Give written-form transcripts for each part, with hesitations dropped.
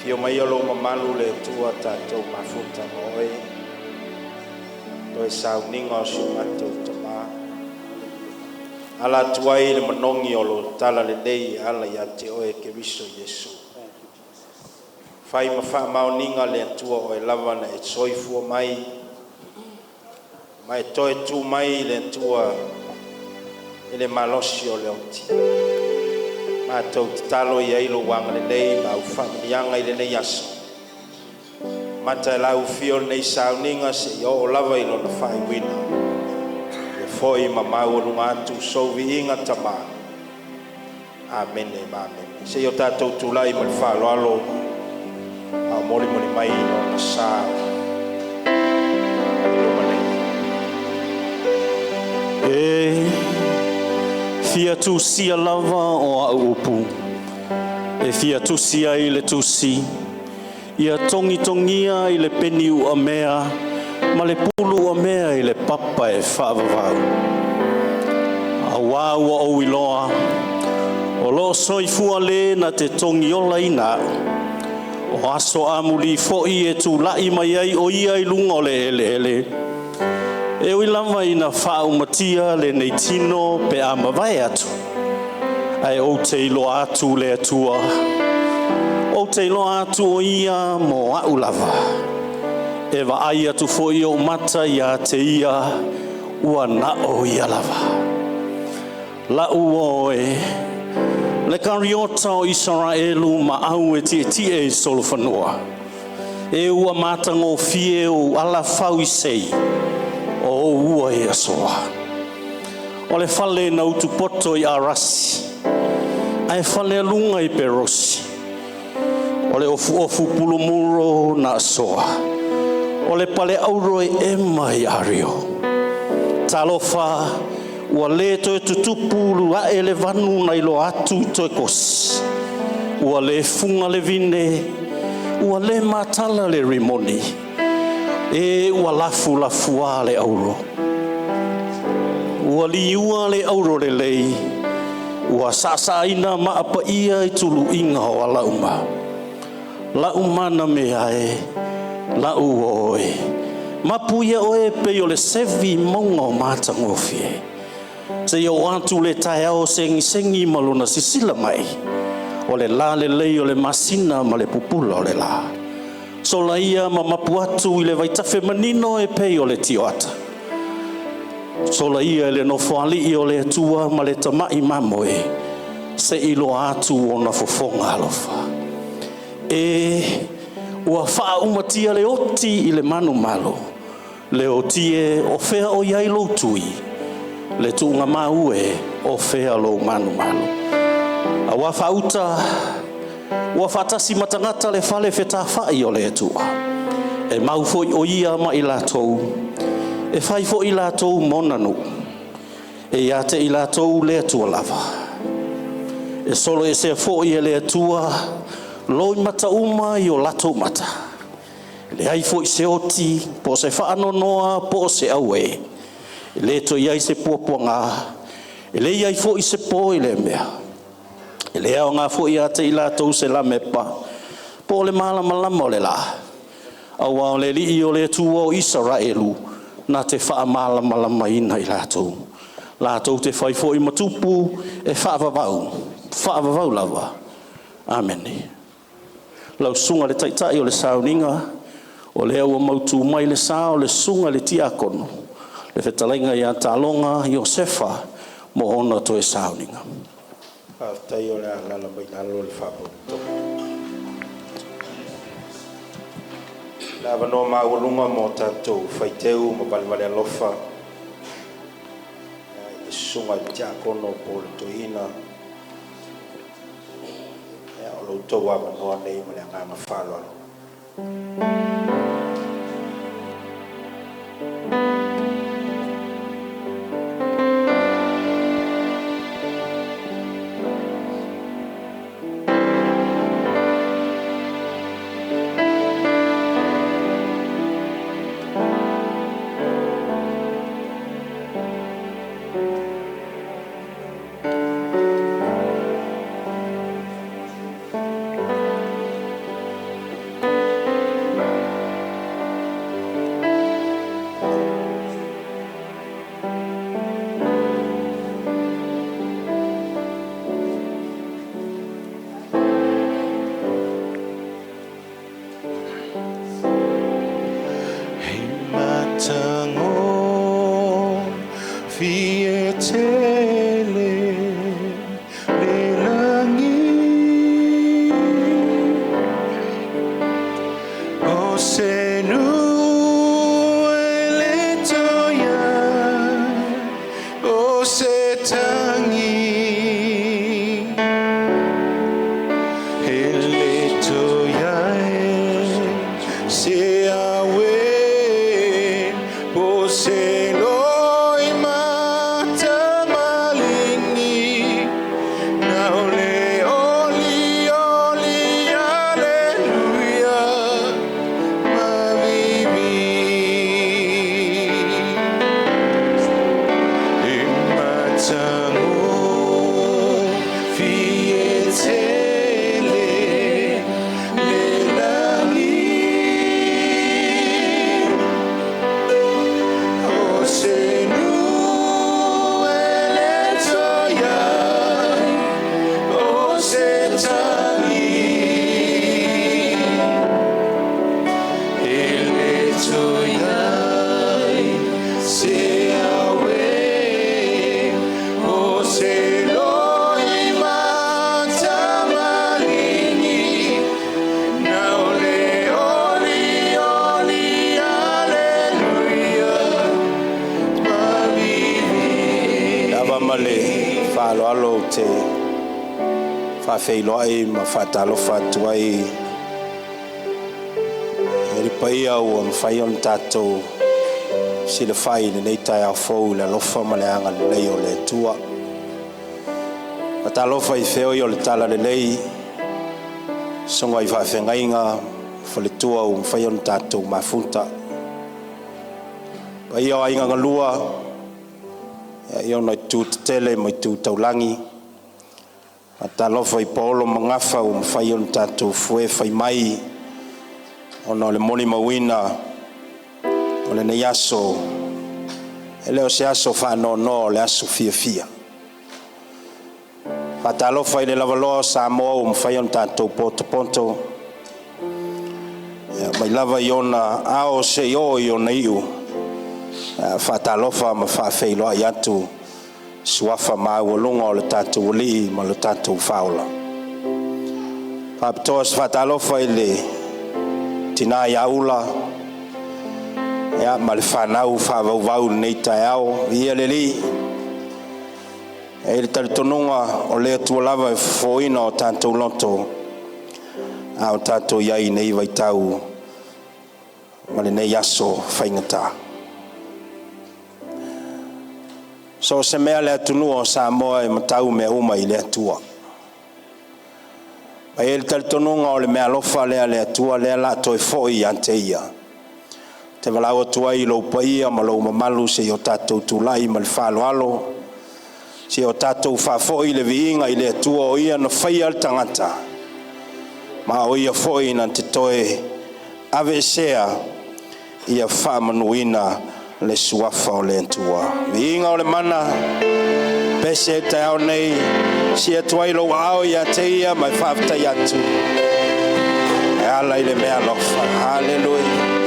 Fio mai alo mamalu le tua tātou mafuta moe. Toi sau ninga su matou tama. Ala tuai le manongi olo tala le dei ala ya te oe ke viso Yesu. Fai mawha mao ninga le tua oe lava na e soifua mai. Mai toe tu mai le tua ele malosi o le oti. Tau talo ia ilo wanga le nei ma ufamilianga ile nei aso. Mata la ufio nei sauninga se yo lava ilo na fai wina. Le foi mama o lunga tu so viinga tama. Amen e amen. Se yo tatou tulai mal fa lo alo. A mori mori mai no na sa. Fia tu sia lava o a upu. E fia tu sia i le tusi. Ia tongi tongia i le peni ua mea. Ma le pulu ua mea i le papa e whaavavau. A wāua o iloa. O lo soifua le na te tongi ola ina. O aso amuli foi e tu lai mai ai o ia i lunga o le ele. E ui lama ina wha umatia le nei tino pe a mawai atu. Ai o te ilo atu le atua. O te ilo atu o ia mo au lava. E wa ai atu foi o mata ia te ia ua na o ia lava. La uoe. Le kariota o Israelu ma au e tie solo whanua. E ua matango fie o ala fau i sei. O ua e asoa. O le fale na utu poto i arasi. Ai fale lunga i perosi. O le ofu pulumuro na asoa. O le pale auro e mai ario. Talofa ua le toe tutupu lua e le vanu na ilo atu toe kosi. Ua le funga le vine. Ua le matala le rimoni. E ua lafu le auro. Ua liua le auro le lei. Ua sasaina maapa ia i tulu inga o ala uma. La umana me ae. La uoe. Mapuia oe pe o le sevi maunga o matangofie. Se yo atu le tae au sengi maluna sisila mai. O le la le lei o le masina ma le pupula o le la. So la ia ma mapu atu i le vaitafe manino e pei o le tioata. So la ia le no foali i o le atua ma le tamai mamoe. Se ilo atu o na fofonga alofa. E ua faa umatia le oti i le manu malo. Le otie o fea o iai lo tui. Le tuunga maue o fea lo manu malo. A wafa uta ua fatasi matangata le fale feta fai o le atua. E mau foi o ia ma i latou. E fai foi i latou monanu. E iate i latou le atua lava. E solo e se foi e le atua loi mata uma i o latou mata. Le ai foi se oti po se whaano noa po se aue. Le to iai se puapuanga. Le iai foi se po i le mea. Le au ngā fo ia te ila tau se la mepa. Po le malama le la. Au au le li o le tua o Israelu. Na te wha malama ina i la tau. La tau te whai fo i matupu e wha vavau lava. Amen. Lau sunga le taitai o le sauninga. O le au mautu mai le sao le sunga le tiakono. Le whetalainga i a Taaloga Iosefa mo ona to e sauninga. Tai o le alala mai nalo le whapoto. La wanoa maulunga mo tātou whaiteu mo palimare alofa. I sunga tiakono po le tohina. O lo tau a wanoa nei mo le ngama whaloalo. te whawheiloa e ma whatalo whatua e ripaia ua mwhai on tātou sila whai nei tai au fau le lofa ma le anga le lei o le tua ma tā lofa I wheo I o le tala le lei songa I whawhengainga whale tua u mwhai on tātou mafunta pa ia o ainga ngalua I ona tu tele mai tu taulangi ata lofa I polo mangafa o mwhai on tātou fue whai mai ona le moni mawina o le nei aso e leo se aso whano no le aso fia fia ata lofa I le lavaloa sa moa o mwhai on tātou poto ponto mai lava I ona ao se o I ona iu Fatalofa ma whawheiloa I atu suafa maualunga o le tātou li ma le tātou whaola. Papatoas fatalofa I le tina I aula ma le whanau whawau nei tai au ia le li e le talitonunga o le atua lava e foina o tātou loto a o tātou iai nei vaitau ma le nei aso whaingata. So se mea le atunua o Samoa e matau mea uma I le atua. Pai e le talitonunga o le mea lofa lea le atua lea la toi foi ante ia. Te walau atua I lau paia ma lau mamalu se o tātou tūlai ma le whaloalo. Se o tātou whafoi le viinga I le atua o ia na whaia al tangata. Ma o ia foi na te toe ave sea ia whamanuina le suafa o le atua. Viinga o le mana pese te au nei si atua I lo au ia te ia mai whafta I atu. E ala I le mea lofa. Hallelujah.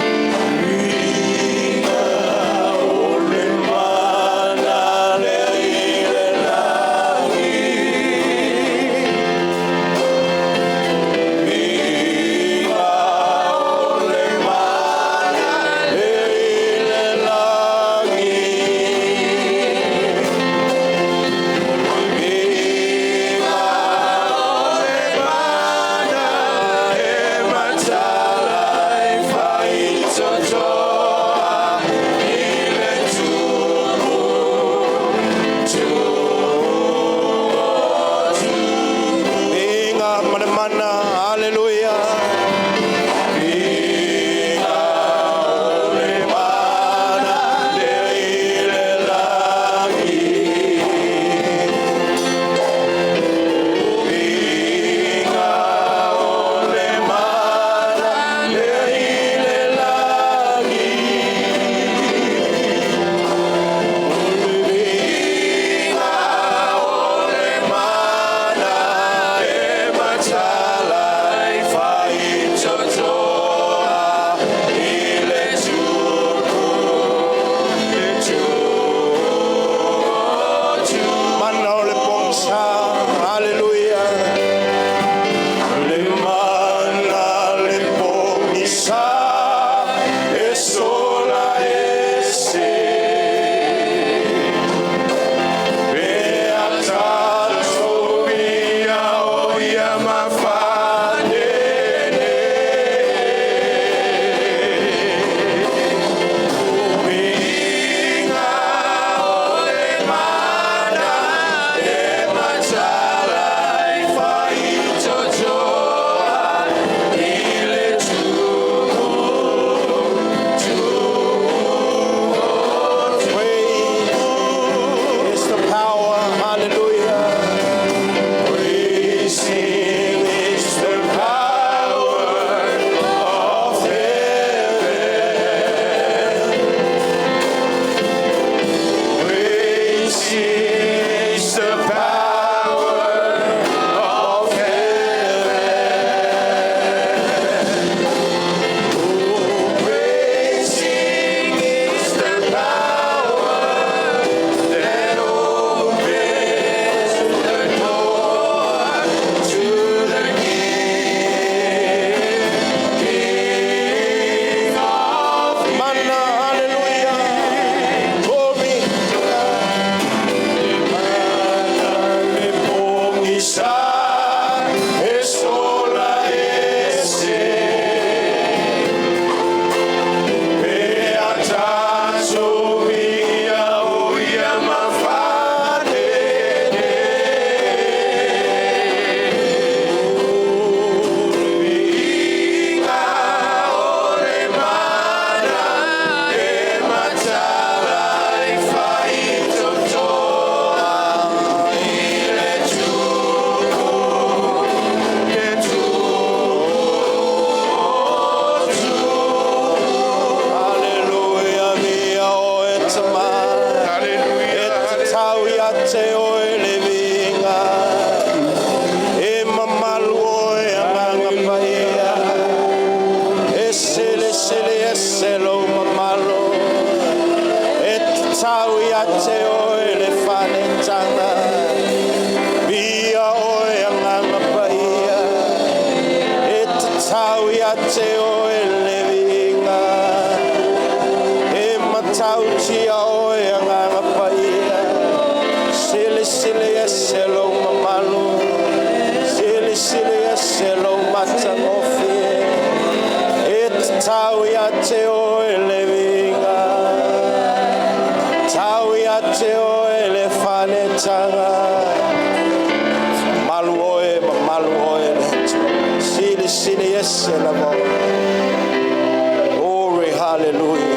tau ia te o e levinga e matau tia o e anganga paia sile sile e selo mamalu sile sile e selo matangofi e tau ia te o e levinga tau ia te o e le whanetanga malu oe sile sile e selo glory hallelujah.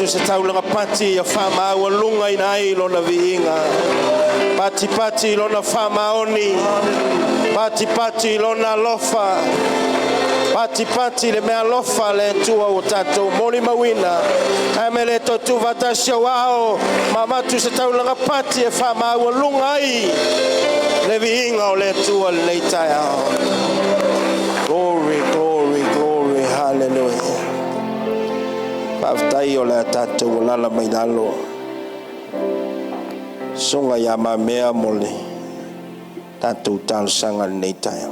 Se taulanga pati ya fama au lunga inai lona viinga pati lona fama oni pati lona lofa pati le mea lofa le tua o tatou moli mawina amele to tu vatasha wao mama tu se taulanga pati ya fama au lunga ai le viinga o le tua le taia glory hallelujah. Aftai o le tata o lala mai dalo songa ya mamea mole tata utal sanga nei tayo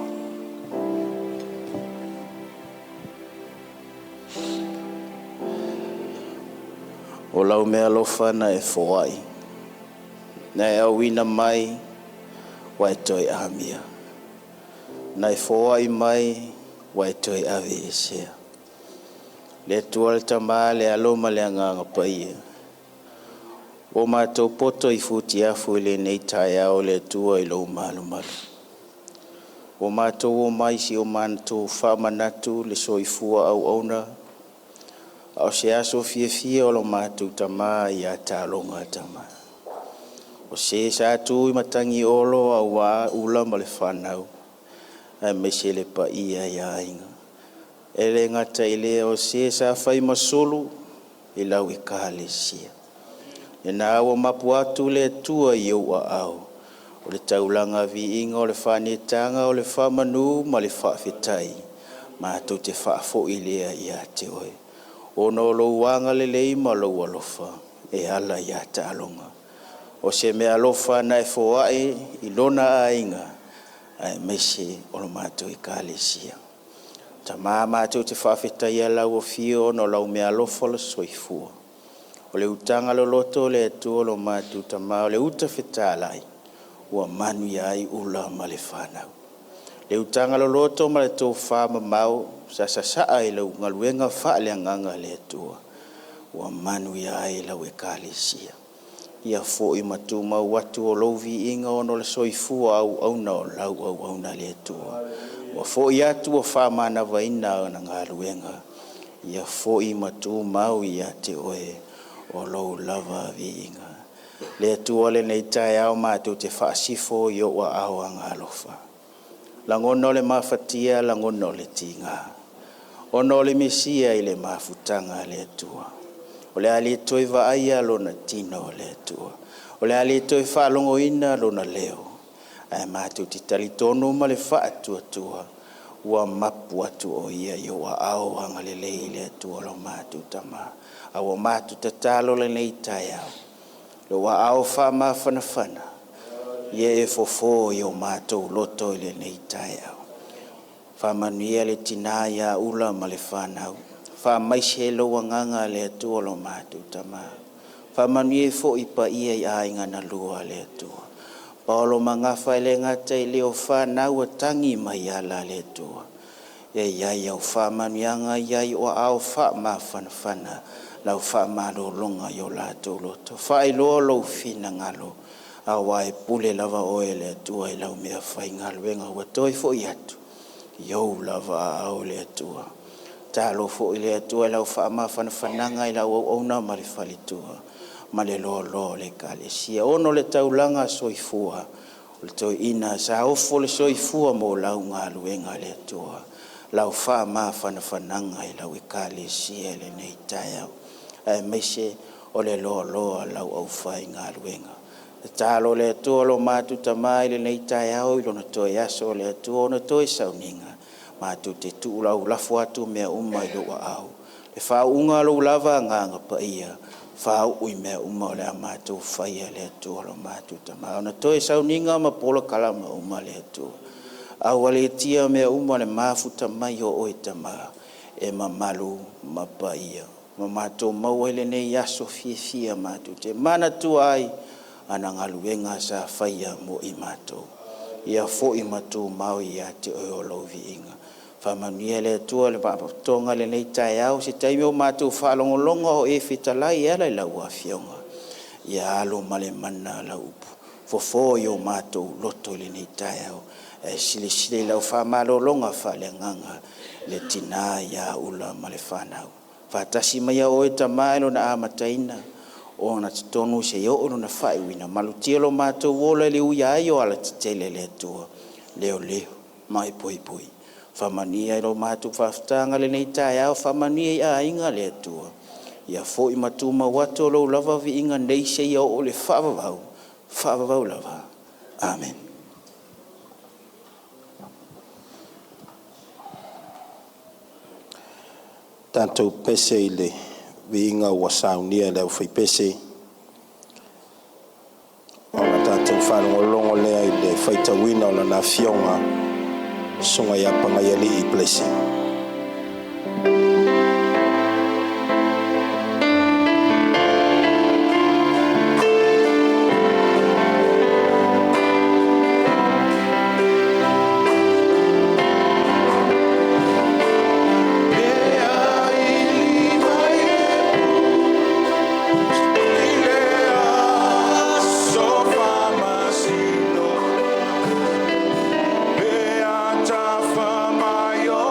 o lau mea lofa na e foai na e awina mai wa e toi ahamia na e foai mai wa e toi ave esea le tual tama le aloma le anganga paia o matou poto i futi afu le nei taia o le tua i lo malu o matou o mai si o mantou whamanatu le soifua au auna o se aso fie o lo matou tama i a Taaloga tama o se sa tu i matangi olo au wa ula ma le whanau ai me se le pa ia inga ele ngata ile o se sa fai masolu i lau i kahalesia e na awa mapu atu le tua i au au o le taulanga vi inga o le whanetanga o le whamanu ma le whawhetai mātou te whaafo i lea ia te oe. O no lo wanga le lei ma lo alofa e ala ia Taaloga. O se mea alofa na e foae i lona ainga ai mese o lo mātou i kālesia. Ta mātou te whawhetai ala o fio no lau mea alofa le soifua. O le utanga lo loto le atua lo mātou ta o le uta whetalai ua manu ai ula ma le whanau. Le utanga lo loto ma le tō whama mau sa ai lau ngaluenga whaaleanganga le atua ua manu ai lau e kālesia. Ia fo i matu mau watu o louvi inga ono le soifua au na o lau au na le atua. Ua fo i atu o whamana vaina o na ngaluenga. Ia fo i matu mau i ate oe o lou lava vi inga. Le atua le nei tae au mātou te whaasifo i o wa au angalofa. Langono le mafatia, langono le tinga. Ono le mesia i le mafutanga le atua. O le ali toi va aia lona tino le atua. O le ali toi whaalongo ina lona leo. Ai mātou te talitono ma le whaatua tua. Ua mapu atu o ia i o wa au anga le lei le atua lo mātou tama. Awa mātou ta talo le nei tae au. Lo wa au wha whanawhana. Ie e fofo i o mātou loto i le nei tae au. Whamanuia le tina ia ula ma le whanau. Whamaise lo wanganga le atua lo mātou tama. Whamanuia fo i pa ia i ainga na lua le atua. Paolo mangafa le ngata i leo whanau a tangi mai ala le atua. E iai au whamanuianga iai o au wha whanawhana. Lau whamaro longa i o lātou loto. Whai loa lo fina ngalo. Awa e pule lava oe le atua i lau mea whai ngaluenga ua toi fo i atu. Iou lava au le atua. Talo fo i le atua i lau whaama whanawhananga i lau au na ma le whalitua. Ma le lo le kālesia. Ono le taulanga soifua. O le toi ina sa ofo le soifua mo lau ngaluenga le atua. Lau whaama whanawhananga i lau i kālesia le nei tae au. Ai meise o le lau au whai ngaluenga. Talo le atua lo mātou tamai le nei tae au i lona toi aso le atua ona toi sauninga. Mātou te tuulau lafu atu mea uma i loa au. Le whaunga lo lava nganga pa ia. Whau ui mea uma o le a mātou whaia le atua lo mātou tamai. Ona toi sauninga ma pola kalama uma le atua. Au ale tia mea uma le mafu tamai o oi tamai. E mamalu ma pa ia. Ma mātou maua le nei aso fia mātou te mana tua ai. Ana ngaluenga sa whaia mo i mātou. Ia fo i mātou mau i ate o louvi inga. Whamanuia le atua le papatonga le nei tae au. Se taimi o mātou whaalongolonga o e whitalai ala i lau a fionga. Ia alo male mana la upu. Fofo i o mātou loto le nei tae au. E sile lau whamalolonga whaaleanganga. Le tina ia ula male whanau. Whatasi mai a oe tamaelo na amataina. O na tonu se yo o na fai wina malutia lo mato wola le uia yo ala tele le tua leo mai poi famania lo mato faftanga le nei tae au famania inga le tua ia fo i matuma wato lo lava vi inga nei se yo o le favavau lava amen. Tanto pese ile vinga wa saunia le fai pese ona tanto falo longo le ile fai tawina ona na fionga songa ya panga yali I blessing. Beata fama yo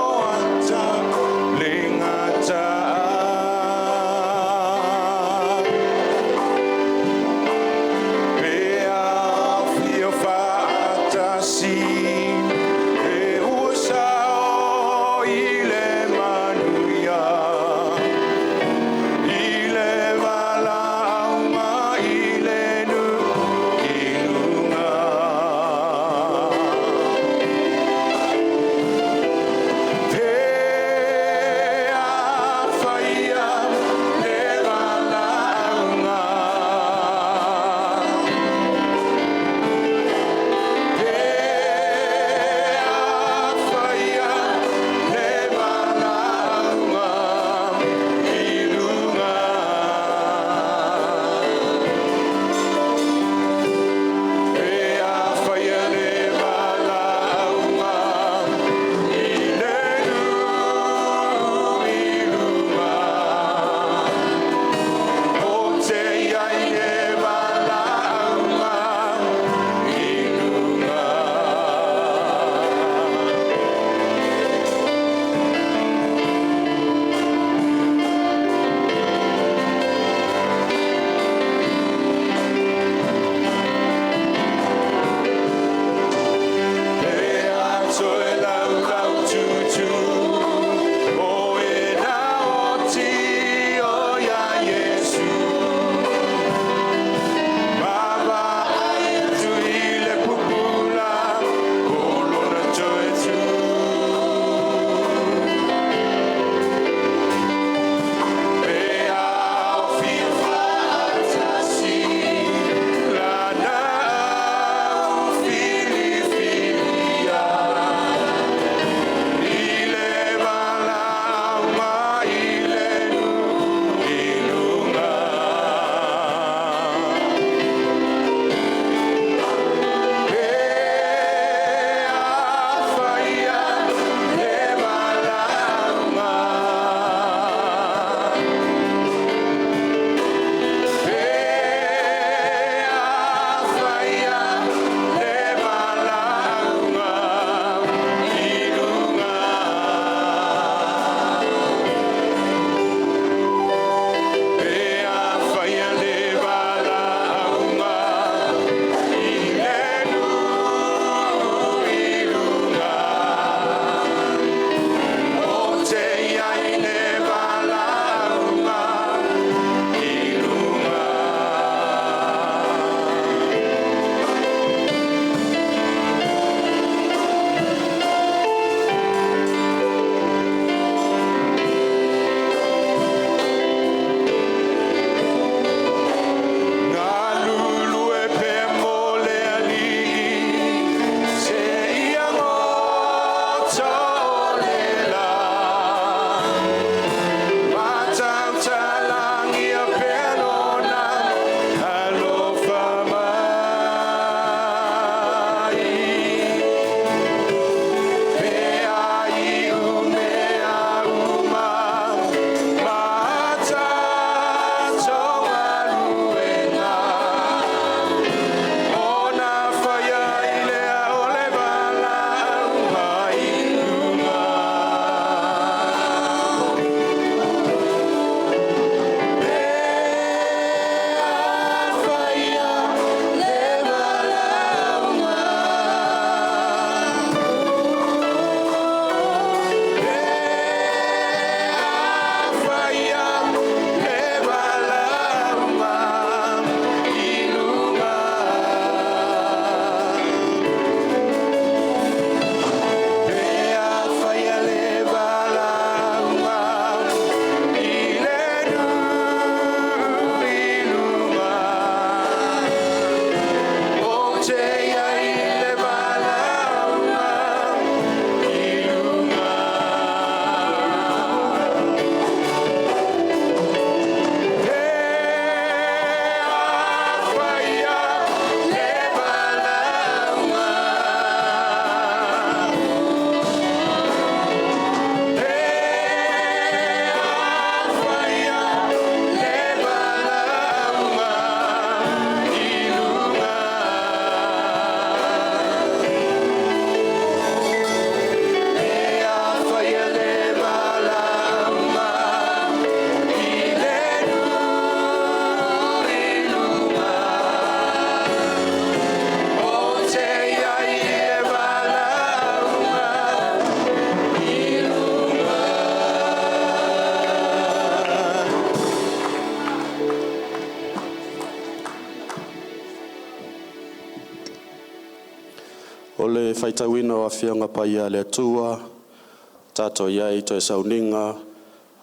O le whaitawina o awhianga pai a le atua, tato iai toi sauninga,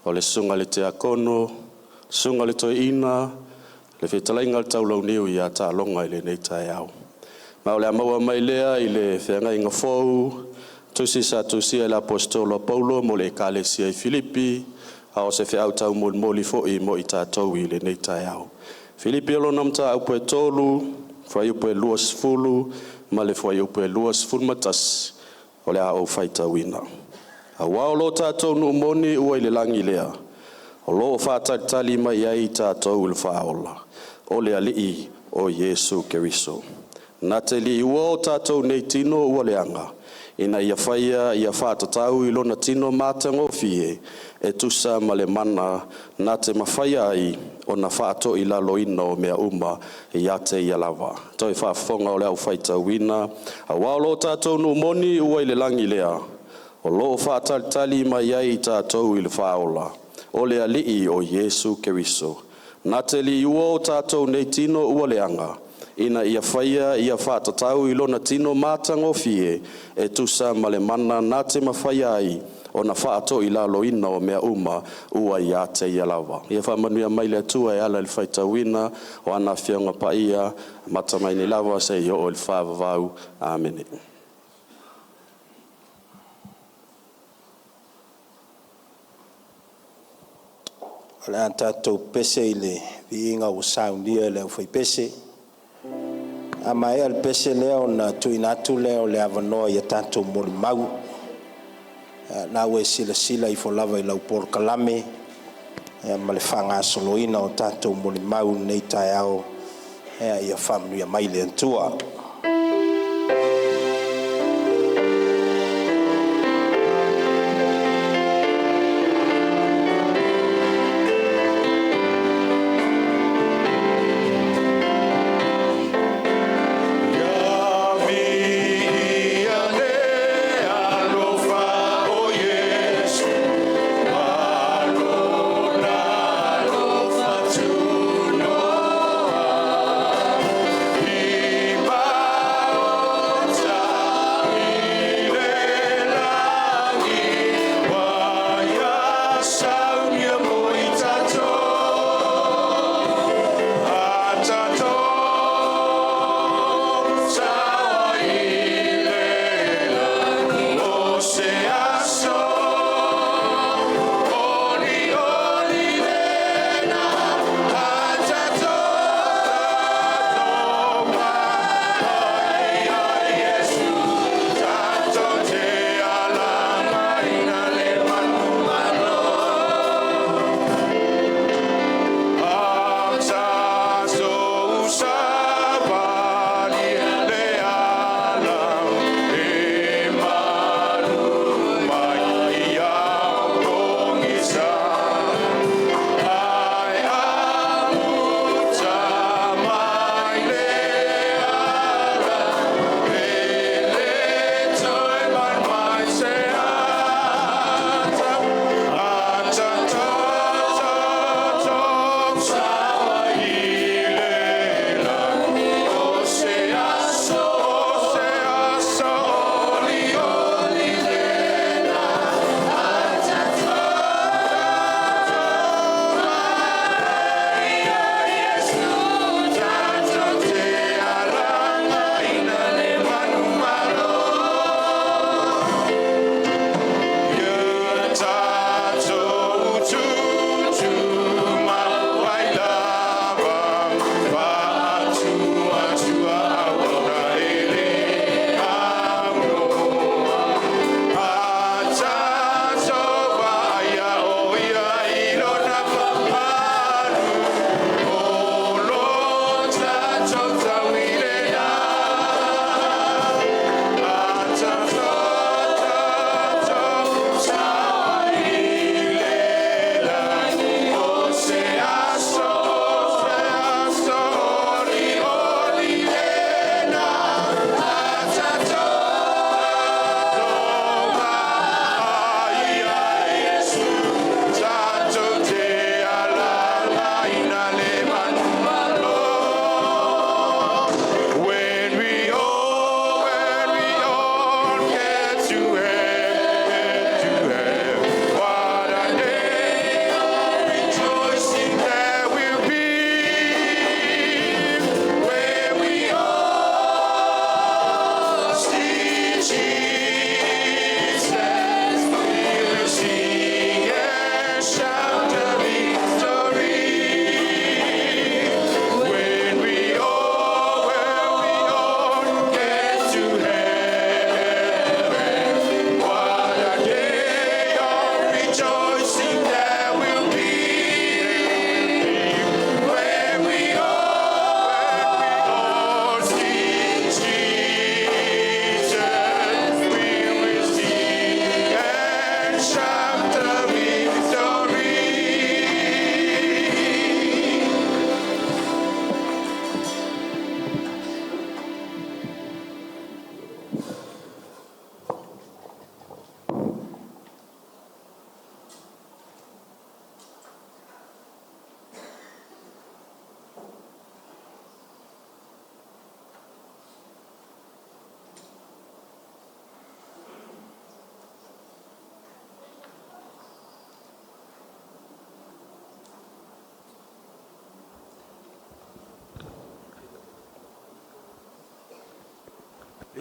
o le sunga le te akono, sunga le toi ina, le whetalainga le Taaloga i a Taaloga i le nei tai au. Ma o le amaua mai lea i le whenga inga fōu, tusi sa tusi e la apostolo Paulo mo le ekalesia i Filipi, a o se whiau tau moli fo i mo i tātou i le nei tai au. Filipi olo namta upo e tolu, whai upo e luas fulu, ma le whai upo e luas fulmatas, o le a o whaitawina. A waolo tātou nu moni ua i le langi lea, o loo whātalitali mai ai tātou il whaola, o le alii o Yesu Keriso. Nā te li ua o tātou nei tino ua leanga, ina ia whaia ia whātatau i lona tino mātango fie, e tusa ma le mana nā te mawhaia ai o na whāto i lalo ina o mea uma i ate i alawa. Toi whaafonga o le au whaitawina, a waolo tātou nu moni ua i le langi lea, o loo whātalitali mai ai tātou i le whaola, o le alii o Yesu Keriso. Nā te li ua o tātou nei tino ua leanga, ina ia whaia ia whātatau i lona tino mātango fie, e tusa ma le mana nā te mawhaia ai, o na whaato i lalo ina o mea uma ua i ate i alawa. Ia whamanuia mai le atua e ala le whaitawina, o ana whionga pa ia, matamai ni lawa se i o le whaavavau. Amen. Le an tātou pese i le viinga o saundia le ufai pese. A mai al pese leo na tuinatu leo le avanoa i a tātou mori mau. Na ue sila i folava i lau por kalame. Ma le whanga soloina o tātou mori mau nei tai au. I a whamnuia mai le antua. Bye.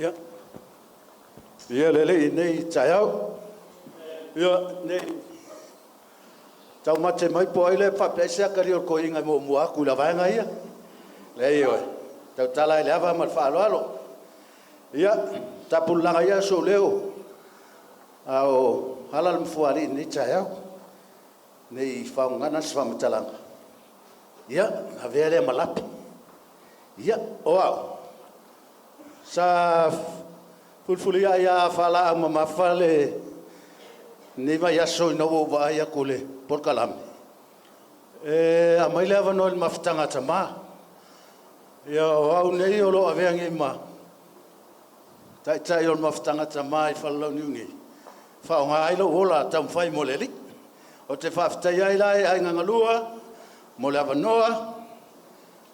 Ia. Ia lele nei taiau. Ia nei. Tau mate mai po ile pa pesa kari o ko inga mo mua ku la vanga ia. Le io. Tau tala ile ava mal fa alo. Ia tapulanga ia so leo. Ao halal mfuari ni taiau. Nei fa ngana sfa mtalanga. Ia avere malapi. Ia o sa fulfulia ya fala mama fale ni va ya so no va ya kule por kalam a mai leva no maftanga tama ya au nei o lo avengi ma tai o maftanga tama I Falelauniu ngi fa nga ai lo ola tam fai moleli o te fafta ya ila ai ngalua mo leva noa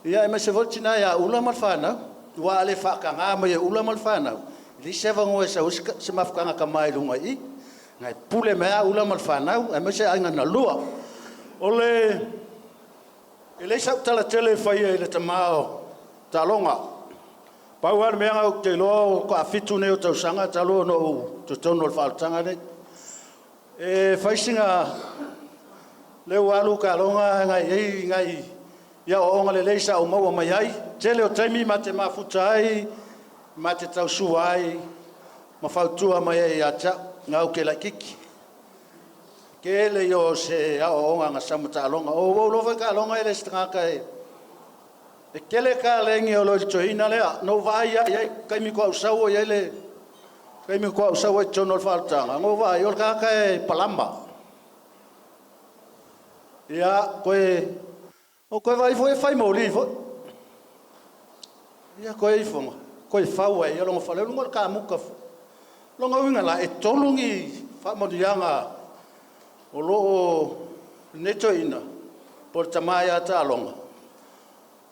ya me se voltina ya ula malfana wa ale fa kanga ma ye ula malfana li seva ngo sa uska se mafkanga kamai lunga I ngai pule mea ula malfana e me se anga na lua ole ele sa tala tele fai ele tamao Taaloga pauar mea o te lo ko afitu ne o tau sanga talo no to tono fa tanga ne e fai singa le walu kalonga ngai ia o onga le leisa o maua mai ai tele o taimi mate mafutai mate tau suai ma fautua mai ai ata ngau ke la kiki ke le yo se a o onga samu Taaloga o lo fa kalonga ele stranga kai e kele ka lengi o lo toina le no vai ai kai mi ko usau ia le kai mi ko usau e tono faltanga ngo vai o ka kai palamba ia koe o koe vai foi fai moli foi ia koe fonga koe fau e lo fale lo ka muka lo ngawinga la e tolungi fa modianga o lo netoina por tamaya Taaloga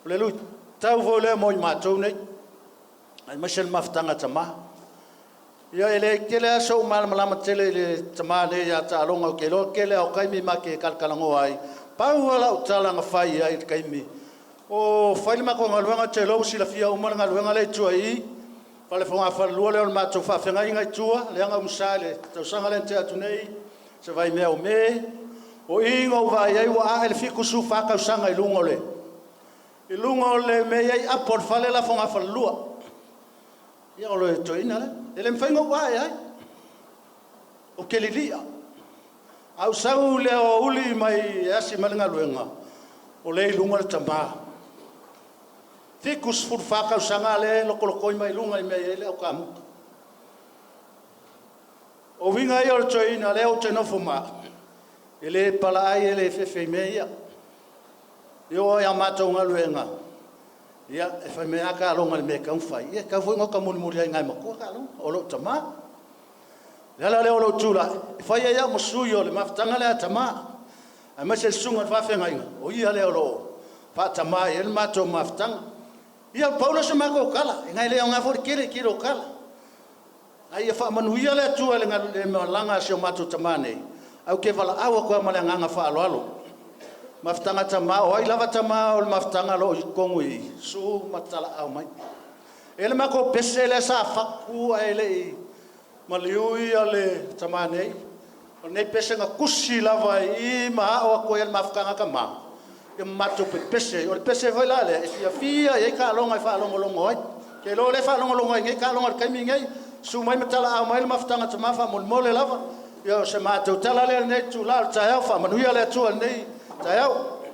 le lu tau vole mo matou nei ai mashel maftanga tama ia ele kele so mal malama tele le tama le ya Taaloga ke lo kele o kai mi make kalkalango ai pauala o talanga fai ai kaimi o fai ma ko ngalwenga telo sila fia o mala ngalwenga le tuai pale fonga fa lua le ma to fa fenga inga tua le nga umsale to sanga le te atunei se vai me o me o ingo vai ai wa ele fiku su fa ka sanga ilungo le me ai a por fale la fonga fa lua ia o le toina le ele mfengo vai ai o kelilia au sau le o uli mai asi malinga luenga o le lunga le tama fikus furfaka usanga le loko mai lunga me ele o kamu o vinga yo toina le o tenofuma ele pala ai ele fefe meia yo ya mato nga luenga ia e fa me aka longa me kan fai ia ka foi ngoka mun muri ngai mako ka lo o lo tama la le o lo tula fa ia mo suyo le maftanga le tama a ma se sunga fa fe ngai o ia le o lo fa tama el mato maftanga ia paulo se mako kala ngai le nga for kile kilo kala ai fa manu ia le tu le ngai langa se mato tama nei au ke vala awa ko ma le nga fa alo maftanga tama o ai lava tama o maftanga lo kongui su matala au mai Ele mako pese le sa faku ele maliui ale tamane. O nei pese nga kusi lava I ma o ko ele mafkanga kama. Ke mato pese o pese vai la le fia e ka longa fa longo longo ai. Ke lo le fa longo longo ngai ka longa kai mingai su mai matala a mai maftanga tama fa mol lava. Yo se mato tala le nei tu la ta fa manuia le tu nei ta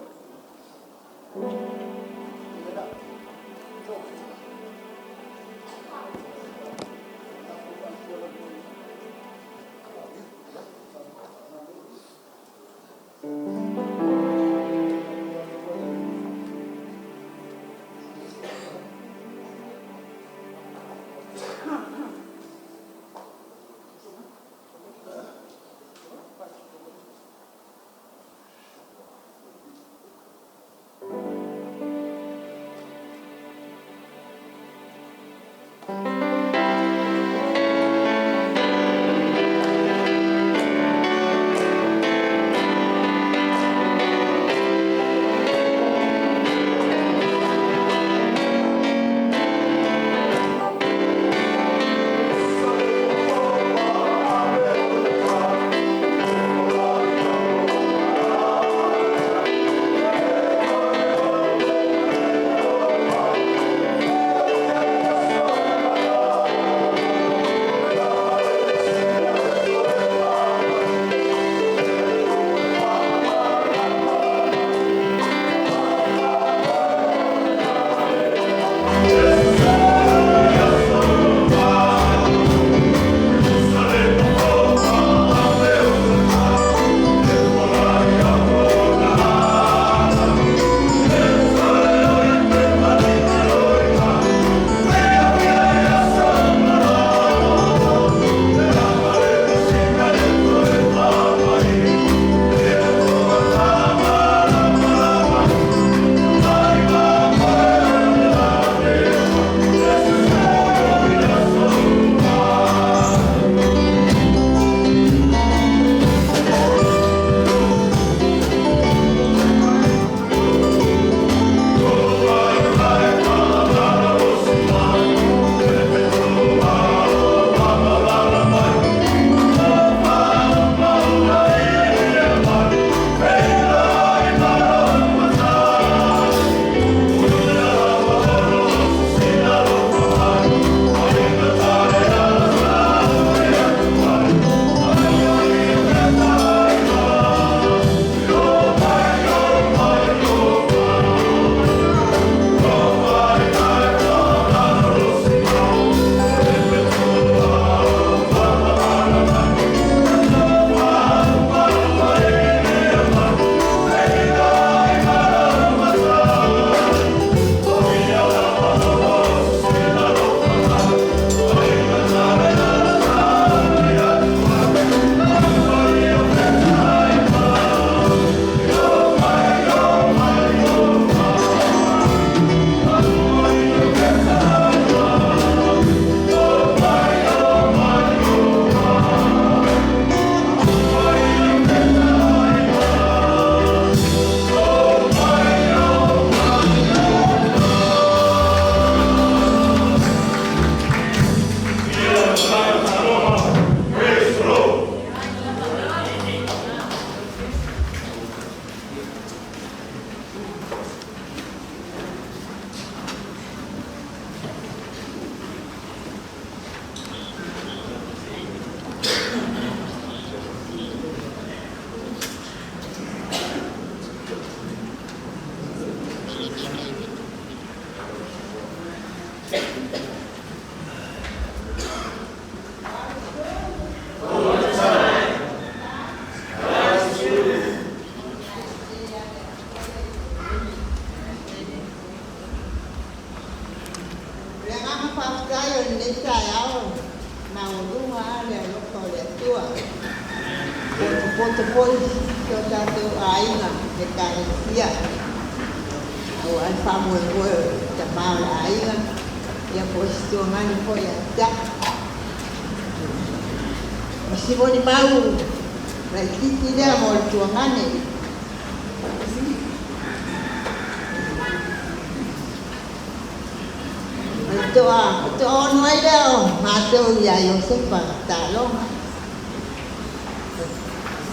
Toa noi leo matou ia Iosefa Taaloga.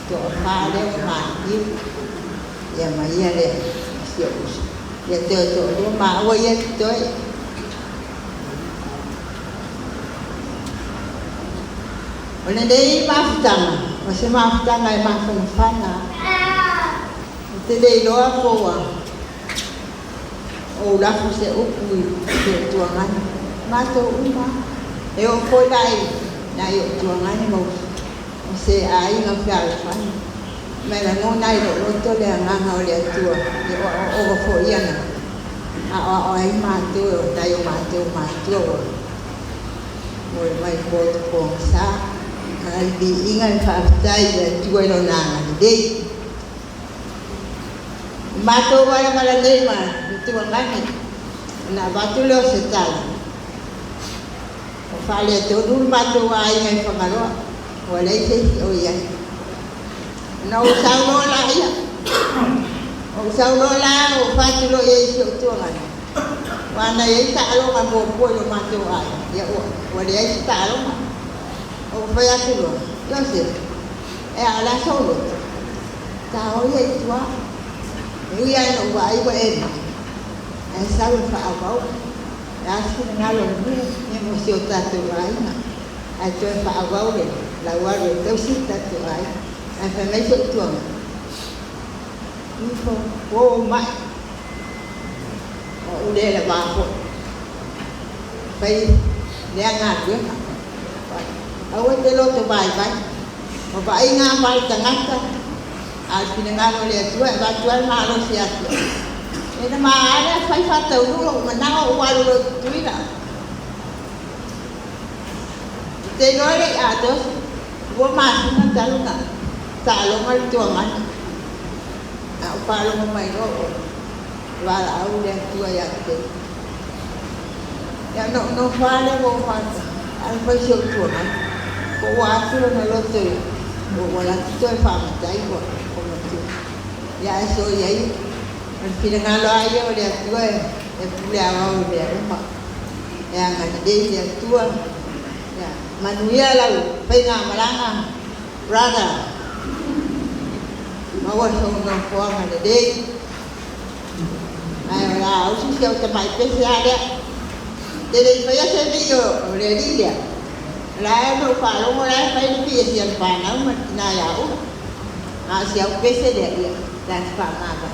Toa pale maiu ia maia le sio. Ia to ma o ia toi. Ona dei mafutanga, o se mafutanga e mafana. Te dei loa poa. O la se upu se tuangani. Mato uma. E o foi dai na yo tuangani mo. Se ai nga fial fani. Me la ngona i lo to le nganga o le tua. O fo iana. A ai mato o dai o mato. Mo mai po sa. Ai bi ingan fa dai le tua lo na dei. Mato wala mala lema. Tuangani na batulo se tal o fale to dul mato ai ngai fangalo wala se o ia na o saulo la ia o saulo la o fatulo e se tuangani wana e talo ma mo lo mato ai ia o wala e talo o fa ya tulo yo se e ala solo ta o ia tua ia no vai wa e sa u fa au ya si ngalo ni mo si o tatu ai na ai to fa au le la wa le to si tatu ai ai fa mai so tu ni fo o mai o le la ba fo pai le nga tu au te lo to bai bai o bai nga bai tangata ai si ngalo le tu ba tu ma lo si atu ena maare fai fatau lo manao walu lo tuina te nore atos wo masina talunga talonga tuangan a palo mai ro wala au le tua ya te ya no fale wo fata al fai sio tuangan ko wa tu no lo te wo wala tu fa mai ko tu ya so yai Pila ngalo aja udah tua ya pula awal udah rumah yang ada dia tua ya manusia lalu penga malanga brother mau sono kuang ada deh ayo lah usi siapa tempat pesi ada jadi saya sendiri udah dia lah no kalau mau lah pengen pesi yang panau mana ya siapa pesi dia dan sama apa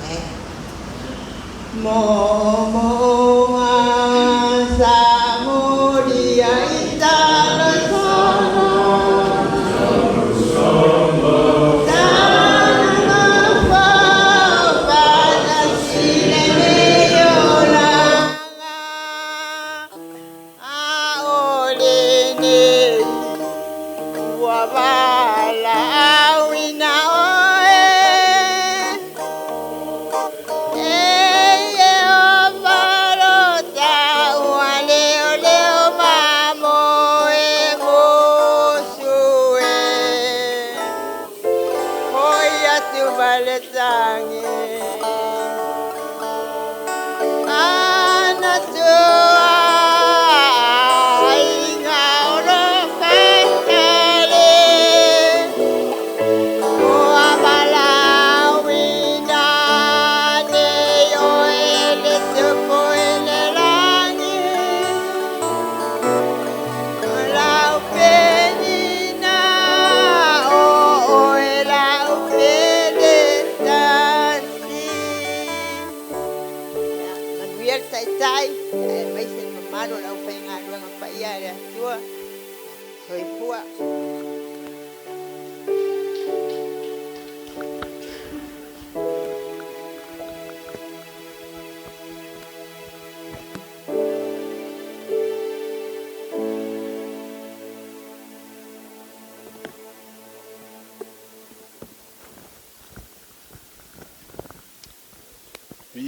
Mo asa mulia itala sana dana fa pada sile yola aole ne wabala awina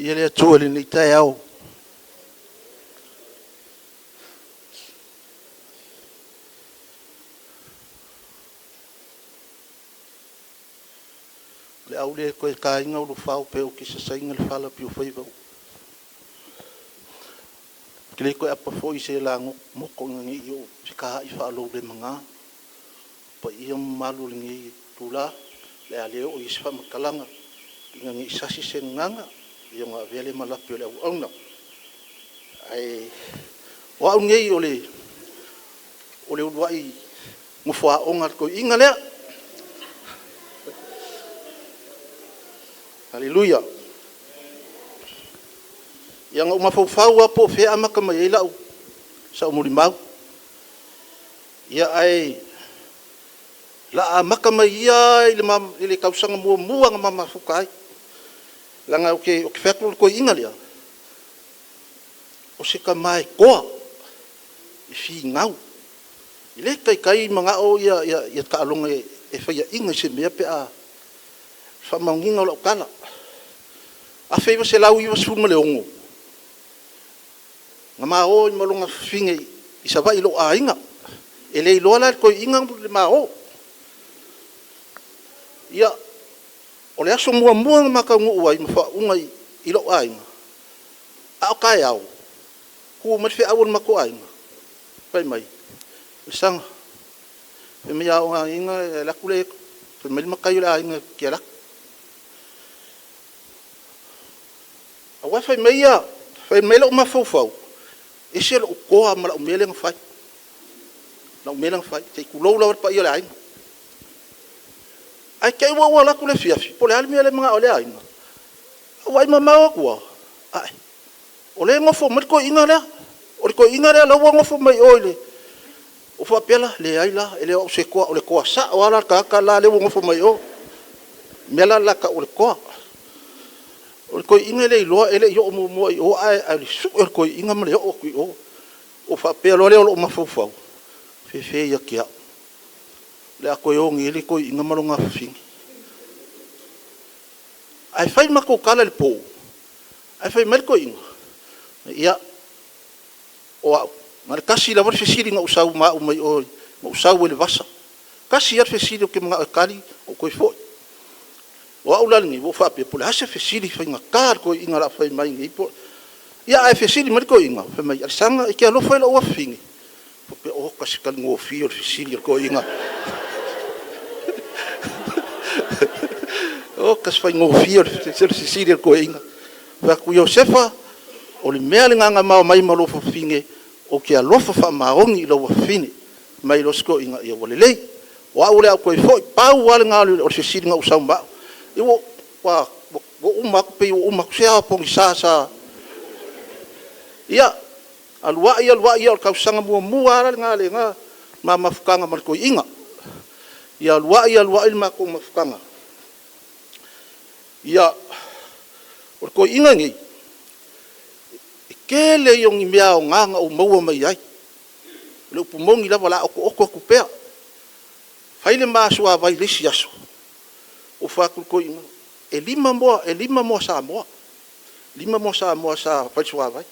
Ele tuoli ni tai au. Le au le ko ka inga u fau pe o ki se sainga le fala piu fai vau. Kile ko apa fo I se la mo ko ngi yo fika I fa lo le manga. Pa I malu ngi tula le ale o Iosefa makalanga. Ngi sasi se nganga yo nga vele malapi le ona. Ai wa ngi ole wai ngufwa onga ko inga le. Haleluya. Yang umafau apo fe amaka mai lau sa umulimau. Ya ai la amaka mai ia ile kausanga mua nga mama fukai. Langa o ke fekul ko inga le. O se ka mai ko fi ngau. Ile kai manga o ia ka alonga e fa inga se me pe a fa manginga lo kala. A fe se lau I was fuma le ongo. Ngama o malunga finge I sava I lo ainga. Ele I lola ko inga le ma o. Ia o le aso mua maka ngu ai mafa unga I lo ainga. A kai au. Ku mat fe awon mako ainga. Pai mai. Sang. Pe me ya o ainga la kule pe me makai la ainga kiala. Awa fai meia, fai mele uma fau. Ese lo ko ama o mele ngfai. La mele ngfai, te kulo la pa ia la ainga. Ai kai wa la kule fiafi, po le al mele mga ole ainga. Wai mama ko. Ai. Ole ngofo met ko inga la. O ko inga la lo ngofo mai oile. O fa pela le ai la, ele o se ko ole ko sa wala ka la le ngofo mai o. Mela la ka ole ko. O ko inga le lo ele yo mo o ai su ko inga mo le o fa pelo le o ma fo fe ya kia le ko yo ngi le ko inga mo nga fin ai fai ma ko kala le po ai fai mer ko inga ya o mar kasi la vor fesiri nga usau ma o mai o usau le vasa kasi ya fesiri ke mga kali o ko fo o aula ni wo fa pe po la se fesiri fa nga kar ko inga la fa mai ngi po ya ai fesiri mer ko inga fa mai sanga ke lo fa lo wa fingi pe o kasi kan ngo fio fesiri ko inga o kas fa ngo fio fesiri ko inga fa ku Iosefa o le mea nga ma mai malo fa fingi o ke lo fa maongi lo wa fini mai lo sko inga ia wole lei o aule ko fo pa wal nga o fesiri nga usau ba Iwo wa umak pe umak sia pong sa ia alwa ia ka sanga mua nga le nga mama fukanga mar ko inga ia alwa ilma ko mafukanga ia ko inga ngi kele yung imia nga o maua mai ai le pumongi la wala o ku pe faile ma sua vai lisiaso o fakul ko inga e lima mo sa fai sua vai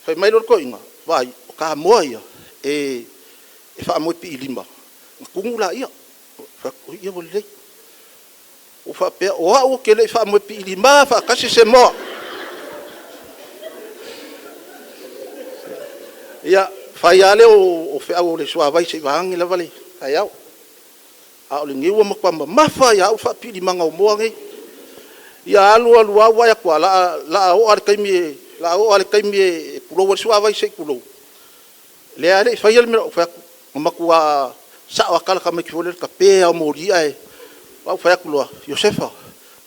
fai mai lor ko inga vai o ka mo ia e fa mo pi lima kungula ia fa ko ia vol lei o fa pe o ke le fa mo pi lima fa kasi se mo ia fai ale o fa o le sua vai se vangi la vale ai a le ngiwa makwa mafa ya fa pili manga mo ngai ya alu wa ya kwa la o ar kai mi pulo wa swa vai se pulo le ale fa yel mi fa makwa sa wa kala ka me kifole ka pe a mori ai wa fa kulo Iosefa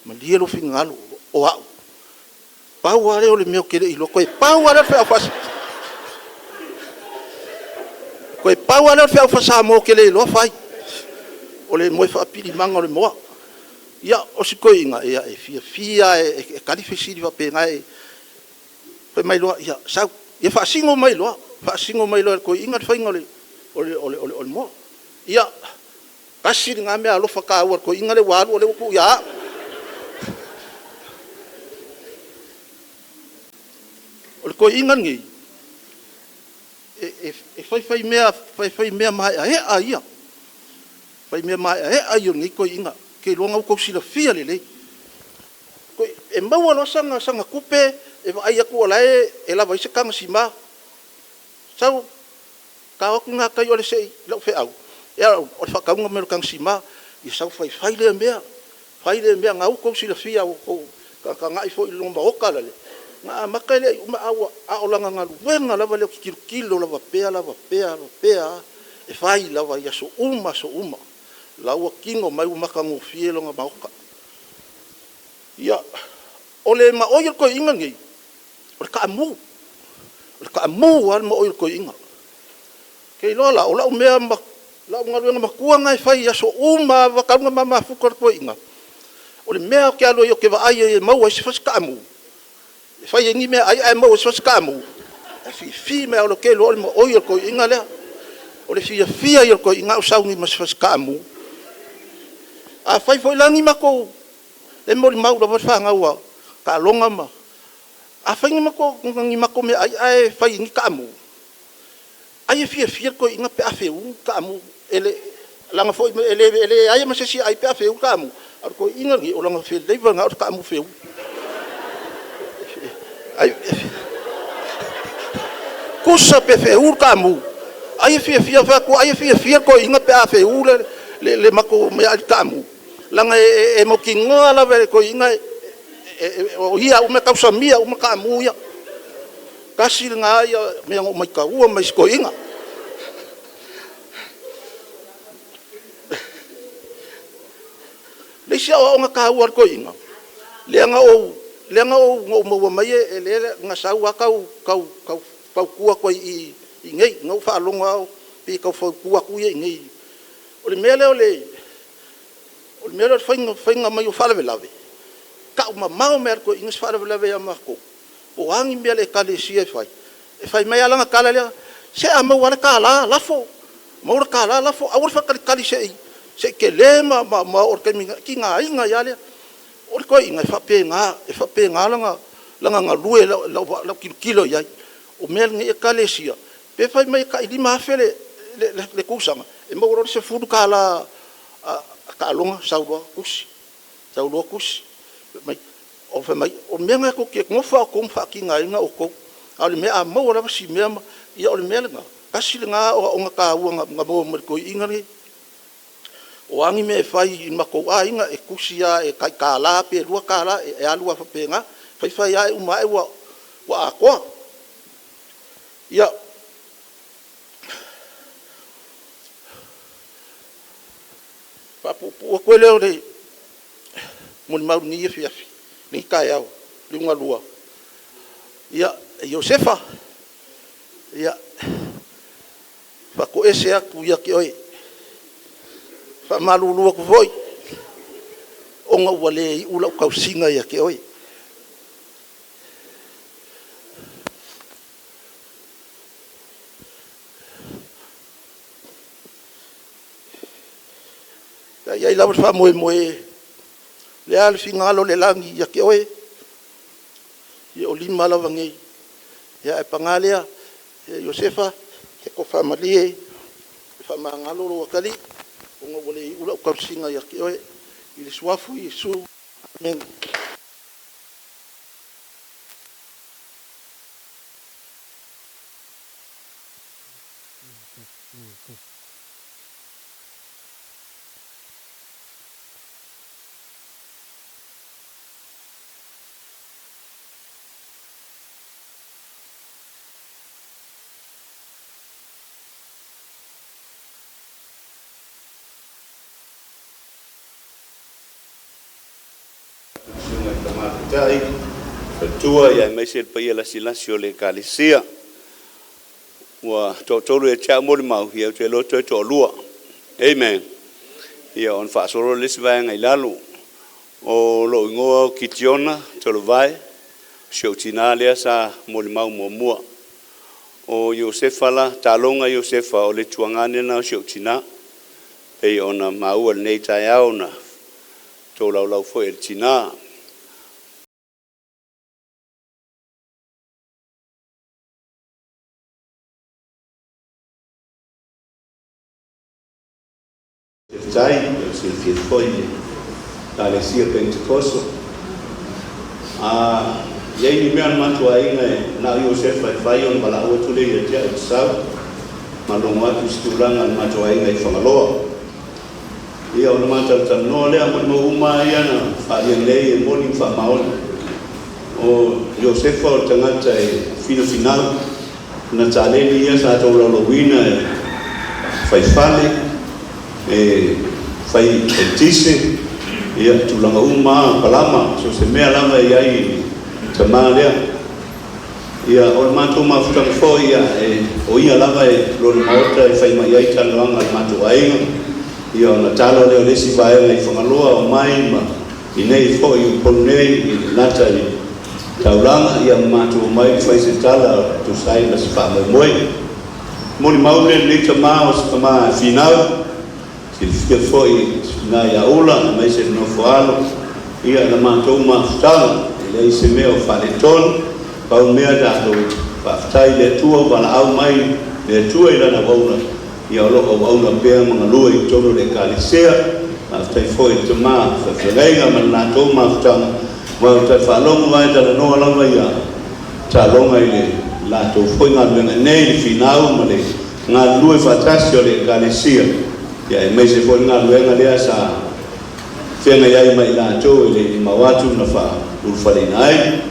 mali lo fingalu o pa wa le o le meu kele ilo ko pa wa le fa ko pa wa le fa sa mo kele lo fai ole mo fa pili manga le mo ia o se ko inga ia e fia e kalifisi va pe ngai pe mai lo ia sa e fa singo mai lo ko inga fa inga ole mo ia kasi nga me alo fa ka ko inga le wa ole ku ya ole ko inga ngi e fai mea mai a ia fai mea mai ai ngi ko inga ke longa ko sila fia le ko e maua lo sanga kupe e ai aku ala e la vai se kanga sima sau ka aku nga kai ole sei lo fe au ya o fa ka nga mero kanga sima i sau fai le mea ngau ko sila fia ko ka ngai fo i lomba oka le nga makale uma awa a olanga nga luenga lava le kilo lava pea e fai lava ia so uma laua kingo mai umaka ngo fielo nga maoka ia ole ma oil ko inga ngi ole ka amu al ma oil ko inga ke lola ola mea ma la nga luenga makua ngai fai ia so uma va ka nga mama fukor ko inga ole mea ke alo yo ke va ai e mau se fas ka amu fai ngi me ai mau se fas ka amu fi me o ke lo mo oil ko inga le ole fia yo ko inga usau ngi mas fas ka amu a fai foi langi mako le mo mau da fa nga wa ka longa ma a fai ngi mako me ai fai ngi ka amu ai fia ko inga pe afeu ka amu ele langa foi ele ai mas si ai pe afeu ka amu ko inga ngi o langa fe dei va nga ka amu feu ai kusa pe feu ka amu ai fia fa ko ai fia ko inga pe afeu le mako me ai ka amu langa e mo kinga la ve ko inga o ia o me kausa mia o me ka amu ia kasi nga ia me o mai ka o mai ko inga le sia o nga ka o ko inga le nga o mo mai le nga sa wa ka kua ko i ngei no fa longa pi ka fo kua ku i ngei o le mele fainga mai o fala velave ka uma mau mer ko inga fala velave ya mako o angi mele ka le sia fai mai alanga kala le se ama wala kala lafo mo kala lafo awor fa kali se ke le ma o ke ki nga inga ya le o ko inga fa pe nga langa lue la kilo ya o mel nge ka le sia pe fai mai ka i ma fele le kusanga e mo ro se fudu kala ka longa saulo kusi mai o fa mai o menga ko ke mo fa ki nga inga o ko ale me a mo ora si me ia o me nga kasi nga o nga ka u nga mo ko inga ni o angi me fai ma ko a inga e kusi ya e ka la pe ru ka la e alu fa pe nga fai ya u mai wa ko ia o ko le ore mo mau ni fi ni ka ya li nga lua ia Iosefa ia fa ko ese aku ia ki oi fa malu lua ko foi o nga wale u la ka singa ia ki oi ia la fa mo le al fingalo le langi ya ke oe ia o lima la vangi ia e pangalia Iosefa ke ko family fa mangalo lo kali o ngo le ula ka singa ya ke oe ile swafu Yesu amen tai tua ia mai se pa ia la silasio le kalesia wa tolu e cha mo mau ia te lo to lua amen ia on fa solo le sva ngai lalu o lo ngo kitiona tolu vai shoutina le sa mo mau mo o Iosefa la Taaloga Iosefa o le tuangane na shoutina e ona mau nei tai auna to lau fo el tina Dai, si foi da Lesia Pentecosto. Yai ni mea matua inga na Iosefa fai on bala o tule ia tia o sau. Malongo atu stulanga matua inga I whangaloa. Ia o na matau tanoa lea mo uma ia na whaia nei e moni whamaona. O Iosefa o tangata e fina final. Na tāleni ia sa tau lalowina e whaifale. E whai e tise. Ia tulanga uma palama. So se mea lama ia I tamā lea. Ia o matou mafutanga fo ia o ia lava e lona maota e whai mai ai taloanga I matou ainga. Ia o na talo leo lesi vaenga I whangaloa o mai ma I nei fo I uponu nei I nata I taulanga ia matou mai whai se tala tu sai na se wha moi. Moni maule ni tamā o se tamā finau. Si fia fo I na ia ula mai se no foalo. Ia na matou mafutanga. Lei se mea o whaletonu, pau mea tātou whaftai le tua wala au mai, le tua I rana wauna, I alo o wauna pēr mga lua I tono le kālisea, whaftai fo I tamā, whawhirenga man nātou mawhtanga, whaftai whalonga vai tala noa lawa ia, tālonga I le lātou fo I ngā luenga nei le whinau, ma le ngā lua whatasi o le kālisea, ia e meise fo I ngā luenga lea sa whenga iai mai lātou I le mawatu na wha, Ulfalina ai,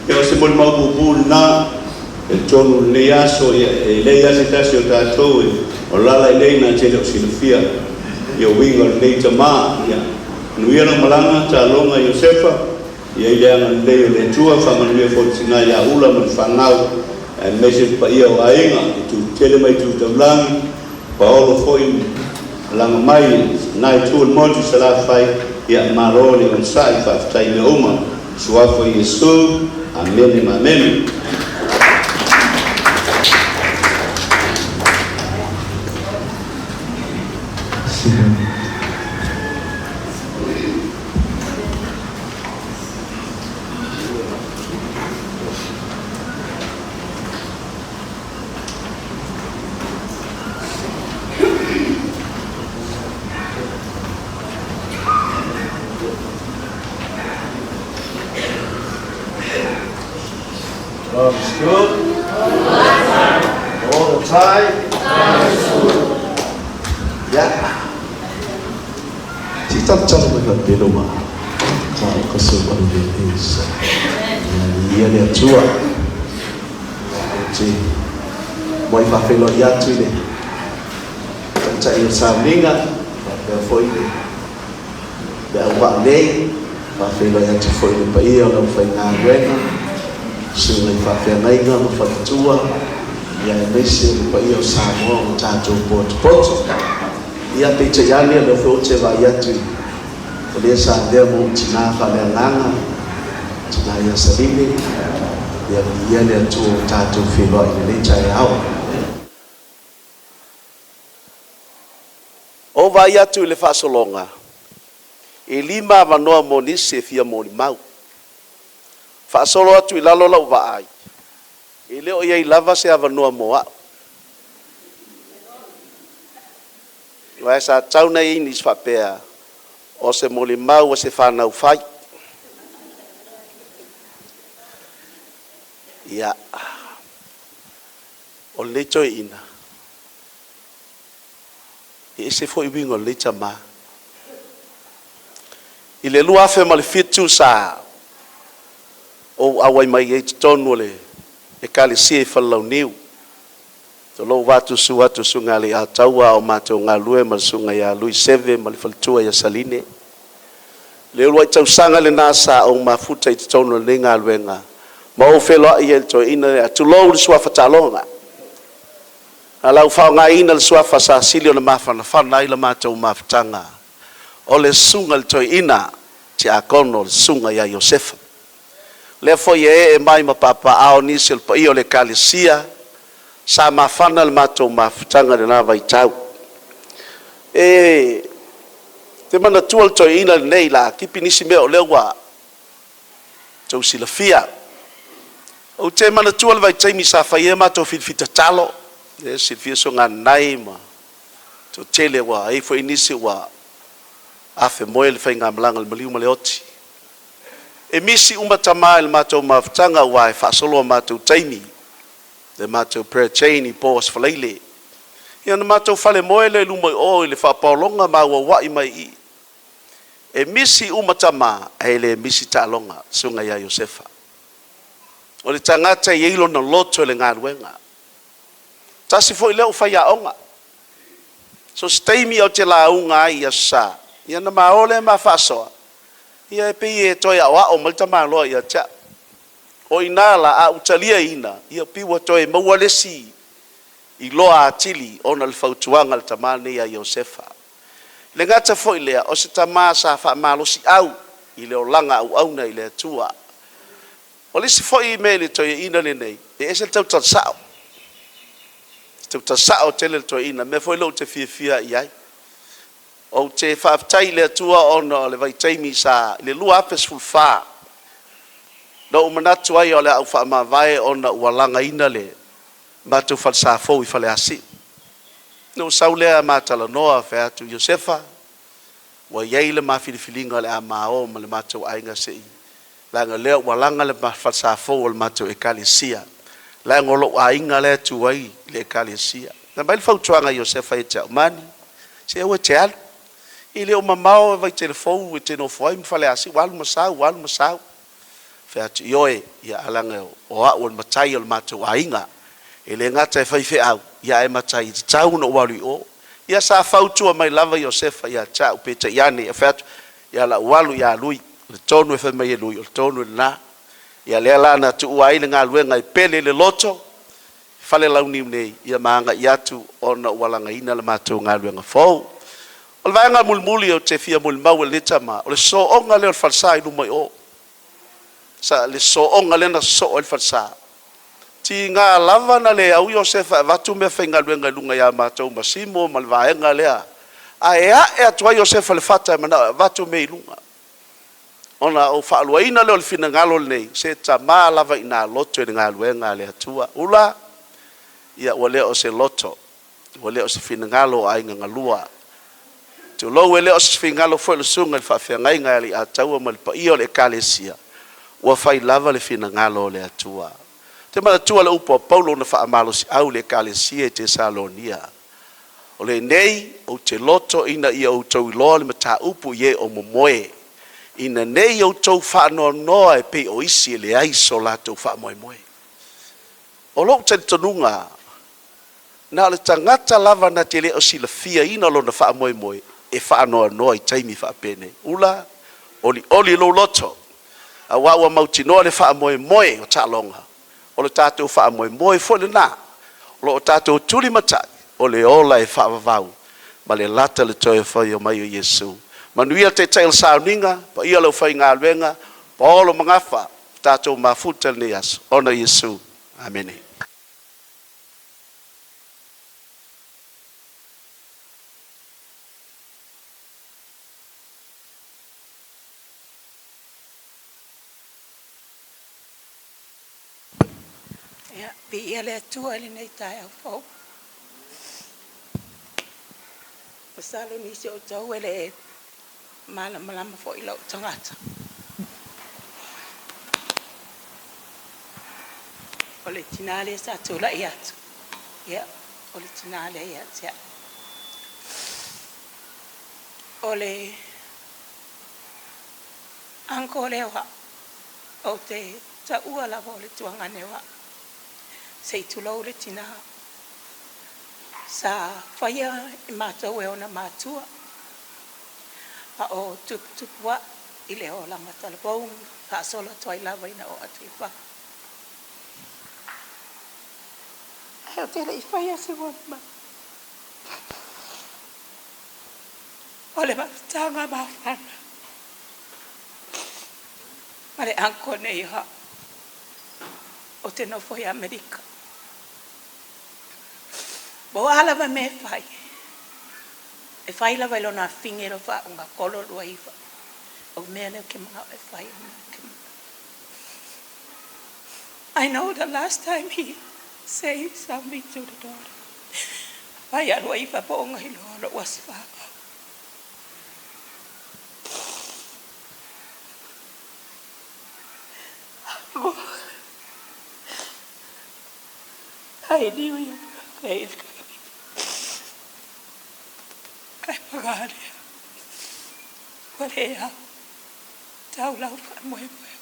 e o se moli maupupu na, e tonu le aso, e le ase tasi o tātou, o lala I leina tele o silafia, I o winga o lei tamā, nuia na malanga, tālonga Iosefa, I leanga lei o le tua, whamanuia fotina ia ula man whanau, e mese pa ia o ainga, I tu tele mai tu taulangi, pa olo foi, langa mai, nai tu al motu salafai, ia marole on sai, whaftai me oma, Suafo Yesu, amen, amen. God is good. All the time. Yeah. Kita cara dengan beloma. Kalau kesukaan Indonesia, ia dia tua. Jadi, mau ifafelo ia tu ini. Macam ia samlinga, dia foi ini. Dia buat lei, ifafelo ia tu foi ini. Pai orang foi ngawena. Sila ifafelo nainga, ifafelo tua. Ia mesti pai o samo tato pot. Ia picha yani le foche va yatu ole sa de mo tina Falelanga tina ya sabini ya le tu tatu filo ile chai hao o va yatu le fasolonga e lima vanoa moni se fia moni mau fasolo atu ilalo la va ai ile o ia lava se avanoa moa Wa sa tau na ini sfapea o se moli mau o se whanau whai. Ia o leto ina. E se foi wingo leta ma. I le lua fe mal fitu sa o awai mai e tonu le e kali si e Falelauniu. Tolo watu sunga le ataua o matou ngalue ma sunga ya Iosefa Mulivai ya saline. Le lua tau sanga le nasa o mafuta I tono le ngaluenga. Ma o felo ia to ina atulo le suafa Taaloga. Ala u fa nga ina le suafa sa silio le mafana fana ila matou mafutanga. O le sunga le to ina ti akono le sunga ya Iosefa. Le foi e mai ma papa ao nisel pa io le kalisia. Sa mafana le matou mafutanga le lava I tau. E te mana tual to ina nei la kipi nisi mea o lewa tau silafia. O te mana tual vai taimi sa whaie matou filfita talo. E silfia so ngā nai ma. To tele wa e fo inisi wa afe moe le whai ngā malanga le maliu ma le oti. E misi umatama il matou mafutanga wa e whaasolo matou taimi. Le matou prayer chain I pos whaleile. Ia na matou whale moe le lumai o I le whapaolonga ma wawai mai I. E misi umatama e le misi Taaloga sunga ia Iosefa. O le tangata I eilo na loto le ngā ruenga. Tasi fo I leo whaiaonga. So staimi o te launga ai ia sa. Ia na maole ma whasoa. Ia e pei e toi a wao malta maloa ia tia. O inala a utalia ina. Ia piwa toi mawalesi I loa atili o na le fautuanga le tamane ia Iosefa. Le ngata fo I lea o se tama sa wha malosi au. I leo langa au na I lea tua. O lisi fo I me le toi ina le nei. E ese tau tatsao. Tau tatsao tele le toi ina. Me fo I lo te fia iai. O te whaafitai le atua o na le vaitaimi sa le lua apes fulfa. Na umanatu ai o le au whaamawai o na ualanga ina le matu falsafo I fale asi. Na usau lea matala noa fe atu Iosefa. Wa iei le mawhirifilinga le amao ma le matu ainga sei. Langa lea ualanga le falsafo o le matu ekalisia. Langa lo ainga le atu ai le ekalisia. Na mai le fautuanga Iosefa e te aumani. Se ewe te alu. I leo mamao vai telefou e te no foi mfale asi walu masau fe atu ioe ia alanga o a o matai o matou ainga e le ngata e fai fe au ia e matai tau no walu o ia sa fautua mai lava Iosefa ia tau peta iane e fe atu ia la walu ia lui le tonu e fe mai lui o tonu na ia le ala na tu ai le ngaluenga I pele le loto Falelauniu nei ia maanga iatu ona walanga ina le matou ngaluenga fou. O le vaenga mulmuli o te fia mulmau le tama. O le so onga le o le falsa I lumai o. Sa le so onga le na so o le falsa. Ti ngā lava na le au Iosefa vatu mea whainga luenga lunga ia mātou masimo ma le vaenga lea. A e atua Iosefa le fata mana vatu mea lunga. Ona o whaaluaina le o le fina ngalo le nei. Se ta maa lava ina loto e ngā luenga le atua. Ula, ia ua leo se loto. Ua leo se fina ngalo ai ngalua. Tu lo ele os fingalo foi le sunga fa fengai ngai a tau mal pa io le kalesia wa fai lava le fina ngalo le atua te ma tua le upo Paulo na fa amalo si au le kalesia te Salonia o le nei o te loto ina ia o tau lo le mata upu ye o momoe ina nei o tau fa no e pe o isi le ai solato fa moe o lo te tonunga na le tangata lava na te le o si le fia ina lo na fa moe e whaanoa noa I taimi whaapene. Ula, oli lo loto. A wawa mauti noa le wha moe o Taaloga. O le tātou wha moe fole nā. O tātou turi matai. O le ola e whaavavau. Ma le lata le toi whai o mai o Yesu. Manuia te tail sauninga, pa ia lau whai ngā luenga, pa olo mangafa, tātou mafuta le aso. Ona Yesu. Amene. Ia le atua le nei tai au fau. O salo nisi o tau ele malama fo ilo tangata. O le tinale sa tula I atu. Ia, o le tinale I atu. O le anko le wa. O te ta ua lava o le tuangane wa. Sei tulau le tina sa whaia I mātou e ona mātua a o tupua I le o langa talapou ka sola toai lava ina o atu I wha ai o tele I whaia se wama o le mawhtanga mawhana ma le anko nei ha o te nofo I Amerika Bo alava me fai. E fai lava ilo na fingero fa unga kolo lua iwa. O mea leo ke mga e fai. I know the last time he said something to the daughter. Fai alua iwa po unga ilo alo was fa. Kai liu ia. Kai pagare. Korea. Tau lau pa moe moe.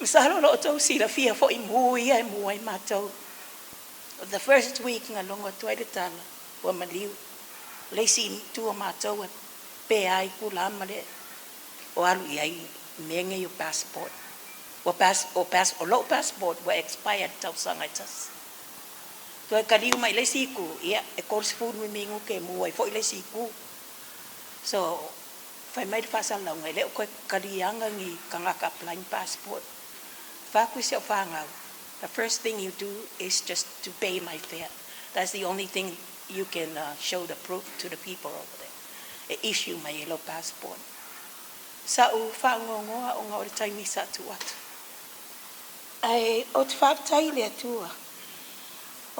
Usalo lo tau sila fia fo imui ai muai matau. The first week nga longo tuai tala wa maliu. Leisi tua matau pe ai kula male. O alu iai menge your passport. O low passport wa expired tau sangaitas. Tuai kaliu mai leisi ku ia e course food mi mingu ke muai fo leisi ku. So fai mai fasa lau ngai leo koe karianga ngi kangaka applying passport. Faku se whangau. The first thing you do is just to pay my fare. That's the only thing you can show the proof to the people over there. E issue my yellow passport. Sa u whangongoa o ngā ore taimi sa tu atu. Ai o te whaktai lea tua.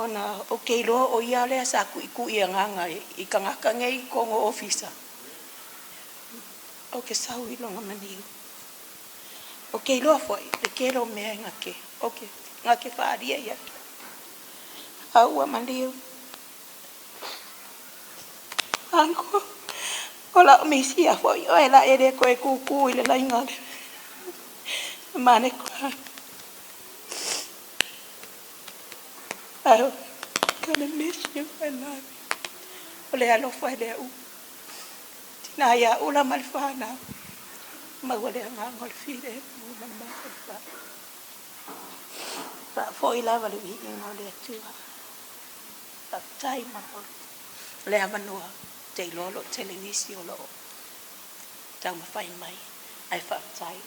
Ona o keiloa o ia lea sa ku ia nganga I kangaka ngei kongo officer. O ke sau I longa maniu. O ke loa foi, le kero mea ngake. O ke ngake whaaria ia ke. Aua maniu. Anko, o la o meisia foi, o e la ere koe kuku I le laingale. Mane koe. I'm gonna miss you, I love you. O le alo foi le u. Tina ia ula malfana. Magwale ang angol fide. Mumamasa pa. Foi lava le wingi ngole tua. Tai mako. Le avanua. Te lolo televisi o lo. Tau mawhai mai. Ai whaktai.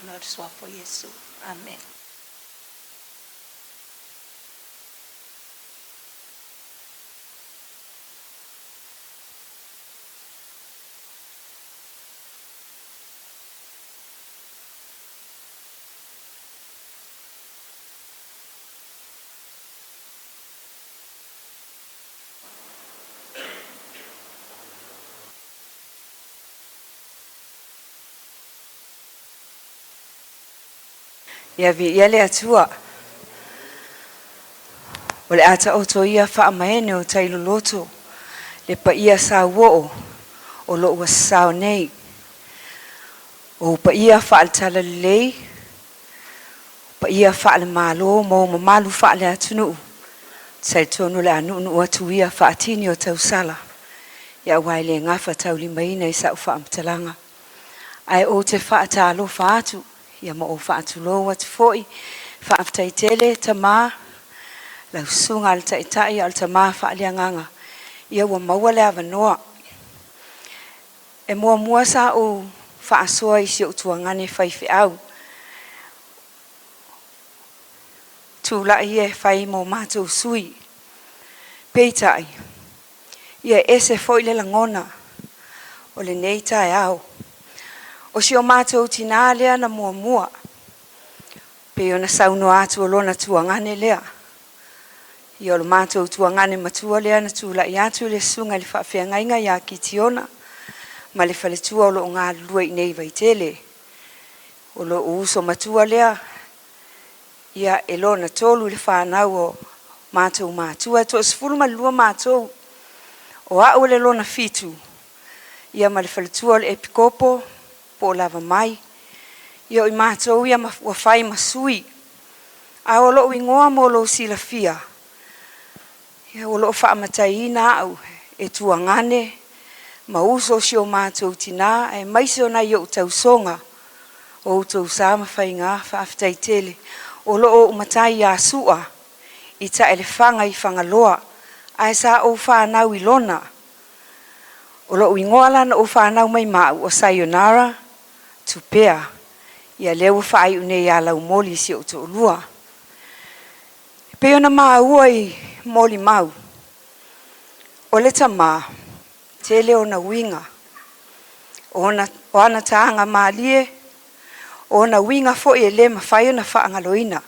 Ona swa po Yesu. Amen. Ia vi ia le atua. O le ata oto ia wha amaene o tailo loto. Le pa ia sa uo o lo ua sao nei. O pa ia wha al tala lei. Pa ia wha al malo mo mamalu wha le atunu. Sai tonu le anu nu atu ia wha atini o tau sala. Ia wai le ngafa tau li maina I sa ufa amtalanga. Ai o te wha atalo wha atu. Ia mo o whaatu loa te foi, whaaftai tele, ta maa, lau sunga al taitai al ta maa whaalianganga. Ia ua maua le avanoa. E mua sa o whaasoa I si o tuangane whaiwhi au. Tūla ia whai mo mātou sui. Peitai. Ia ese foi le langona. O le nei tai au. O si o mātou tina lea na mua. Pe o na sauno atu o lona tuangane lea. I o lo mātou tuangane matua lea na tūla I atu le sunga le whawhiangainga ia ki tiona. Ma le whaletua o lo ngā lua I nei vaitele. O lo uso matua lea. Ia e lo na tolu le whanau o mātou mātua. To sifuru ma lua mātou. O au le lo na fitu. Ia ma le whaletua le epikopo. Po lava mai. Ia I mātou ia wa whai masui. A o lo ingoa mo lo sila fia. Ia o lo whaamatai ina au. E tuangane. Ma uso si o mātou tina. E maise o na i o tau songa. O tau sama whai ngā whaaftai tele. O lo o umatai a sua. I ta ele whanga I whangaloa. A sa o whanau I lona. O lo ingoa lana o whanau mai mau o sayonara. Tupea. Ia leo whai une ia lau moli si o to lua. Peo na maa ua I moli mau. O leta maa. Te leo na winga. O ana taanga maa lie. O na winga fo I le mawhai o na whaangaloina.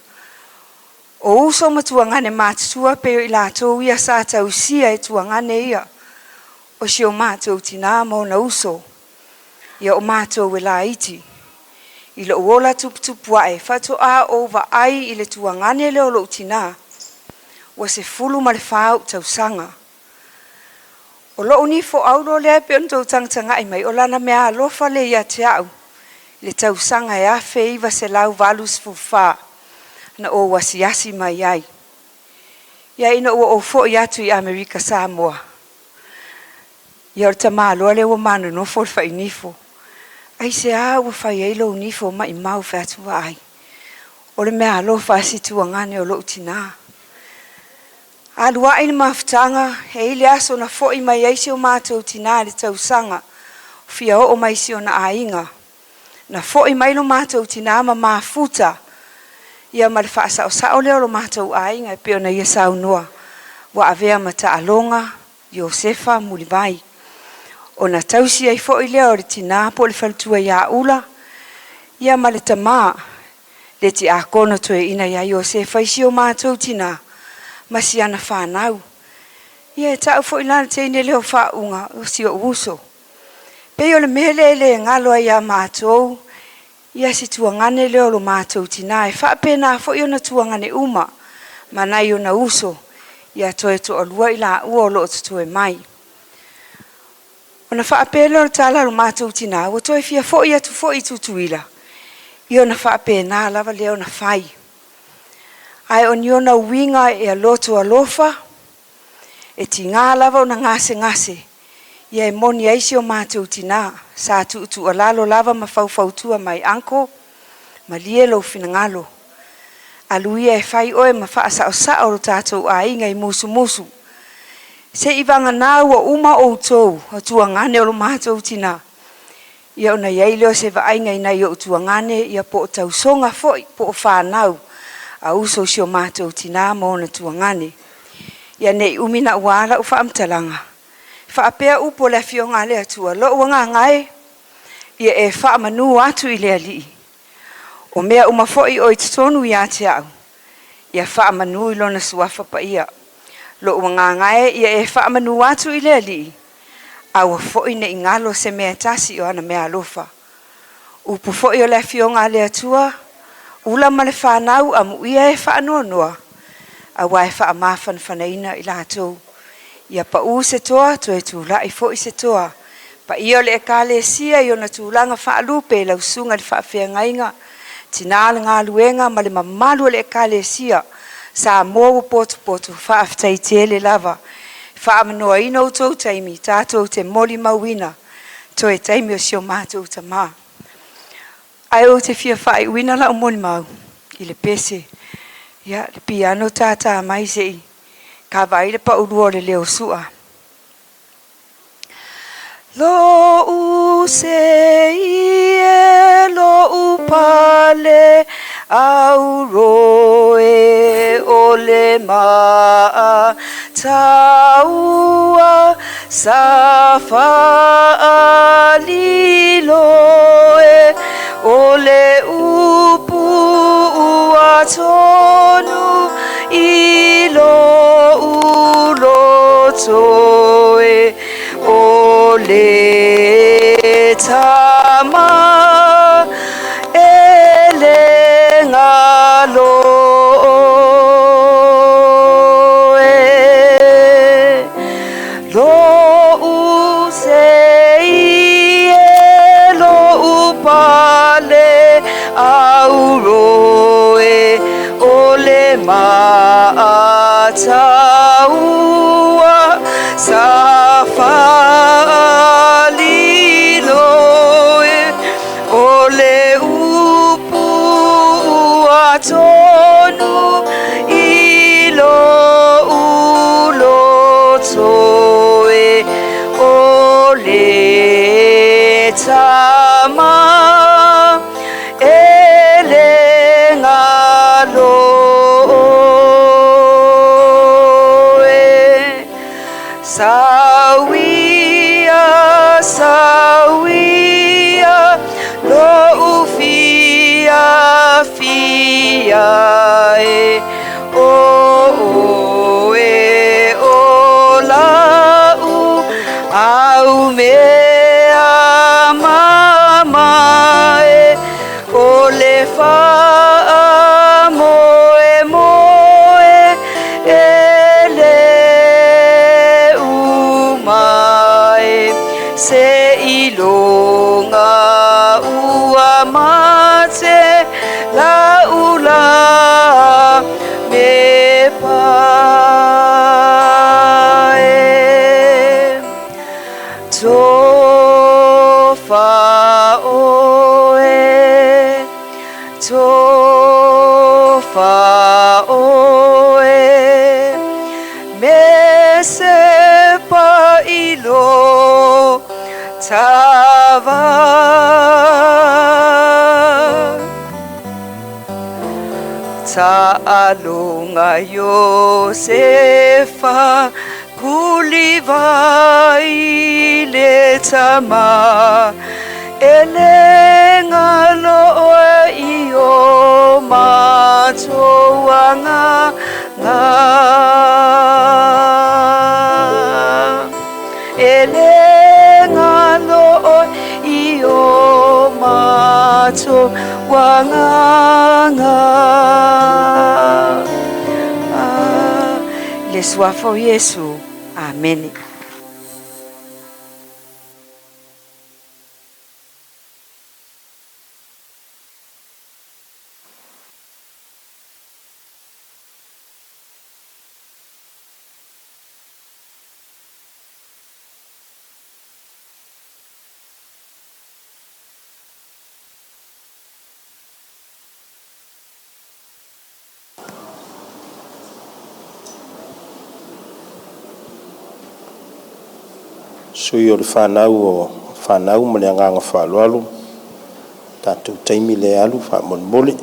O uso matuangane mātua peo I lātou ia sa tausia e tuangane ia. O si o mātou tina mo na uso. Ia o mātou e la iti. I lo uola tuputupu ae. Whatu a over ai I le tuangane leo lo tina. ua se fulu ma le whau tausaga. O lo ni fo au lo le pe on tanga mai o lana mea alofa le ia te au. Le tausaga e afe iwa se lau valus fufa na o wasiasi mai ai. Ia ina o fo ia tu i Amerika Samoa. Ia o tama aloa le ua manu no fo fa inifo. Ai se a ua fai ei lo nifo mai mau fe atua ai. O le mea alofa si tuangane o lo utina. Alua ina mafutanga he ile aso na fo i mai eisi o mātou tina le tausaga. Fia o mai si o na ainga. Na fo i mai lo mātou tina ma mafuta. Ia ma le whaasa o sao leo lo mātou ainga e peo na ia saunua. Wa avea ma Taaloga, Iosefa Mulivai. O na tausi ai fo i leo le tina po le faltua ia ula. Ia ma le tama le ti a kono toe ina ia Iosefa isi o mātou tina. Masi ana whanau. Ia e tau fo ilana te ine leo whaunga o si o uso. Peo le mele le ngalo ia mātou. Ia si tuangane leo lo mātou tina. E whapena fo i ona tuangane uma. Manai ona uso. Ia toe to alua ila ua lo to mai. Ona whapena lo tala lo mātou tina. O toe fia fo i atu fo i tutuila. I ona whapena lava leo na whai. Ai o niona winga e aloto alofa, e ti ngā lava o na ngase. Ia e moni aisi o mātou tina, sa tu alalo lava ma faufautua mai anko, ma lielo finangalo. Aluia e fai oe ma faasa o sa o tātou a inga i musu. Se iwanga nā ua uma o tou, o tuangane o lo mātou tina. Ia o na iaileo se vainga ina i o tuangane, ia po o tausonga foi, po o whanau. A uso si o mātou tina mo na tuangane. Ia nei umina wala u whaamtalanga. Whaapea upo le fionga lea tua. Lo uanga ngai. Ia e whaamanu atu i lea li. O mea umafoi o i tutonu i ate au. Ia whaamanu i lona suafa pa ia. Lo uanga ngai. Ia e whaamanu atu i lea li. Aua foi ne ingalo se mea tasi o ana mea alofa. Upo foi o le fionga lea tua. Ula ma le whanau a muia e whaanoa. A wai wha mafan whanaina i lātou. Ia pa u se toa, to e tūla i fo i se toa. Pa ia le e kāle sia i ona tūlanga whaalupe lau sunga le whaafea ngainga. Tinala ngā luenga ma le mamalu le e kāle sia. Sa mōu potu whaaftai tele lava. Whaamanoa ina o tau taimi, tātou te moli mauina. To e taimi o sio mātou tamaa. Ai o te fia whai uina la o moni mau. I le pese. Ia, le piano tata mai sei. Ka vai le pa urua le leo sua. Lo u se ie, lo u pale, au roe o le maa. Taua sa whaaliloe. Ole upu ua tonu ilo ulo toe. Ole tama ele ngalo lo usei lo upale auroe ole maataua safaliloe ole upu atonu ilo ulotoe ole tama ele ngaloe sawia lo ufia fia e o e o la u au mea mama e o le fa moe moe e se ilonga ua mate la ula me pae tofa oe me sepa ilo tava Taaloga Iosefa Mulivai le tama Elenga io matoanga nga Elenga io matoanga nga Le suafo Yesu. Amen. Sui o le whanau mo le anganga whalualu. Tātou taimi le alu whamolmole.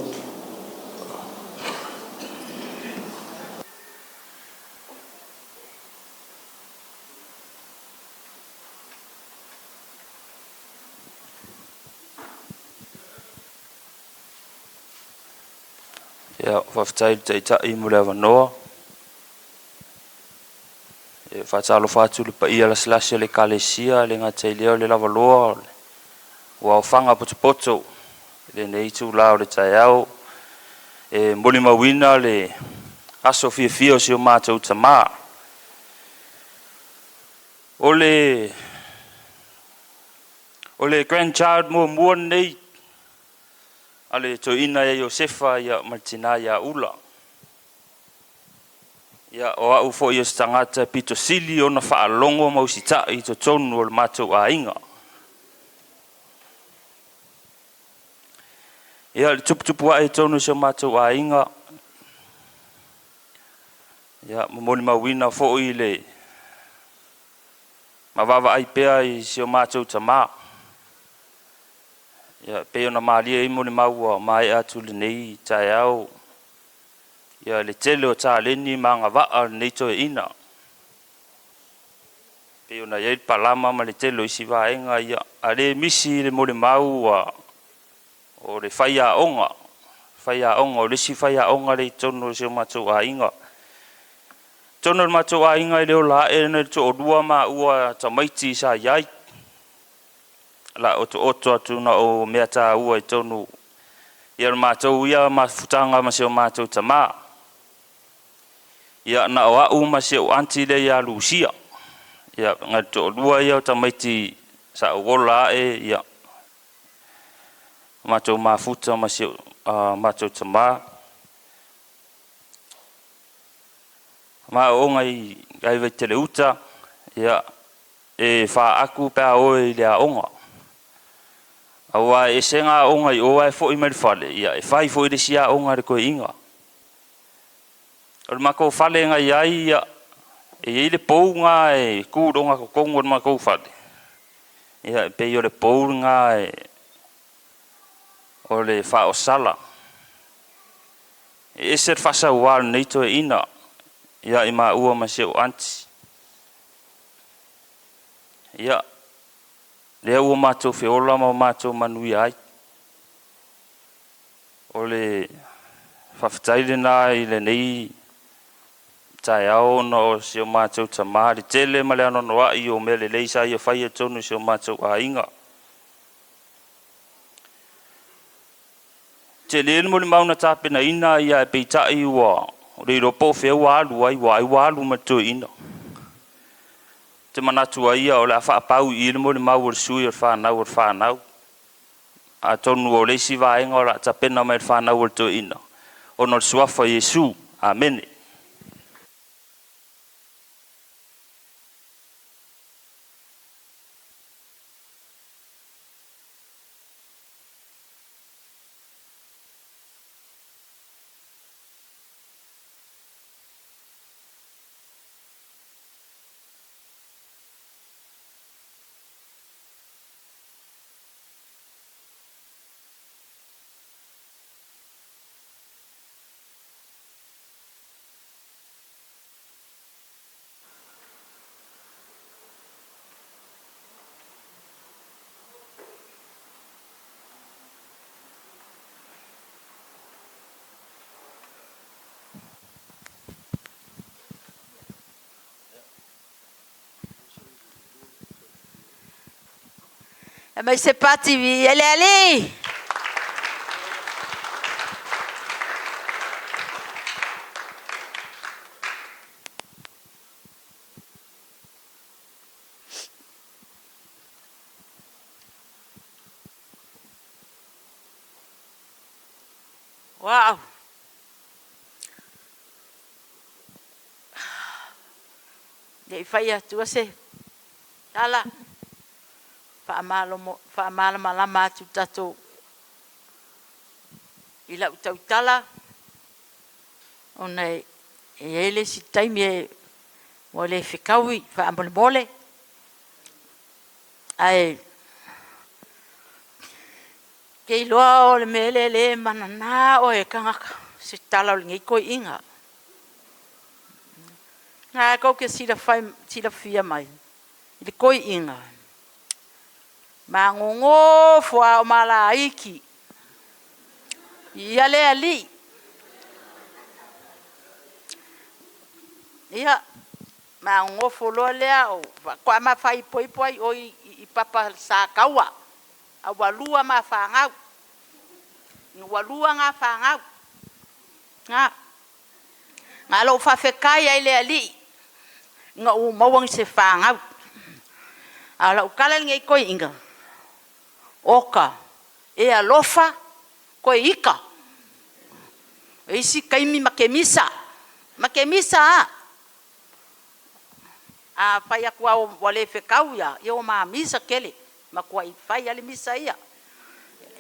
Ia whaftai te itai mo le avanoa. E whatalo whatu le pa ia lasilasi le kalesia le ngā te leo le lavaloa. Ua o whanga poto le nei tu lao le tai au. E moli mawina le aso fia o si o mātou tamā. O le grandchild mua nei. Ale to ina ya Iosefa ya Martina ya ula. Ya o au fo ia stangata pito sili ona whaalongo mausita i to tonu o le matou a inga. Ya le tupu a e tonu se matou a inga. Ya momoli mawina fo i le mawava ai pea i se o matou tamā. Ya pe ona malia i moni maua mai atu le nei tai au. Ya le tele o tāleni manga waa nei to ina. Pe ona yei palama ma le tele isi vaenga ia ale misi le moni maua o le whaia onga o le si whaia onga le tono se matou a inga. Tono le matou a inga i leo la e ne to odua ma ua tamaiti sa iai. La oto atu na o mea tā ua i tonu. Ia le mātou ia ma futanga ma se o mātou tamā. Ia na o au ma se o anti le ia lusia. Ia ngai to lua ia o tamaiti sa o wola e ia. Mātou mafuta ma se o mātou tamā. Ma o ngai gai tele uta. Ia e wha aku pēa oe i lea onga. Awa e senga onga i oa e fo i marifale. Ia e whai fo i le sia onga re koe inga. Ol mako fale nga iai ia. E i le pou nga e kūronga ko kongo ol mako fale. Ia e pei o le pou nga e o le wha o sala. E ser fasa ual neito e ina. Ia i maa ua ma se o anti. Ia lea ua mātou whiola ma mātou manui ai. O le whawhataile nā i le nei tai au na o si o mātou tamā. Le tele ma le anonoa i o mele leisa i o whaia tonu si o mātou a inga. Te lele mo le mauna tāpena ina ia e peitai ua. O le ropo whia alu ai wa alu ma tō ina. te manatu ia o le whaapau I le mole mau o le sui o le whanau. A tonu o le si vaenga o la tapena mai le whanau o le to ina. O no le suafa Yesu. Amen. Mais c'est parti, allez. Wow. Dei fai atu se. Tala. Fa malo malama atu tatou. Ila utau tala. Ona ele si taimi wale fikawi fa mole. Ai kei loa o le mele le manana o e kangaka se tala o ngai ko inga. Nga ko ke sila fia mai. Ile ko inga. Mangongo fwa o malaiki. Ia le ali. Ia mangongo folo lea o kwa ma fai poi o I papa sa kawa. A walua ma whangau. Walua ngā whangau. Ngā lo whawhekai ai lea li. Ngā u mawang se whangau. A lau kala ngai koe inga. Oka. E alofa. Koe ika. E isi kaimi makemisa. Makemisa a. A whai akua o wale whekau ia. Ia o maa misa kele. Ma kua I whai ale misa ia.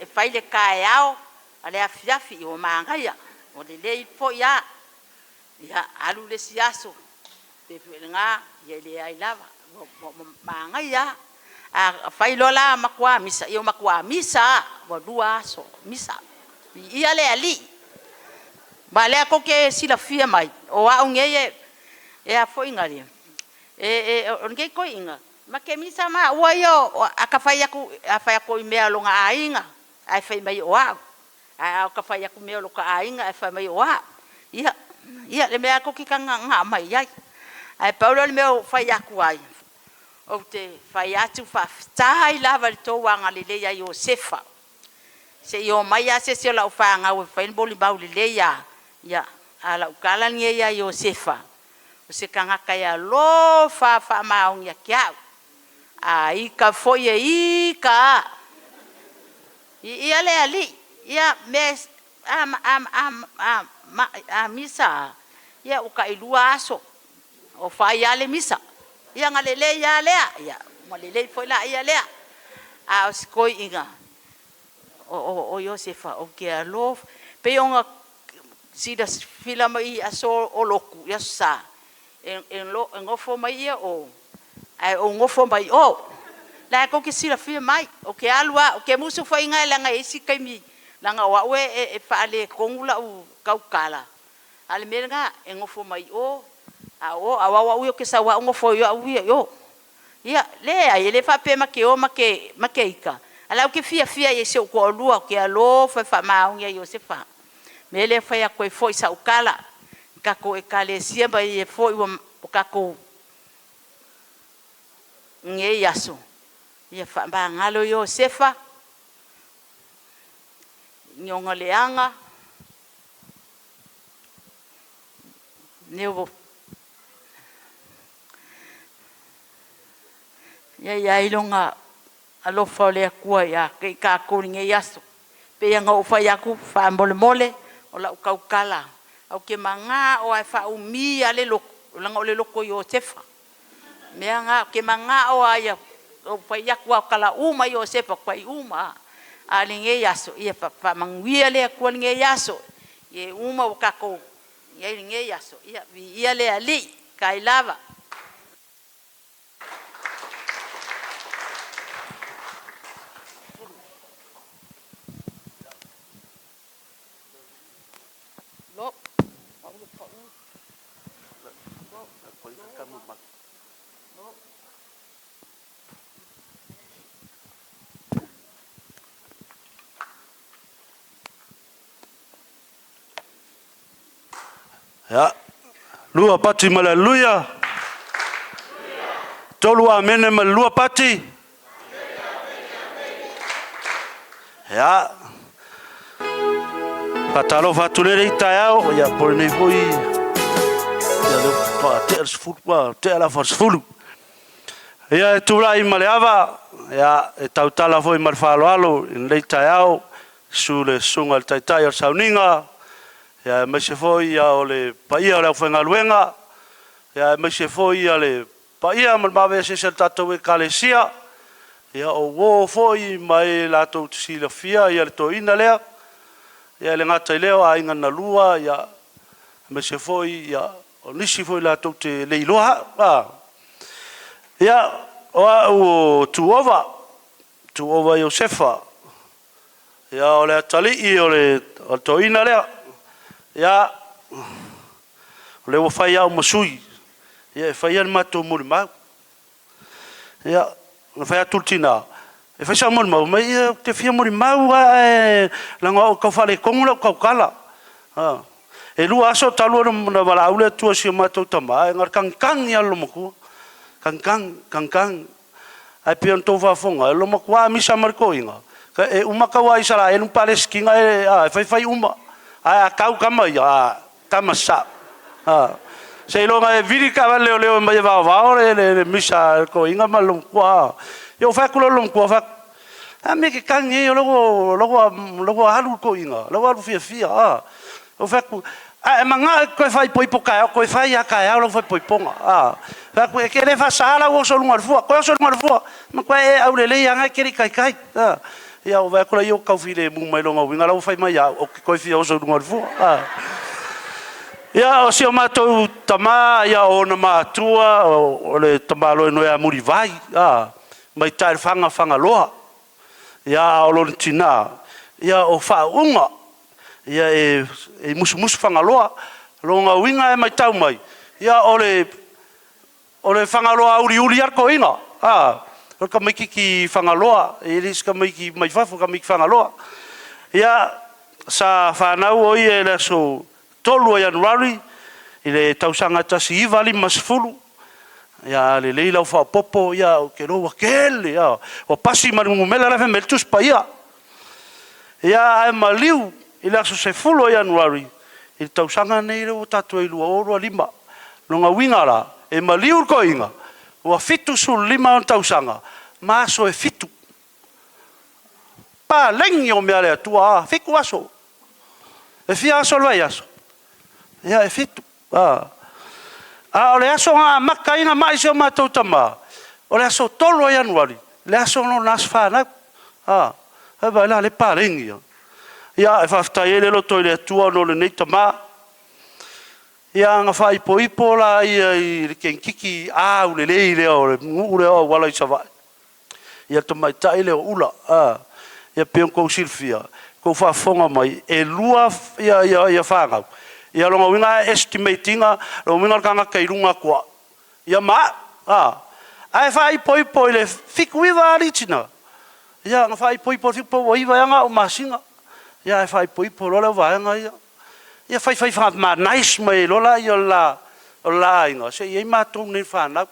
E whai le kae ao, ale a fiafi o maangaia. O le lei po ia. Ia alu le siaso. Te while ngā, ia le ai lava. Maangaia. A whai lola ma kua misa. Ia o ma kua misa. Wa dua aso. Misa. Ia le ali. Ma lea koke sila fia mai. O aunge e a fo inga lia. O ngei ko inga. Ma ke misa ma ua yo aka fai aku I mea longa ainga ai fai mai o au a ka fai aku mea longa ainga ai fai mai o au ia le mea ko ki ka nga mai ai ai paulo le mea fai aku ai o te fai atu fa tai lava le to wanga le le Iosefa se yo mai a se la fa nga o fai boli bau le le ia ala ukala ni ia Iosefa o se kanga kaya lo fa maung ya kiau a ika foi ika ia le ali ia mes misa ia o ka ilua aso o fai ale misa ia ngalele ia lea ia malele foi la ia lea a skoi inga o Iosefa o ke alo pe onga sida fila mai aso o loku ia sa en ngofo mai ia o ai o ngofo mai o la ko ke sila fia mai o ke alua o ke musu foi ngai la ngai si kai mi la nga wa we e fa le kongula u kaukala ale menga e ngofo mai o a wa u ke sa wa ngofo yo ia le ai le fa pe ma ke o ma ke ika ala o ke fia ye se ko lua ke alo fa ma un ya Iosefa me le fa ya ko foi sa ukala ka ko e kale sia mai e foi o ka ko nge yaso ia fa ba ngalo Iosefa nyonga leanga nebo ia ilonga alofa le kua ia ke ka koringe yaso pe nga o fa yaku fa mole o la kaukala au ke manga o ai fa umi ale lo langa ole loko Iosefa me nga ke manga o ai o fa yaku kala uma Iosefa kwa uma alinge yaso ia fa manguia le kua nge yaso ye uma o kako ia nge yaso ia le ali kai lava Ya, lua pati haleluya. Tolu amene lua pati. Ya. Patalo fatulere itayao ya porne foi. Ya do pater futbol, tela fors fulu. Ya tulai maleava, ya tautala foi marfalo in leitayao sule sungal taitai sauninga. Ya mese foi ya ole paia ole fenga luenga ya mese foi ya le paia mal bave se tato e kalesia ya o wo foi mai la to silafia ya to inalea ya le ngata leo a inga na lua ya mese foi ya o nisi foi la to te leiloha ya o tuova Iosefa ya ole tali I ole to inalea ya le wo fai au masui ya fai al mato mulma ya no fai tultina e fai sa mulma mai te fia mulma la ngo ka fale kongo ka kala e lu aso talu na bala ule tu si mato tama ngar kangkang ya lo moko kangkang ai pion to va fonga lo moko a misa marco inga ka e uma ka wa Israel un palestina e fai uma a kau kama ya kama sa sei lo ngai viri ka leo mai va le misa ko inga malum kwa yo fa kulo lum kwa fa a me ke kan ye logo halu ko inga logo alu fia o fa ku a manga ko fa po ka ko fa ya ka ya lo fa po ponga fa ku ke le fa sala o so lungar fu ko so lungar fu ma ko e au le ya ngai ke kai ya o vai kula yo ka file mu mai longa winga lo fai mai ya o ko fi o so ngor fu ya o si o mato tama ya o na matua o le tamalo no ya Mulivai mai tai fanga loa ya o lo tina ya o fa unga ya e musu fanga loa longa winga e mai tau mai ya o le fanga loa uri ar ko ina o ka mai ki fangaloa e ris ka mai ki mai fafu ka mai fangaloa ya sa fanau o ie le so tolu Januari ile tausanga tasi ivali masfulu ya le leila fa popo ya o ke ro wakele ya o pasi marumela la femeltus pa ya e maliu ile so se fulo Januari ile tausanga nei ro tatu ilu o lima no nga wingara e maliu ko inga o fitu sul lima on tausanga maso e fitu pa lengi o mea lea tua fiku aso e fia aso lwai aso ya e fitu o le aso nga maka inga mai se o matou tama o le aso tolo Januari le aso no nas whanau e vai la le pa lengi ya e whaftai ele loto i le tua no le nei tama ia nga fai poipo la i kenkiki u le le o le ure o wala i sava ia to mai tai le ula ia pion ko silfia ko fa fonga mai e lua ia fanga ia longa winga estimatinga lo winga kanga kairunga kwa ia ma ai fai poipo le fiku iwa alitina ia nga fai poipo fiku iwa nga o masinga ia fai poipo lo le va nga ia fai fa ma nice mai lola ia la inga se ia matung ni fa na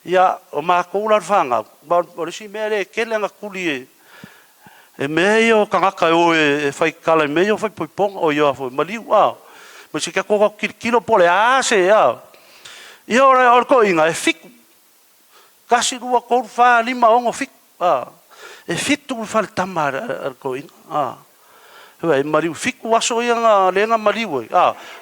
ia o ma ko la fanga ba o si mere ke le nga kuli e meio kanga o e fai kala meio fai poipong o ia fo maliu ma se ka ko kilo pole se ia ora ko inga e fiku kasi rua ko fa lima ongo fik e fitu fa tamar ko e mariu fiku waso ia lenga mariu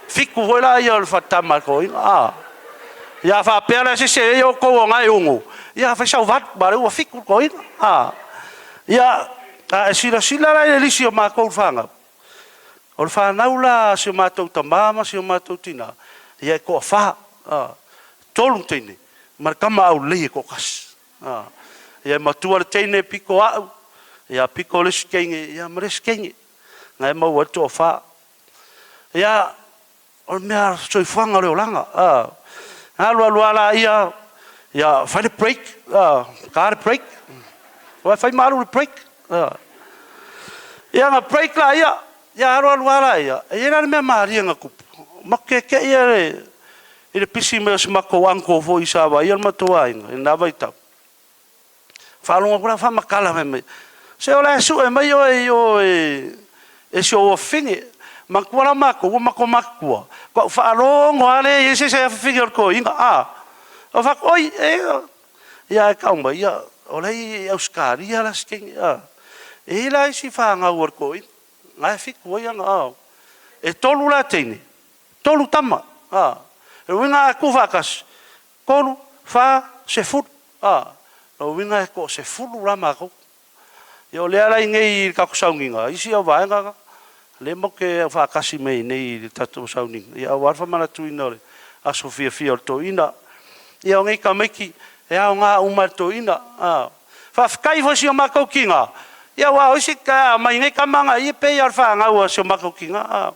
fiku vola ia fa tamar ko ia fa pela se yo ko ngai ungu ia fa sau vat baru fiku ko ia sila la ele si o ma ko fanga o fa naula se ma to tamama se ma to tina ia ko fa tolu tene mar kama au le ko kas ia matua tene piko au ia piko le skenge ia mare skenge ngai mau watu fa ia o mea soi fanga le olanga alu ala ia fai break car break o fai malu break ia nga break la ia alu ala ia ia me maria nga kup makke ke ia le pisi me se mako anko fo isava ia matua inga na vai ta falonga kula fa makala me se ola su e mai e se o finge makula mako mako ko fa longo ale se figure ko inga o fa oi ia kaumba ia ola euskari ia la sking e la si fa nga wor ko ngai fik wo ia e tolu la tene tolu tama e winga ku vakas kolu fa se fut o winga ko se fulu la mako yo le ala ngai ka ku saunginga isi o vaenga le mo ke fa kasi me nei tatu sauning ia war fa mana tu inole a sofia fio to ina ia ngai ka meki ia nga uma to ina fa kai fo si o mako kinga ia wa o si ka mai ngai ka manga i pe ia fa nga o si o mako kinga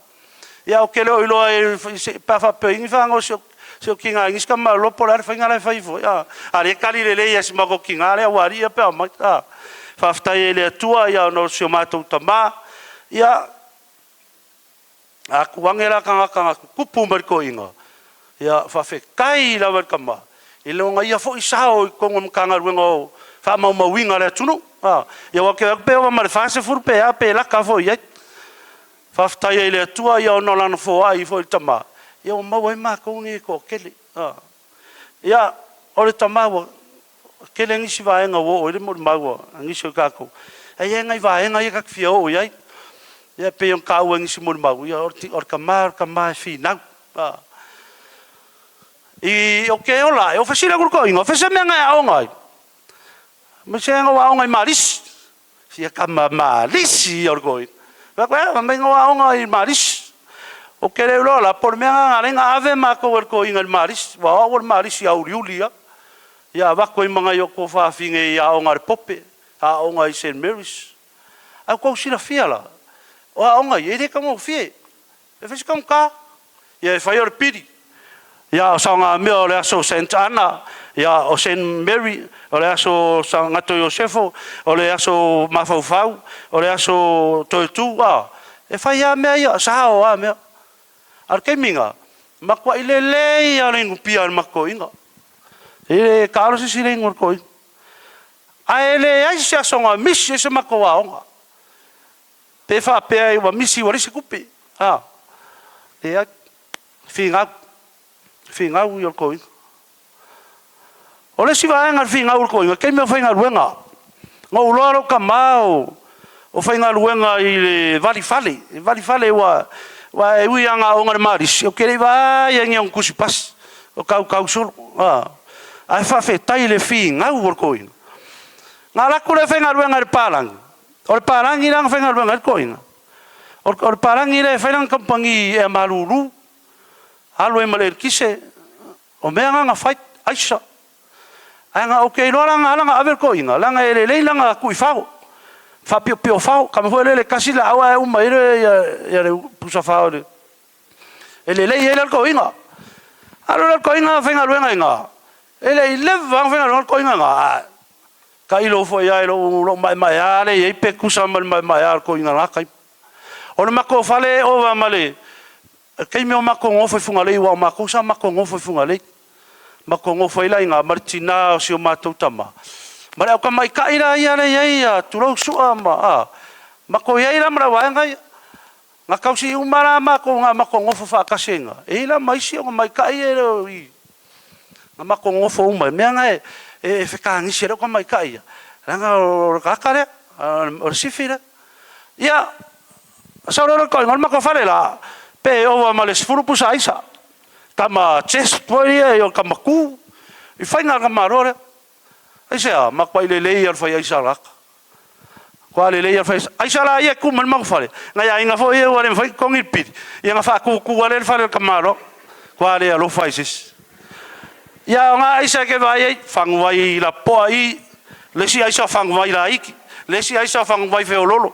ia o ke lo ilo pa fa pe in fa ngo si o kinga ngi ska ma lo polar fa ngala fa ifo ia are kali le ia si mako kinga le wa ri pe ma fa ftai le tua ia no si o mato tama ia aku wangela kanga kupu mer ko inga ia fa fe kai la ver kama ilo nga ia fo isao ko ngom kanga ruengo fa ma winga le tunu ia wa ke pe wa mar fa se fur pe la ka fo ia fa ftai le tua ia no lan fo ai fo tama ia ma wa ma ko ni ko kele ia o le tama wa kele ngi si va nga wo o le mo ma wo ngi so ka ko ai ngai va nga ia ka fio o ia ia pe on ka ngi si mo ma wo ia or ka fi na i o ke ola e o fasila ko inga fasa me nga o ngai me se nga wa ngai maris si ka maris or ko va kwa me nga wa ngai maris o ke le la por me nga nga ave ma ko inga maris wa o maris ya uriulia ia va ko manga yo ko fa finge ia o ngar pope o ngai St Mary's a ko sila fiala o ngai e ka mo fie e fes kom ka ia fa yor pidi ia sanga me o le so Saint Anna ia o St Mary o le so sanga to Iosefa o le so mafau o le so to tu e fa ia me ia sa o me ar ke minga ma ko ile ia le ngupia ma ko inga e Carlos si le ngor ko ele ai se songa misi se ma ko wa pe fa pe wa misi wa se kupi e finga u yo ko ole si va ngar finga u ko ke me fa ngar wenga ngo loro ka mau o fa ngar wenga i vali fale wa e wi anga o ngar maris o ke va yang yang kusipas o kau sol ai fa fe tai le finga u ko ngala ku le fa ngar wenga palang o palang i lang fa ngar wenga ko o palang i le fa ngar kampangi e malulu alo e maler kise o mea nga fight aisa anga okay lo langa aver ko inga langa ele langa ku ifao fa pio fao kama foi ele kasi la awa uma ya pusa fao ele ele ko inga alo ko inga fa nga luenga inga ele leva fa nga ko inga ka ilo foi ya lo mai ale e pe kusa mai ko inga kai o ma ko fale o va male kai me o mako ngofo funga lei wa mako sa mako ngofo funga lei mako ngofo ila inga martina si o matou tama mara o ka mai ka ira ia le ia tu lo su ama mako ia ira mara wa ngai nga kausi umara mako nga mako ngofo fa kasenga ila mai si o mai ka ira i nga mako ngofo uma me ngai e whekangisi reo ka mai ka ia. Ranga o kakare, o sifire. Ia, saurero koe, ngon mako whare la, pe owa ma le sifurupu sa isa. Kama chest poi e o kama ku. I whainga ka marore. Aisea, makwa i le lei ar whai aisa raka. Kwa le lei ar whai aisa la ia ku man mako whare. Ngai a inga fo e o are whai kongi piti. Ia nga wha ku ale whare ka maro. Kwa le alo whai sis. Ia nga aisa ke vai ei, whangwai la poa i. Lesi aisa whangwai la iki. Lesi aisa whangwai wheololo.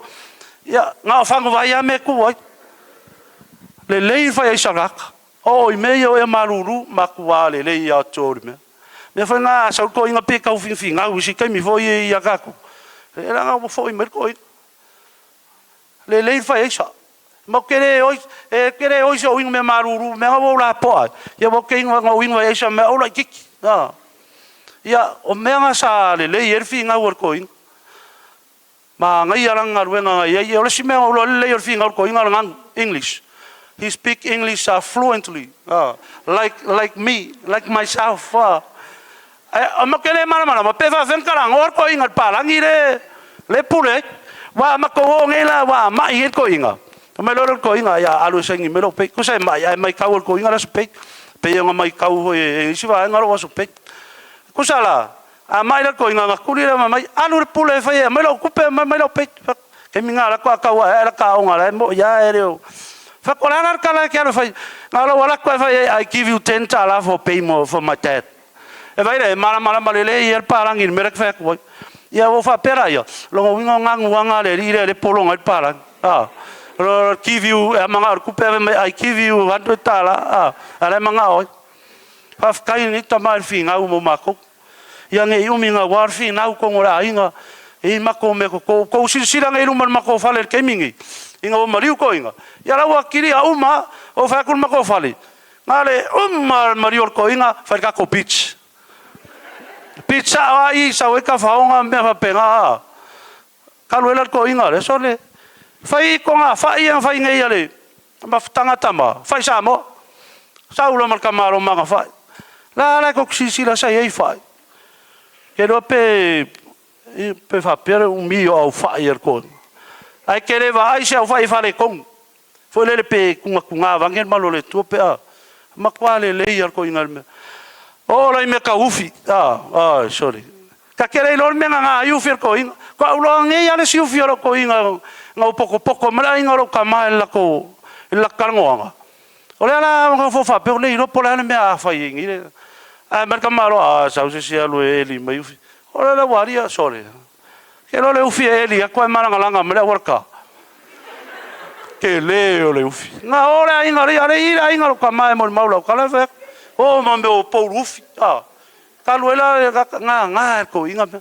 Ia, nga whangwai a me ku ai. Le lei whai aisa raka. O i mei o e maruru, makua le lei a tōri mea. Mea whai ngā sau ko inga pe kau whingwhi ngā usi kai mi fōi e i a kako. E ranga mo fōi mer koi. Le lei whai eisa. Mo kere oi, e kere oi sa uinga mea maruru, mea ngā la poa. Ia mo ke inga ngā uinga eisa mea ola kiki. Ia, o mea ngā sa le lei erwhi ngā uar koi. Ma ngai aranga ruenga ngai, ia ole si mea ola le lei erwhi ngā uar koi ngā ngang English. He speak English fluently, like me, like myself. Makele mana ma peva venkarang or ko ingat palangi le pure. Wa mako ngela wa mai ko inga. Melo ko inga ya alu sengi melo pe ko sai mai kau ko inga las pe. Pe nga mai kau e siwa nga ro so pe. Ko sala a mai ko inga ko ri mai alu pule fa melo kupe melo pe. Ke minga la ko ka wa era ka nga la mo ya ereo. Whakorana kala ki aro whai. Ngalo wala koe whai, I give you 10 tala for pay more for my dad. E vai re, mara malele i er parangi, mera kwhai koi. Ia o whapera ia. Longa winga ngangu wanga le rire le polonga i parangi. Give you, mga arkupe, I give you 100 tala. Ale mga oi. Whafkai ni tamai whinga umo mako. Ia nge iuminga warfi nau kongora inga. I mako me ko siranga iruman mako whale kemingi. Inga o mariu ko inga. Ia rawa kiri a uma o whakul mako whale. Ngale mariu ko inga whaika ko beach. Beach a i sa weka whaonga mea whapenga. Kaluela ko inga le so le. Whai ko ngā whai ang whai ngei ale. Ma tangatama. Whai sa mo. Sa ula marka maro manga whai. La ko kisisira sa ei whai. Ke roa pe whapere umio au whai er ko. Ai kere wa ai se au whai whare kong. Foi lele pe kunga wangen malo le tua pe a. Makwa le lei ar ko ingal me. O lai me ka ufi. Sorry. Ka kere lor me nga ufi ar ko inga. Ka ulo nge ya le si ufi ar ko inga. Nga poko mara inga ro ka mai la ko. La karangoanga. O le ala nga fo fa pe o le ro po le me a whai ingi le. Ai merka malo sa usi si alu e li mai ufi. O le la waria sorry. Ke lo le ufi eli a koe maranga langa mele warka. Ke leo le ufi. Nga ore a inga rea inga lo ka mai mo maula o kala vek. O mambe o pou ufi. Kaluela nga ko inga me.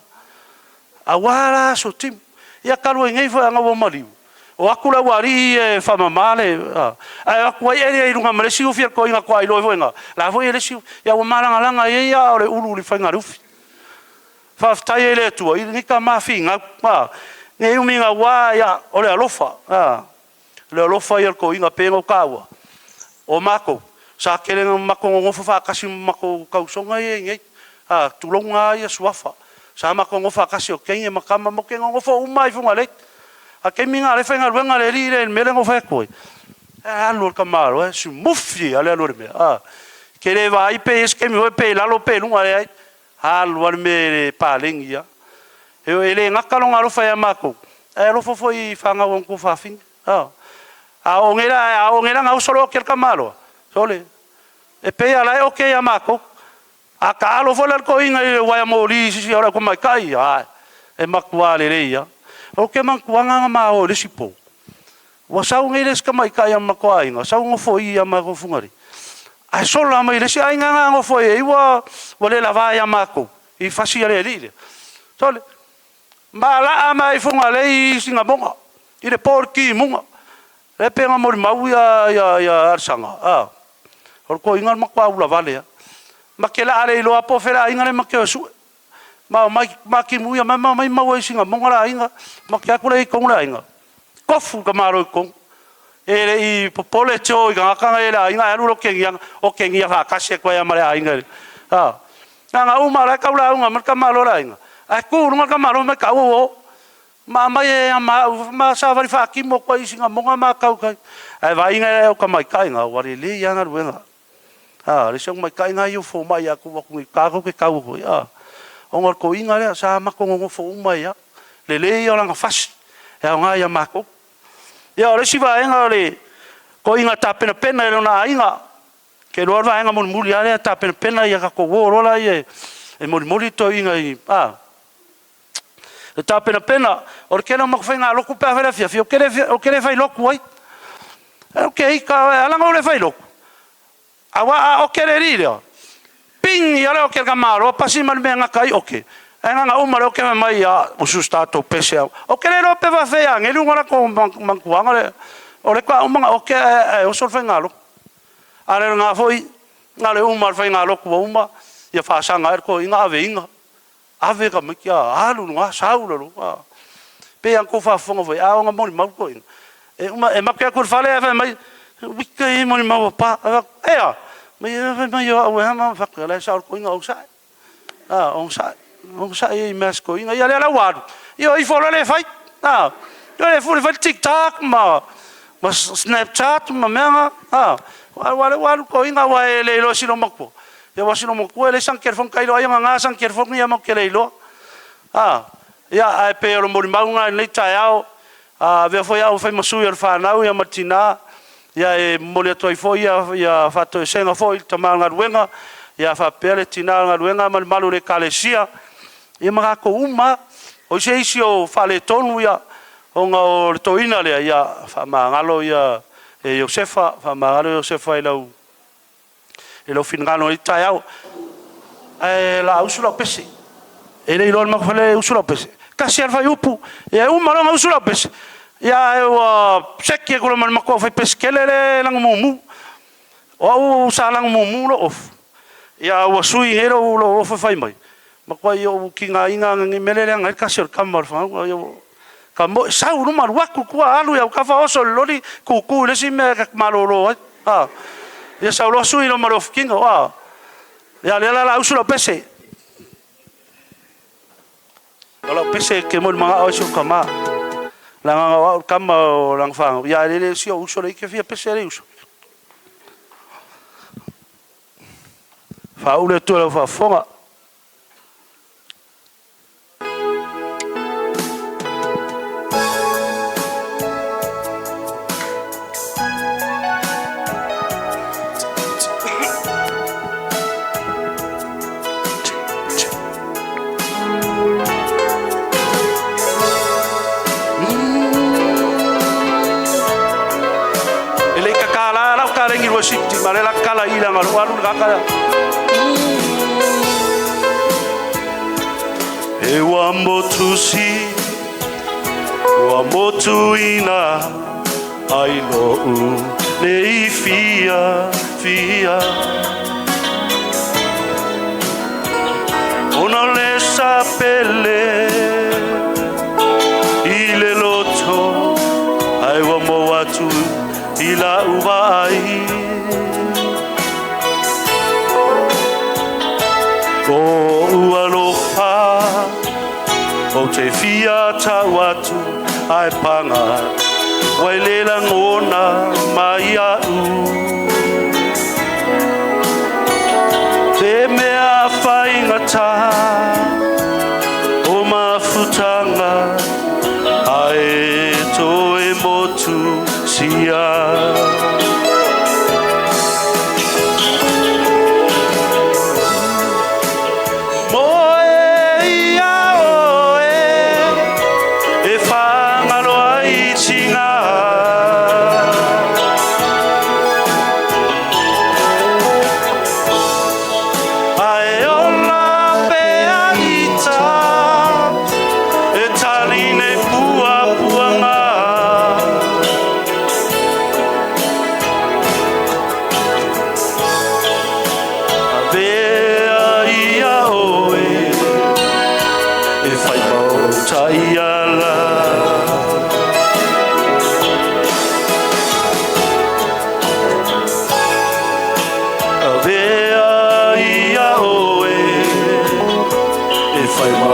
A wala so tim. Ia kalu ngei fa nga wo mariu. O akula wari e fa mamale. A ko e runga mele si ufi ko inga ko ai lo nga. La foi ele si ia wo maranga langa ia ore ulu li fa nga ufi. Whaftai e le tua, i nika mawhinga, nge uminga wā ia, o le alofa, le alofa i alko inga pēngo kāua, o mako, sa kerenga mako ngofa whakasi mako kausonga e ngei, tulonga ia suafa, sa mako ngofa kasi o kenge makama mo kenga ngofa umai funga leit, a ke minga le whainga ruenga le rire mele ngofa e koe, alor kamaro, su mufi ale alor mea, kere wā i pe eskemi hoi pe lalo pe lunga le ai, Haluar me palengia. Ele ngakalong arofa ya mako. Arofa foi fanga wong ko fafing. Ongera ngau solo ker kamalo. Sole. E pe ala e okay ya mako. Aka alo folar ko inga wa moli si ora ko mai kai. E makwa le reia. O ke man kuanga ma o le sipo. Wa sa ngere ska mai kai ma ko inga. Sa ngo foi ya ma ko fungari. Ai sola mai le si ai nga ngo foi e wa le lava ya mako i fasi ale lile sole mala mai funga le singa bonga i le porki munga le penga mori mau ya arsanga or ko ingal makwa ula vale makela ale lo apo fera ingale makyo su ma ki muia mai mau singa bonga la inga makya kule ko la inga kofu kamaro ko ele i popole cho i ga kanga ele inga alu lo kengia o kengia fa kase ko ya mare inga nga uma la kaula nga mar kamalo la inga ai ku nga kamalo me ka o ma mai ma sa vari fa ki mo ko isinga monga ma ka ka ai vai nga o ka mai ka nga wari le ya nga ruenga le song mai ka nga yu fo mai aku wa ku ka ko ke ka ko ya ongor ko inga le sa ma ko ngo fo mai ya le yo nga fas ya nga ya ma ko ya le si va nga le ko inga ta pena pena le na inga ke lo va nga mo muli ale ta pena ya ka ko wo la ye e mo to inga i ta pena or ke no mo fa nga lo ku pa fa fia o ke fai lo ku ai okay ka ala ngo le fai lo awa o ke le rio ping ya lo ke ka malo pasi mal me nga kai okay nga uma lo ke mai ya o sustato pese o ke le lo pe va fe ang elu ngora ko man ku nga le o le kwa uma o ke o so fa nga lo ale nga foi nga le uma fa nga lo ku uma ya fa sa nga ko inga ave ka me kia alu nga saulo lo pe an ko fa fonga foi a nga mo ni mau ko e uma e ma ke ko fa le fa mai wika e mo ni mau pa e a mai yo o ha fa ka le sa ko inga o sa on sa e mes ko inga ya le la wa yo I fo le fai yo le fo le fai TikTok ma Snapchat ma menga wa ko inga wa le lo sino makpo ya wa sino makpo le sang kerfon kai lo nga sang kerfon ni mo ke le lo ya ai pe lo mo nga nei taiao ve fo ya fai masu ya fa na ya matina ya e mo le toi fo ya fa to senga fo il tamanga wenga ya fa pele tina nga wenga mal malu le kalesia e ma ko uma o se isio fa le tonu ya o nga o toina le ya fa ma ngalo ya e Iosefa fa ma ngalo Iosefa e lo fingano i taiao e la usula pese e le lo ma fa le usula pese kasi alfa yupu e uma lo usula pese ya e o sekye ko ma ko fa pese kelele lang mumu o sa lang mumu lo of ya o sui hero lo fa fai mai ma ko yo kinga inga ngi melele ngai kasi kamar fa yo kamo sa uru mar waku ku alu ya ka fa oso lori ku le si me ka malolo ya sa lo sui lo marof kinga ya le la usulo pese lo pese ke mo ma o su kama la nga kama lang fa ya le si o usulo ke fia pese le usulo fa ule tu lo fa fonga Siti marela kala ila ngalu kala e wa motu ina ai lo le fia ona le sapele ile loto ai wa mo watu ila ubai o aloha o te fia ta watu ai panga wailela ngona mai au te mea whaingata o mafutanga ai to e motu sia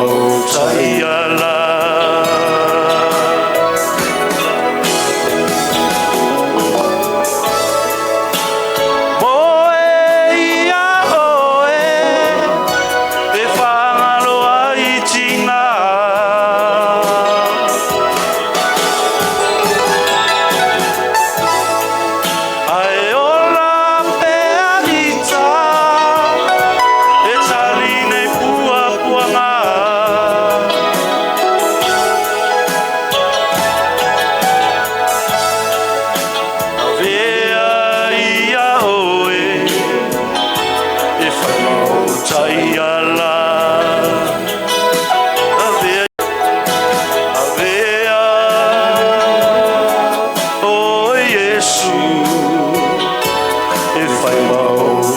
mau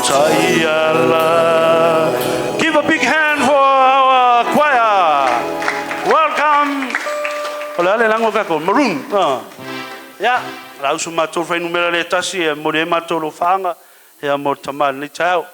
taiala. Give a big hand for our choir. Welcome. Hola, le lango kako maroon. Ya, lau suma to fai numera le tasi e mo le mato lo fanga e a mo tamal ni tau.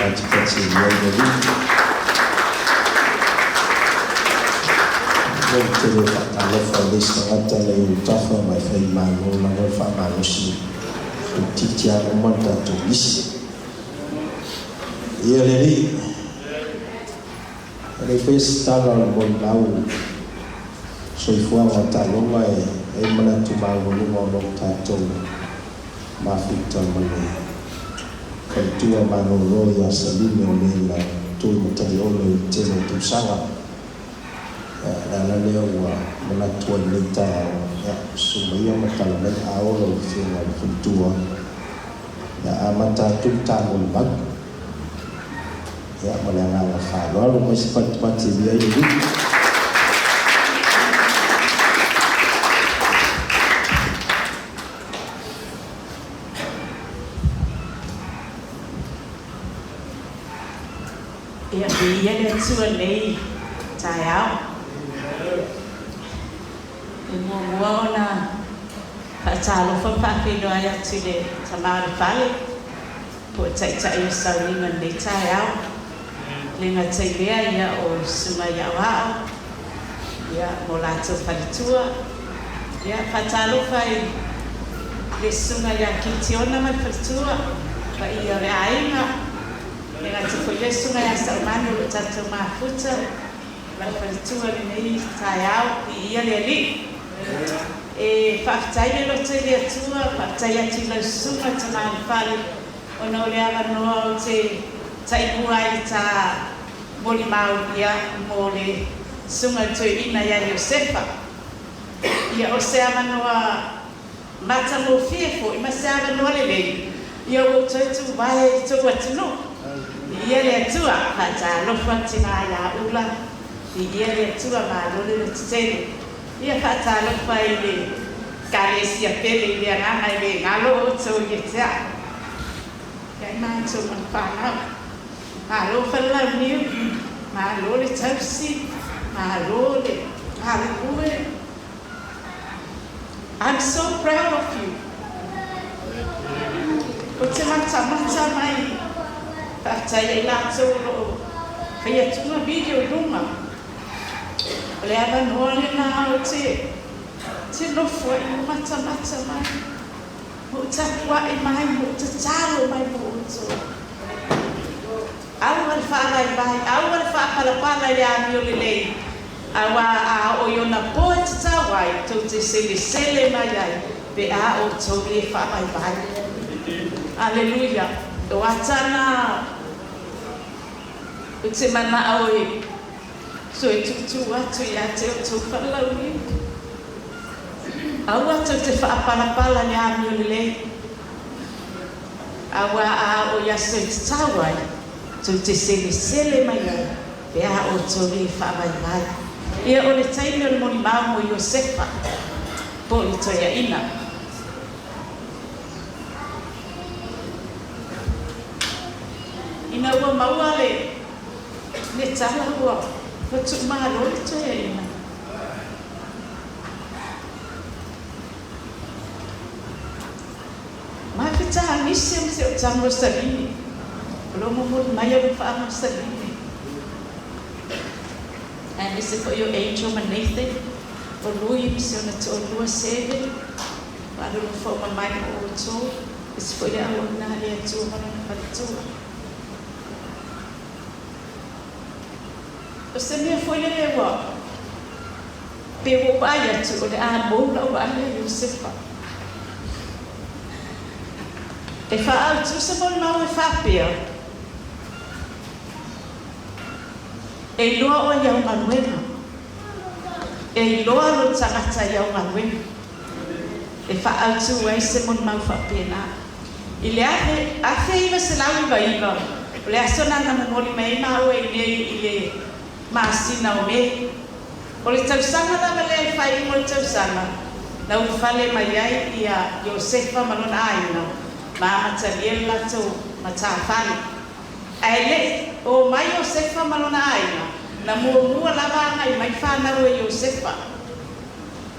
Pati mai le li. Te le whakalofa le sangata le utafa mai whai mano na wai whamanosi. Titi ana manta tu isi. Ia le li. Le whais tala le moi lau. Soifua ngā Taaloga e mana tu maulunga o nong tātou mawhita manu. Kaitua manu roi a salime o le la tui matai o le tēne tu sanga. Nana leo wa mana tua le tā sumaia matala mai aolo o whiunga le whintua. A mata tu tāmo le mag. Male ngā ngā whāloalo mai se pati lia i wiki. Ia bia le tua nei tai au. E mua ona whaatalofa whakino ai atu le tamari whale. Po tai o saulinga nei tai au. Le ngā teilea ia o sunga iau ao. Ia mo lātou whalitua. Ia whaatalofa i le sunga ia kitiona mai whalitua. Pa ia re ainga. Le ngā te koe sunga ia sa umanu o tātou mafuta. Mai whalitua le nei tai au i ia le li. E whaafitai le lote le atua. Whaafitai ati lau sunga tamari whale. Ona o le awa noa o te taipua i tā moli mau ia mo le sunga tui ina ia Iosefa. Ia o se awa noa mata mo fiefo i ma se awa noa le lei. Ia o tōtu wae i tō atunu. Ia le atua, hata lofa tina ia ula. Ia le atua ma lole le titene. Ia hata lofa i le kālesia pele i le anganga i le ngalo o tō i tea. Ia i maa tō man whanau. Malo Falelauniu, malo le tausi, malo le halekue. I'm so proud of you. O te mata mai, whaatai e lātou lo whaiatunga video runga. O le awa noa le nā o te nofua i mata mai. Mo tapua e mai, mo te talo mai mo o tō. Awa le whaarai vai, awa le whaapalapala le ami o le lei. Awa a o iona poe te tawai, tau te sele mai ai, pe a o tau le whaarai vai. Aleluia. O atana, o te mana au e, so e tutu atu i a te o tau Falelauniu. Awa tau te whaapalapala le ami o le lei. Awa a o iaso te tawai, tau te sele mai ai, pe a o tau le whaamai vai. Ia o le taimi o le moni mau mo Iosefa, po i toia ina. Ina ua maua le tala ua, watu maro le toia ina. Mai whita nisi am se o tango salini. Lomo mo mai o whaama salini. And this is for your angel manete. O lui misi o na te o lua seve. Wadu lo fo mai o to. This for ya o na le atu mana na palitua. O se mea foi le wa. Pe wo ba ya tu o le a mo la wa le Iosefa. E fa au tu se mo na o fa pia. E loa o iau manuena. E loa lo tangata iau manuena. E wha autu ai se mon mau whapena. I le afe iwa se lau iwa iwa. O le asona na mamori mai mau e nei i le maasina o me. O le tausanga na wale e whai mo le tausanga. Na ufale mai ai i a Iosefa malona aina. Ma mataliel lato matawhani. Ai le o mai Iosefa malona aina. Na mua lava ngai mai whanau e Iosefa.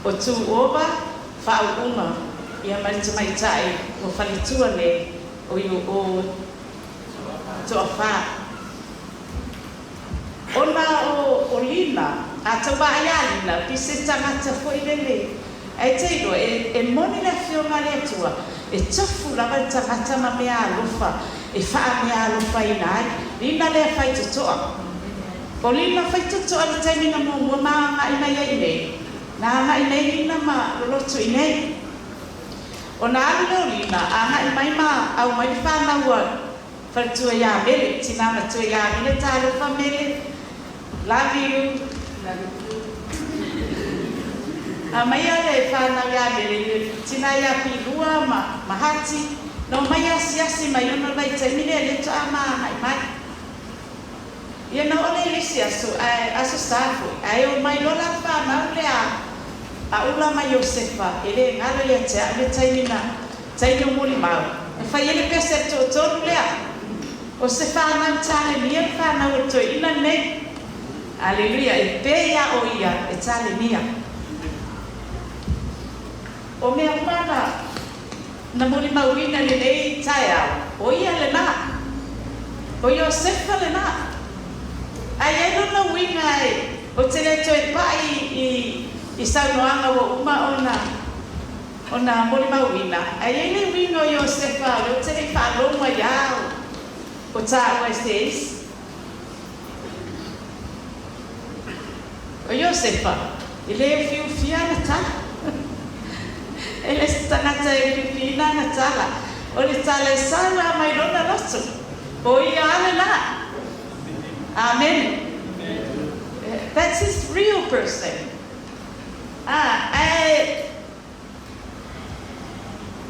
O tu oba whauunga. Ia mai tai o whalitua ne o to fa ona o lina ata ba ya lina pise tangata fo ilele ai te do e moni la fio male tua e tofu la tangata ma me alofa e fa me alofa ina lina le fai to o lina fai to le tani na mo ma ina ya ine na ina ina ma lo to ine ona alo lina ana mai ma au mai fa na wa fa tu ya mele tina ma tu ya mele ta lo fa mele love you. Amaya le fana ya mele tina ya pilua mahati no maya siasi mayono vai temile le to ama mai ye no ole le siaso aso safu ayo mai lola fana le a ula ma Iosefa ele ngalo ya tsa le taina taino muli mau fa yele pese to le o se fana tale ni fana o to ina ne Aleluia, e peia o ia, e tale mia. O mea mana, na mori mauina le nei tae au, o ia le na, o Iosefa le na. Ai e no winga e, o te le toi pai i saunoanga o uma ona mori mauina. Ai e le winga o Iosefa, o te le whalonga iau, o ta o estes. O Iosefa, ele e fiu fia na tala. Ele se tangata e fiu fina na tala. O le tala e sawa mai rona loso. O ia ale la. Amen. That's his real person.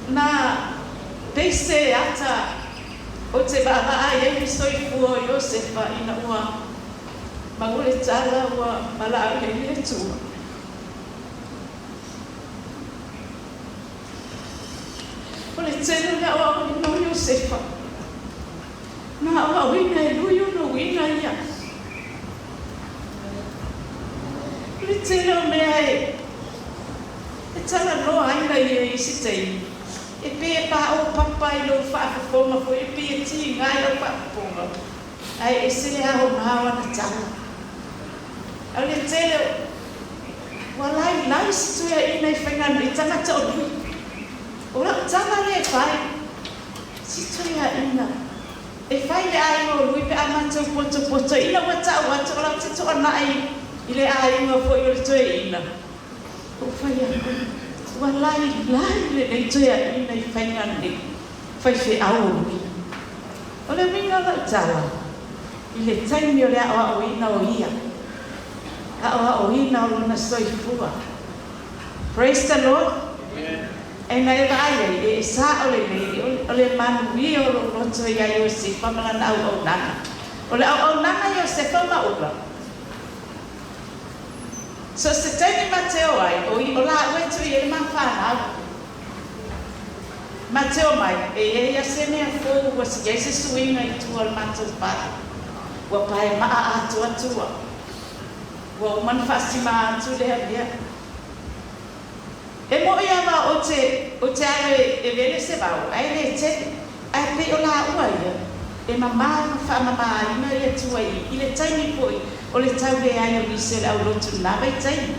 Na pese ata o te baba ai e soi fu o Iosefa ina ua. Magule tala wa mala ke ni tu. Ole tsenu na wa no Iosefa. Na wa wina lu yo no wina ya. Ole tsenu me ai. E tala no ai na ye sitei. E pe pa o papa I lo fa fo ma fo e pe ti ngai lo pa fo. Ai e se ha o ma na tala. Ole tele walai nice to ya ina ifanya nitanga tonu ora tanga le fai si to ya ina e fai le ai no lui pe amanto poto ina wata ora tito na ai ile ai no fo yo to ina o fai ya walai le to ya ina ifanya ni fai fe au ole minga la tala ile taimi ole a o ina o ia Praise the Lord. And I value sa ole man wi o lo to ya Iosefa malan au nana. Ole au nana Iosefa ma ula. So se tani Mateo ai o la we to ye man fa na. Mateo mai e ya se me fo was Jesus swing ai to al mato pa. Wa pai ma a to wa man fasima tu le dia e mo ia ma o te ai e vele se ba ai le te ai pe o la ua ia e mama fa mama ina ia tu ai ile taimi poi o le tau le ai o se au lo tu na vai tai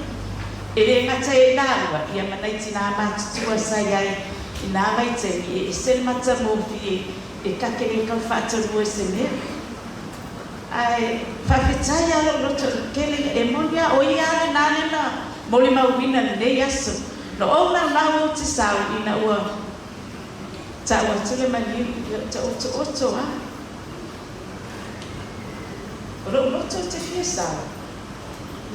e le ngata e la ua ia manai tina ma tu sai ai ina vai tai e se mata mo fi e ka ke ka fa tu se me ai fafitai ala lo kele e monia o ia na moli mauina le yaso no ona na o te sau ina ua ta wa tule mani ta o ha lo te fie sau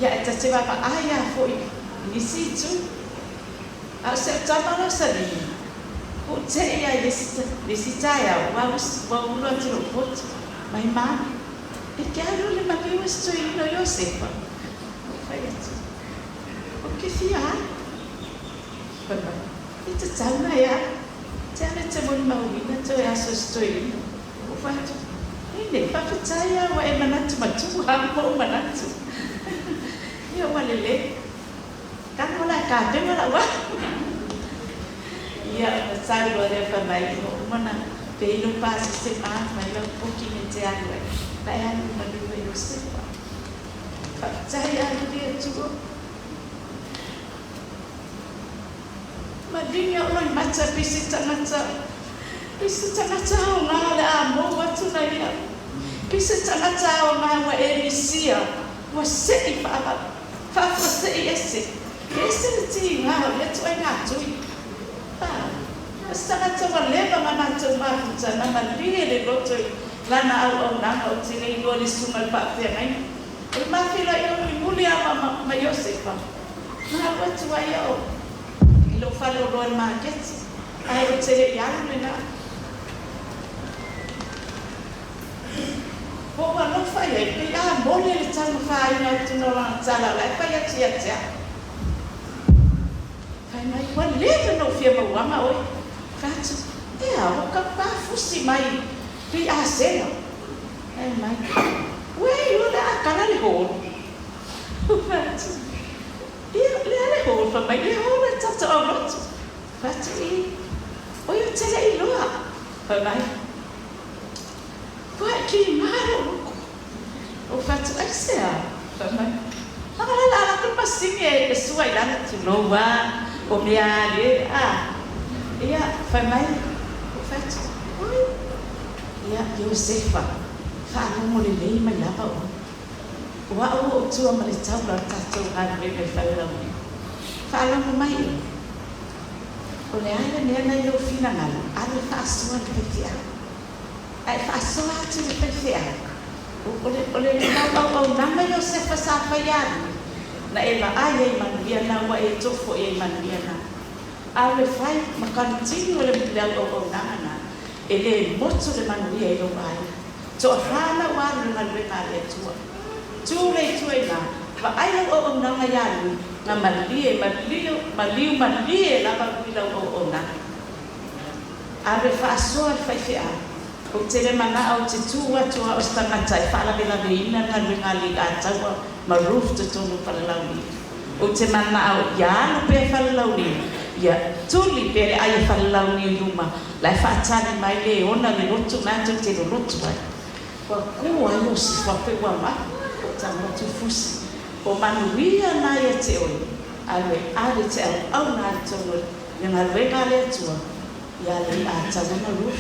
ya ta te va ai a foi ni si tu a se tama no sali o te ia le sitaia wa ulo te lo pot mai ma e chiaro le magliu sto in Iosefa fai o che fia e te tana ya te ne te mon mauina te ya sto in o fatto e ne fa fataya wa e manatu matu ha mo manatu io walele kan la ka te la wa ia sai lo de fa mai mana pe no pasa se ma mai lo pouquinho de água vai a no do Iosefa sai a dia tudo madinha oi mata pisi tangata o ngā a mo watu na ia pisi tangata o ngā wa emisia wa sei fa sei esse ti ngā le tu ai ngā tui tangata wa leva mana tu ma tu na malie le roto lana au na o tine i ori sunga pa te mai e ma fila i o muli ama ma Iosefa na watu ai o lo falo lo market ai o tele ia na po wa no fai e pe a mole le tanga fai na tu no la sala la fai a tia fai mai wa le no fia ma wa ma oi fatu e a o ka pa fusi mai pe a sela ai mai we yo da kana le ho fatu le ho fa mai le ho le tata o lot fatu i o yo tele i loa fa mai Poi chi maro o fatto essere ma la passione è sua la tu no va o mi ali ia fa mai o fatto ia Iosefa fa mo le lei mai la pa o wa o tu ma le tau la tato ha me fa la mai o le ai ne na io fina ngalo ale fa sua che ti ai fa soa tu pe fia ole na na Iosefa sa fa ya na e ma ai man dia na wa e to fo e man dia na ale fai ma kan tini ole bila o na ele moto le man dia e lo ai to fa na wa na le na le tu le tu e na va ai o na ma ya na man dia la ba bila o na ale fa soa fa fia o tele mana au te tua o stangata e whala bela veina na ringa li a taua ma roof te tonu Falelauniu. O te mana au iano pe Falelauniu, ia tuli pe re ai Falelauniu luma, lai whaatani mai le ona le rotu nātu te rotu ai. Wa kua Iosefa pe wa mai, o ta motu fusi, o manuia na ia te oi, ale te au nā tonu, nga renga le tua, ia le a taua ma roof.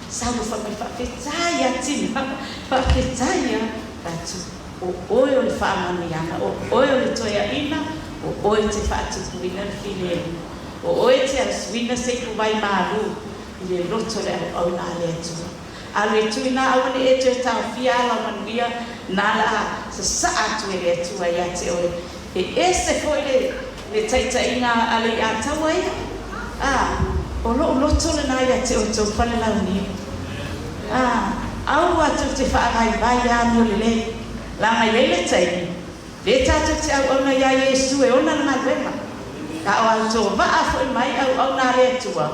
Sabe fa mai fa fetaia tina fa fetaia atu o le fa maniana o le toia ina o te fa tu kuina file o te aswina se ku vai maru le roto le au na le tu ale tu ina au le e ta fia la manuia na la sa atu le tu ia te o e ese foi le taita ina ale a tawai o lo tole na ia te o to Falelauniu au atu te whaakai vai a mio le la mai le tai le tatu te au ona ia Iesu e ona na wema ka o ato va a foi mai au na le tua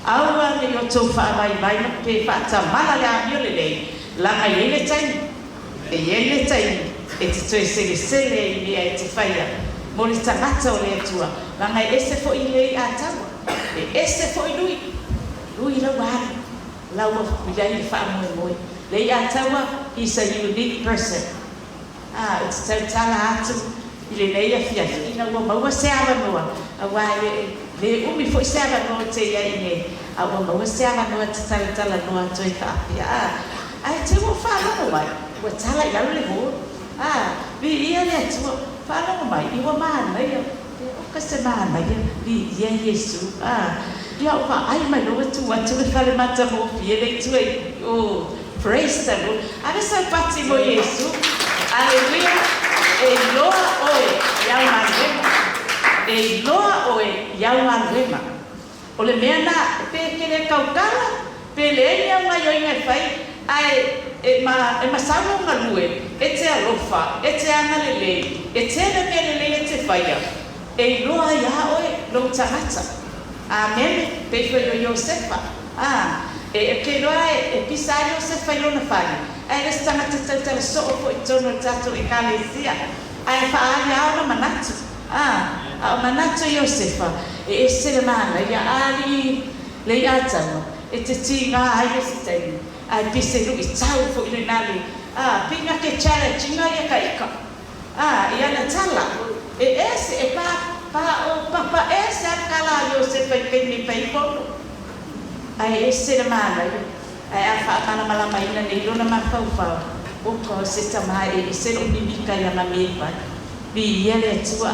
au a le o to whaakai vai na pe whaata mana le a mio le la mai le tai e le tai e te toi sele i mea e te whaia mo le tangata o le tua la mai ese fo i le a tawa e ese fo i lui la wari la wa bilai fa mo le ya tawa is a unique person it's total atu ile le ya fia ina wa ma wa se ava no wa le umi fo se ava no te ya ine a wa ma wa se ava no te tala no atu fa ya ai te mo fa no mai wa tala ya le ho vi ia le tu fa no mai I wa ma na ya o ka se ma na ya vi ya Yesu ia o ai mai no tu atu le fale mata mo fie le tu praise the Lord ave sa pati mo Yesu aleluia e loa oe ia marema e loa oe ia marema o le mea na pe kele kaukala pe le ia mai o inga fai ai e ma sawa nga lue e te alofa e te ana lele e te na mea lele e te faya e loa ia oe lo tangata amen pe foi Iosefa e ke loa e pisa Iosefa ilo na fai ai le tangata tata so o tono tato e kalesia ai fa ai au manatu a manatu Iosefa e se le mana ia ali le atano e te tinga ai se te ai pise lu I tau fo I nali pinga ke challenge nga ia ka ika ia na tala e ese e pa ese kala Iosefa I peni pai fono ai ese le mana ai a fa kana mala mai na nei lona ma fau o ko se tama e se lo mimika ya na me vai bi ele tua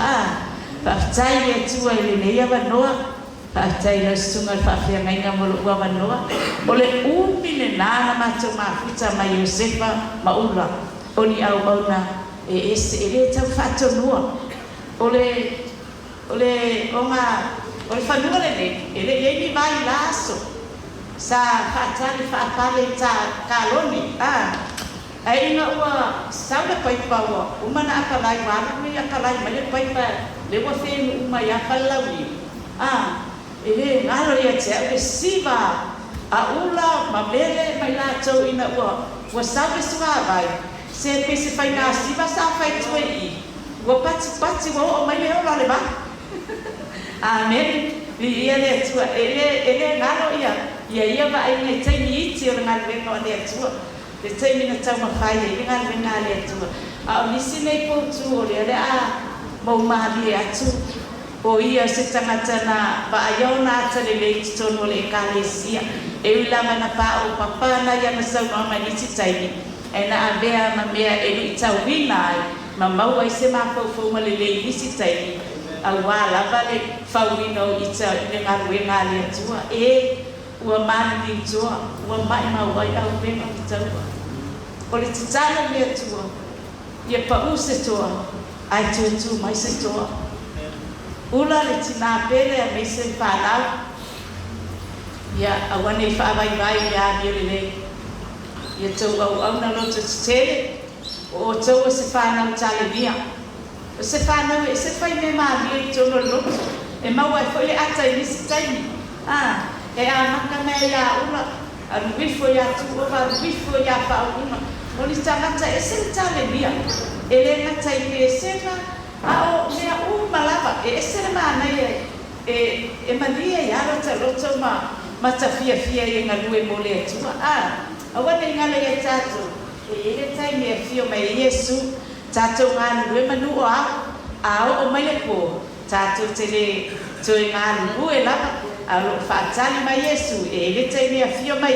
pa tai e tua ele nei ava noa pa tai na sunga fa fia ngai nga mo ava noa ole umine na ma to ma futa ma Iosefa ma ula oni au ona e ese ele tau fa to noa ole fa noa le ele ni vai laso sa fatali fa pale ta kaloni ai na ua saula pai pawa umana apalai wala me apalai mai pai pa le wa fe uma ya Falelauniu ele ngalo ia te siva a ula mamele mai la tau ina ua sabe suga vai se pese fai na siva sa fai tu I ua pati wa o mai le ola le ba amen ia le tua ele ngalo ia va ai ne te ni ti o ngal venga o le tua le te mina tau mafai e ngal venga le tua a nisi nei po tu o le mo mali atu o ia se tangata na ba ayona tele le tono le kalesia e ula mana pa o papa na ia na sau ma ni ti tai e na avea ma mea e tau wina ma mau ai se ma fo ma le nisi tai awala vale fauino ita dengan wenga le tua ua mani tua ua mai ma wai au venga tua ole titana le tua ia pa use tua ai tu mai se tua ula le tina pele a me se fala ia awane fa vai ya le ia tu au na lo tele o tu se fana tale dia se fana se fai me ma vi to no e ma wa foi ata I si tai e a maka me ya una a wifo ya tu va wifo ya pa una oni tangata e se tale dia ele na tai ke se a o me malava e se ma na e malia ya lo to ma tafia e ngalue mole tu a wa ne ngale ya tatu e ele tai me fio mai Yesu tato ngani we manu o mai le ko tato tele toi ngani we la a lo fatali mai Yesu e le tai me fio mai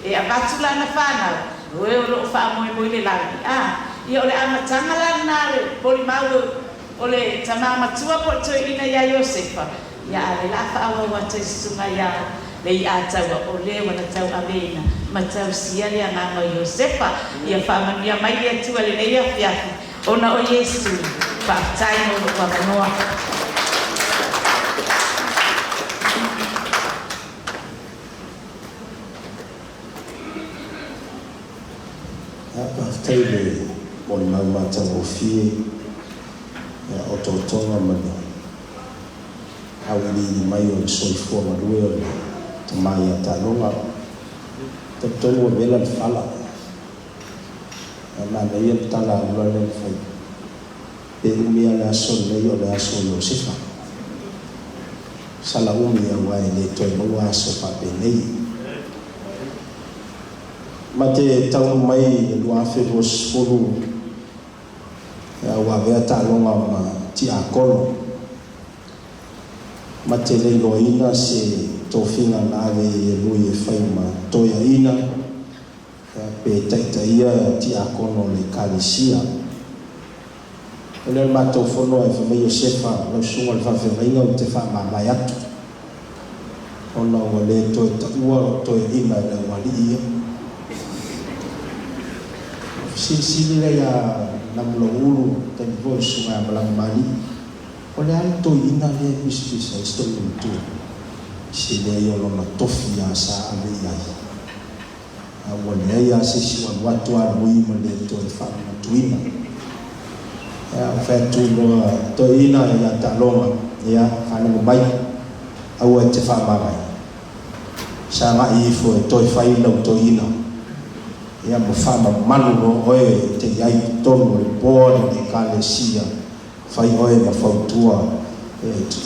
e abatula na fana we lo fa mo le la I ole amatanga la na le poli mau ole tamama tua po toi ina ya Iosefa ya le la fa wa te sunga ya le ata wa ole wana tau avena matau sia le ngama Iosefa ia fa mania mai le tua le nei afia ona o Yesu pa tai no kwa manoa apa taile mon mama tau fie ya ototonga mano awili mai o soifo maruo o mai Taaloga te tolu bela fala na ia tala lo le fai e mia la son le yo la son Iosefa sala umia wa le to no wa so pa penei mate tau mai lo afe vos fulu ya wa ve Taaloga ma ti akolo mate le loina se tofinga na ve lui fai ma to ya ina pe taitaia ti akono le kalesia ele matou fono e fa Iosefa lo sunga le fa venga o te fa mai atu ona o le to ua to ina le wali si le ya namlo ulu te vo sunga malang mali ole alto ina le bisbisa sto tu si le yo lo matofi ya sa ale ya awale ya sisi wa watu wa muhimu le to fa tuina ya fetu lo to ina ya Taaloga ya kana mai awa te fa mai sama ifo to fa ina to ina ya mfama manulo oe te yai tono le bone de kalesia fai oe mafautua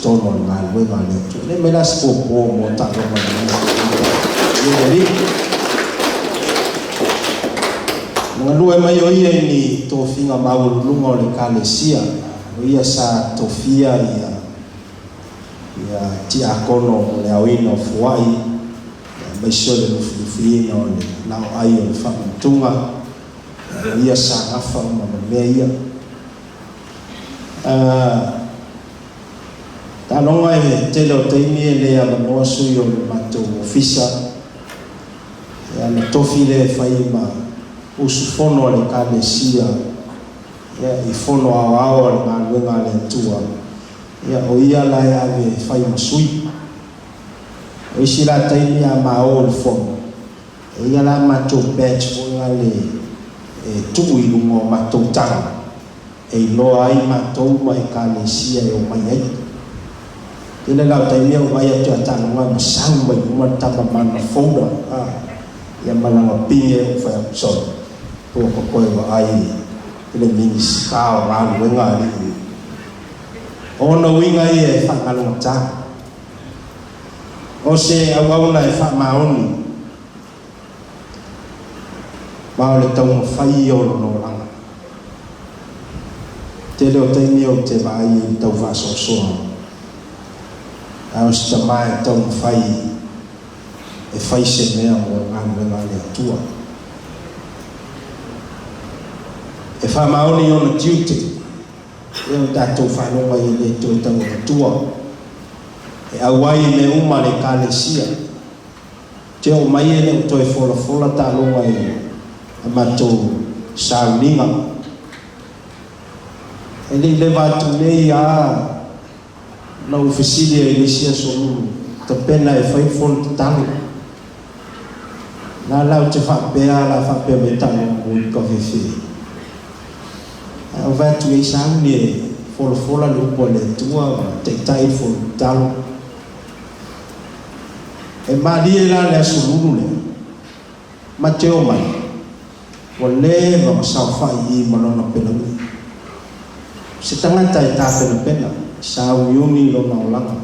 tono ngal we male le melas po mo Taaloga Jadi mengalui mai o ia ni tofinga mau lungo le kalesia o ia sa tofia ia ti akono le awino fuai mai sole no fino le lao ai o fa tunga ia sa afa ma me ia Taaloga e tele o taimi e lea manoa sui o le matou ofisa e ana tofi le fai ma usu fono o le kalesia ia i fono aoao o le galuega a le atua ia o ia lae ave fai ma sui o isi la taimi a mao o le fono e ia la matou badge foiga le tuu i luga o matou taga e iloa ai matou ma e kalesia e o mai ai Ina lau taimia o mai atu atanoga ma sau mai uma tapa mana fouda ia malanga pinge o fai akusol po kokoe wa ai ele mingi sikao ralu wenga ali ona winga ia e whakalunga tā o se awauna e whamaoni mao le taunga whai o no langa te leo taimia o te vai i tau whasosoa Au se tamai tau fai e fai se mea o ngānuenga le atua. E wha maoni o na duty, e o tātou whanonga i le tō tau atua. E awai me uma le kalesia. Te o mai e le o toi fola Taaloga e a matou sauninga. E le watu nei a na ufisilia ilisia solu ta pena e fai fol talo na lau te whapea la whapea me talo mui ka whiwhi au vatu e sauni e fola le upo le tua te tai fol talo e maali e la le asolulu le ma te o mai o le ma sao whai I malona pena ui se tangata e tā pena Sao yumi lo maulanga.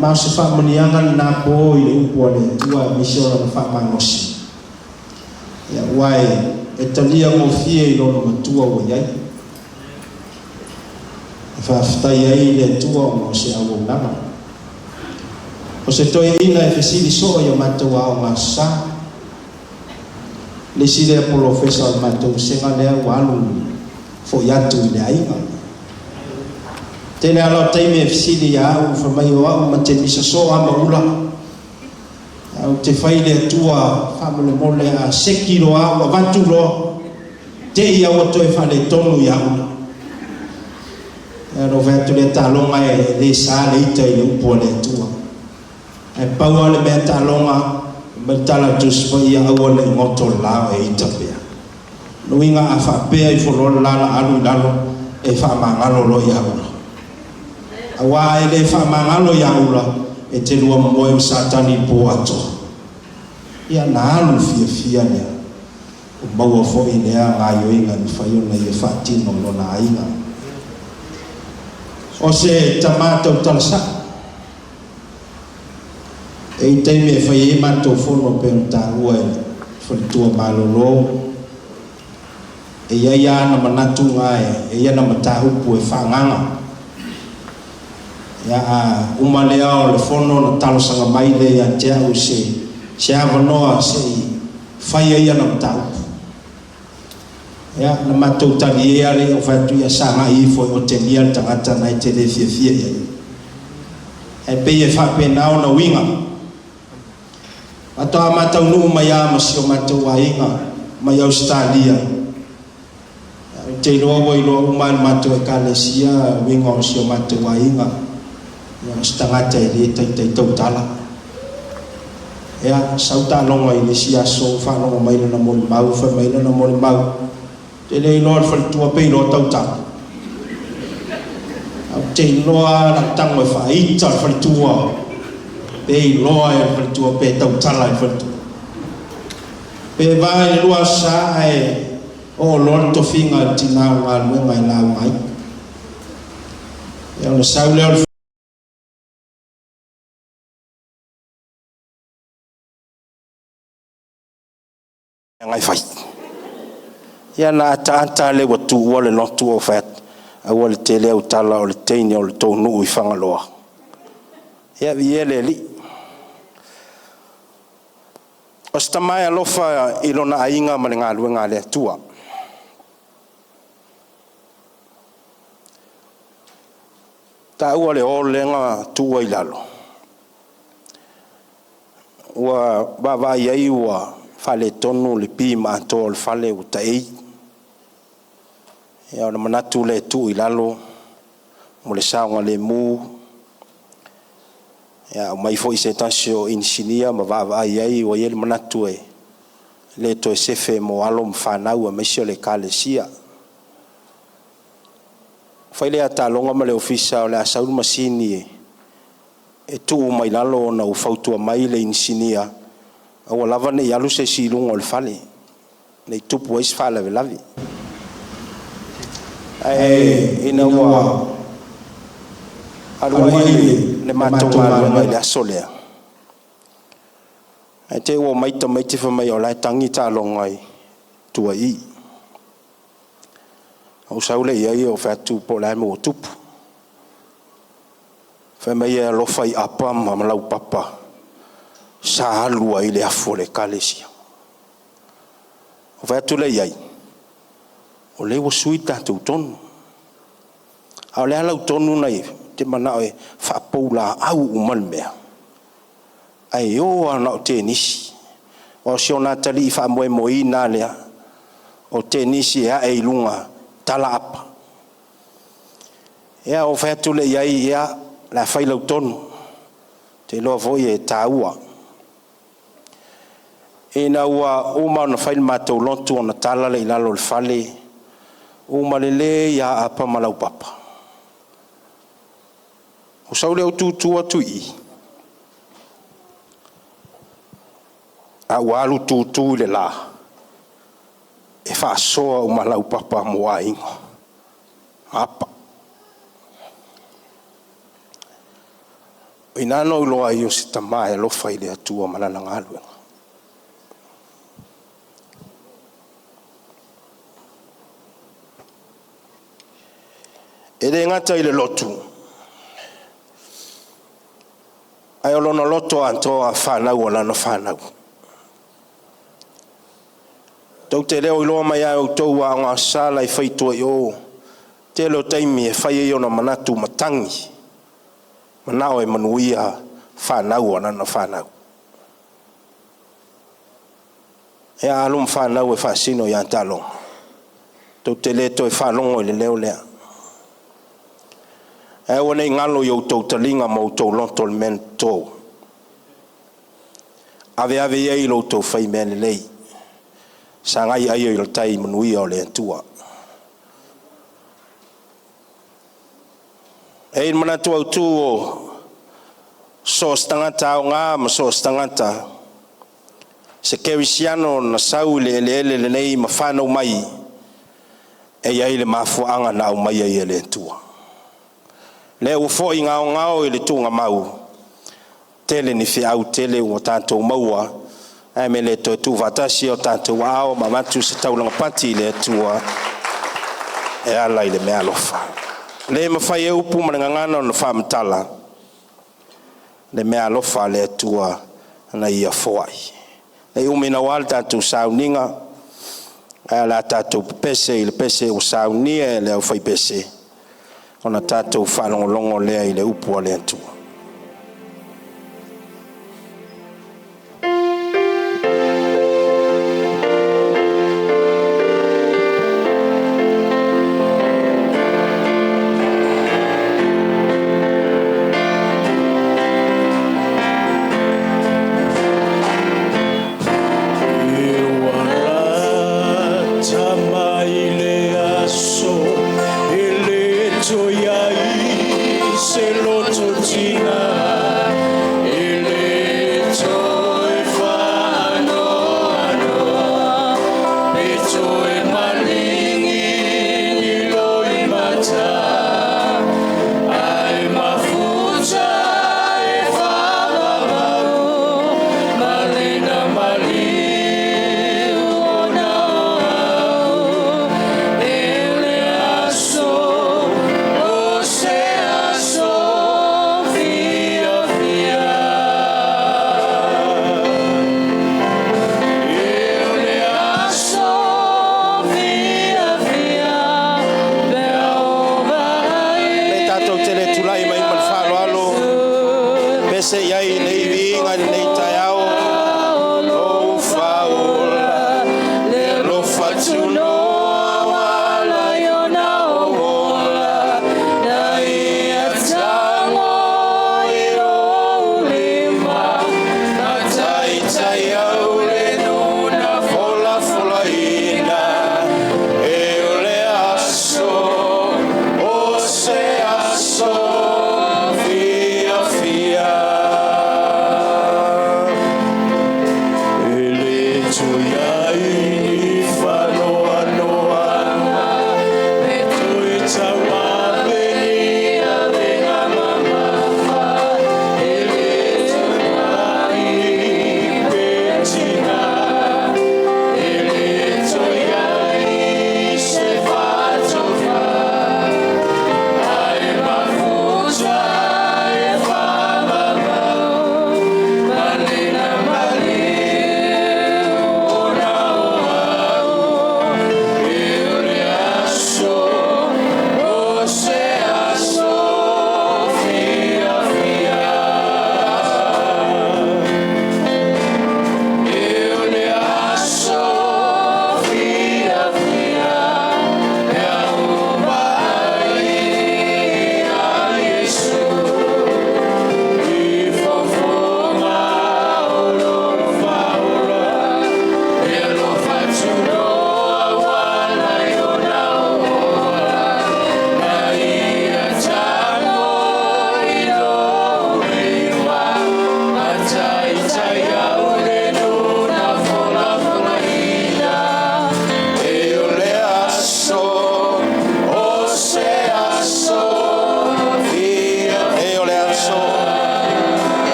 Mau se fa maniangan na po I upo le tua misio la fa manosi. Ya wai etalia mo fie lo matua o yai. Fa fta yai le tua mo se awo nana. O se to ina e fesili so yo matua o masa. Le sile professor matua senga le walu fo yatu le ainga. Tene ala taimi e fisili ya au whamai o au ma te misa so a maula. Au te whaile atua whamole mole a sekiro a watu lo. Te ia wato e whale tonu ya ula. E no vetu le Taaloga e le sa le ita I le upo le atua. E paua le mea Taaloga me tala tuspa ia aua le ngoto lao e ita pia. No inga a whapea I whololo lala alu lalo e whamangalo lo ia ula. Awa e le whamangalo ia ula e te lua moe satani po ato. Ia na alu fia lea. O maua fo I lea ngā yoinga ni whaiona I e whatino lo na ainga. O se tamatau talasa. E I teime e whai e mato fono pe un tāua e whalitua malolo. E ia na manatu ngā e ia na mataupu e whanganga. Ya uma lea o le fono na talosanga mai le ia te au se avanoa se whaia ia na matau. Ya na matou tali e ale o whatu ia sanga I fo o te lia tangata nai te le fia ia. E pe e whapenao na winga. Atoa matau nuu mai a masi o matou a inga mai Australia. Te loa I loa umai matou e kalesia winga o si o matou a inga. Yang setengah jadi tau tala. Ya sau Taaloga I le sia so whanonga mai na moli mau wha mai na moli mau. Te le loa whalitua pei loa tau tala. Te loa na tango e whaita whalitua. Pei loa e whalitua pei tau tala e whalitua. Pe vai loa sa e o loa to finga tina ngā luenga I lau mai. Ya na sau leo ngai fai ia na ata le watu wale lotu o fat a wale tele o tala o le teini o le tonu I whangaloa ia viele li o sta mai alofa I lona ainga ma le ngā luenga le atua ta ua le o lenga tua I lalo ua bava iai ua fale tonu le pi mātou le fale o taei ia ona manatu le tu I lalo mo le saonga le mu ia mai foi se tasio insinia ma vava iai ua iele manatu e le to sefe mo alo mfanau a mesio le kalesia fai le Taaloga ma le ofisa o le asaulu masini e tu mai lalo na u fautua mai le insinia o lava ne alu se silunga o le fale nei tupu ais fala ve lavi ai ina wa alwai le matou maluenga le asolea ai te o maita fa mai o lai tangi Taaloga ai tuai o saule ia o fatu po lai mo tupu fa mai e lofa I apa ma lau papa sa alua I le afo le kalesia o fatu le iai o le wasui tatou tonu a le alau tonu nei te mana e whapoula au umalmea ai o ana o tenisi o siona tali I whamoe moi nā lea o tenisi ea e ilunga tala apa ea o fatu le iai ea la whailau tonu te loa voi e tāua ina ua uma na whail mātou lotu o na tala le ilalo le whale uma le ia apa malau papa o saule au tūtua tui a walu tūtū le la e whaasoa o malau papa moa ingo apa ina no loa I o se tamae lofa I le atua malala ngaluenga e le ngata I le lotu ai olona loto antoa whanau o lana whanau tau te leo iloa mai au tau a ngā sala I whaitua I o te leo taimi e whai e ona manatu matangi manao e manuia whanau o lana whanau e alum whanau e whasino I Taaloga tau te le to e whanongo I le leo lea e wane ngalo I o tau talinga mo tau lonto le men tau ave ia I lo tau whai mene lei sa ngai ai I lo tai manuia o le antua e manatu au tu o so stangata o ngā ma so stangata se kerisiano na sau le nei ma whanau mai e iai le mafuanga na au mai ai le antua le ufo I ngao I le tunga mau tele ni fiau tele o tātou maua ai me le tu vatasi o tātou ao ma matu se taulanga pati le atua e ala I le mea lofa le mawhai e upu manangangana o na whamatala le mea lofa le atua na ia foai le umina wal tātou sauninga ai la tātou pese I le pese o saunia le au whai pese ona tātou whanongolongo lea I le upu le atua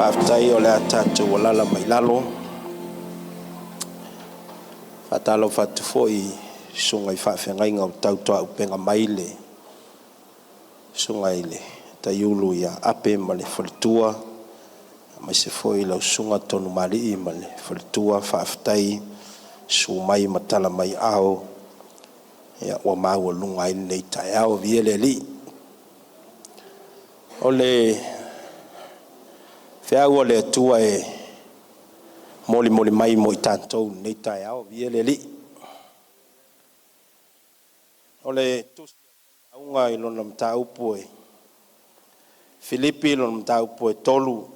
Whaftai o lea tātou o lala mai lalo. Whatalo whatu foi sungai whawhengai ngau tautoa upenga maile. Sungai le taiulu ia ape male whalitua. Mai se foi lau sunga tonu mali i male whalitua whaftai su mai matala mai ao. Ia ua mau o lunga i nei tai ao viele li. Ole Fea ua le atua e moli mai mo i tātou nei tai ao viele li. Ole tusi aunga i lona mta upu e Filipi lona mta upu e tolu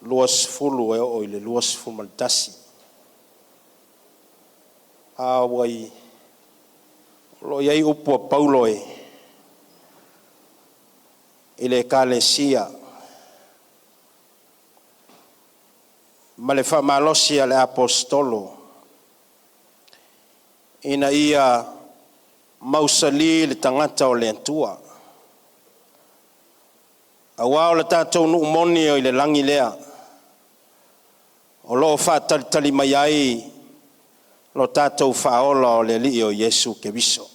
luas fulu e o i le luas fumaltasi. Awai lo iai upu a Paulo e i le kalesia ma le whamalosi a le apostolo ina ia mausali le tangata o le antua. Awa o le tātou nu umoni o i le langi lea o loo whātalitali mai ai lo tātou whaola o le li o Yesu Keviso.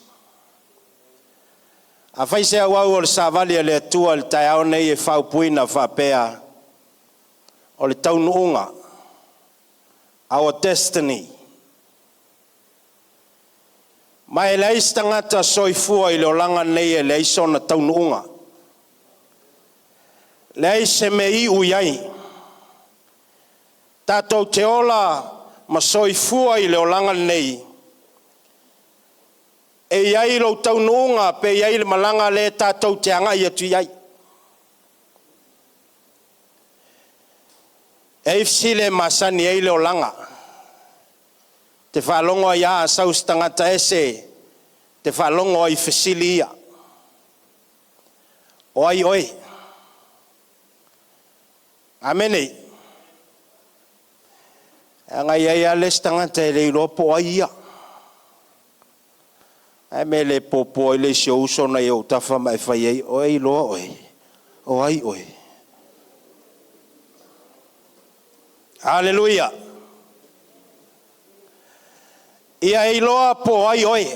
A whaise a wau o le sāvali a le atua le tai ao nei e whaupuina whapea o le taunuunga. Our destiny. Mai leis tangata soifua i leo langa nei e leis ona taunuunga. Leis e me i uyai. Tātou te ola ma soifua i leo langa nei. E iai lo taunuunga pe iai le malanga le tātou te anga i atu iai. E ifsile masani e leo langa. Te whalongo ia a saus tangata ese. Te whalongo i fesili ia. Oi oi. Amene. Anga ia ales tangata e le ilopo ai ia. Ame le popo i le sio uso na iau tafa mai whai ei. Oi loa oi. Oi oi. Hallelujah. Ia e loa po ai oi.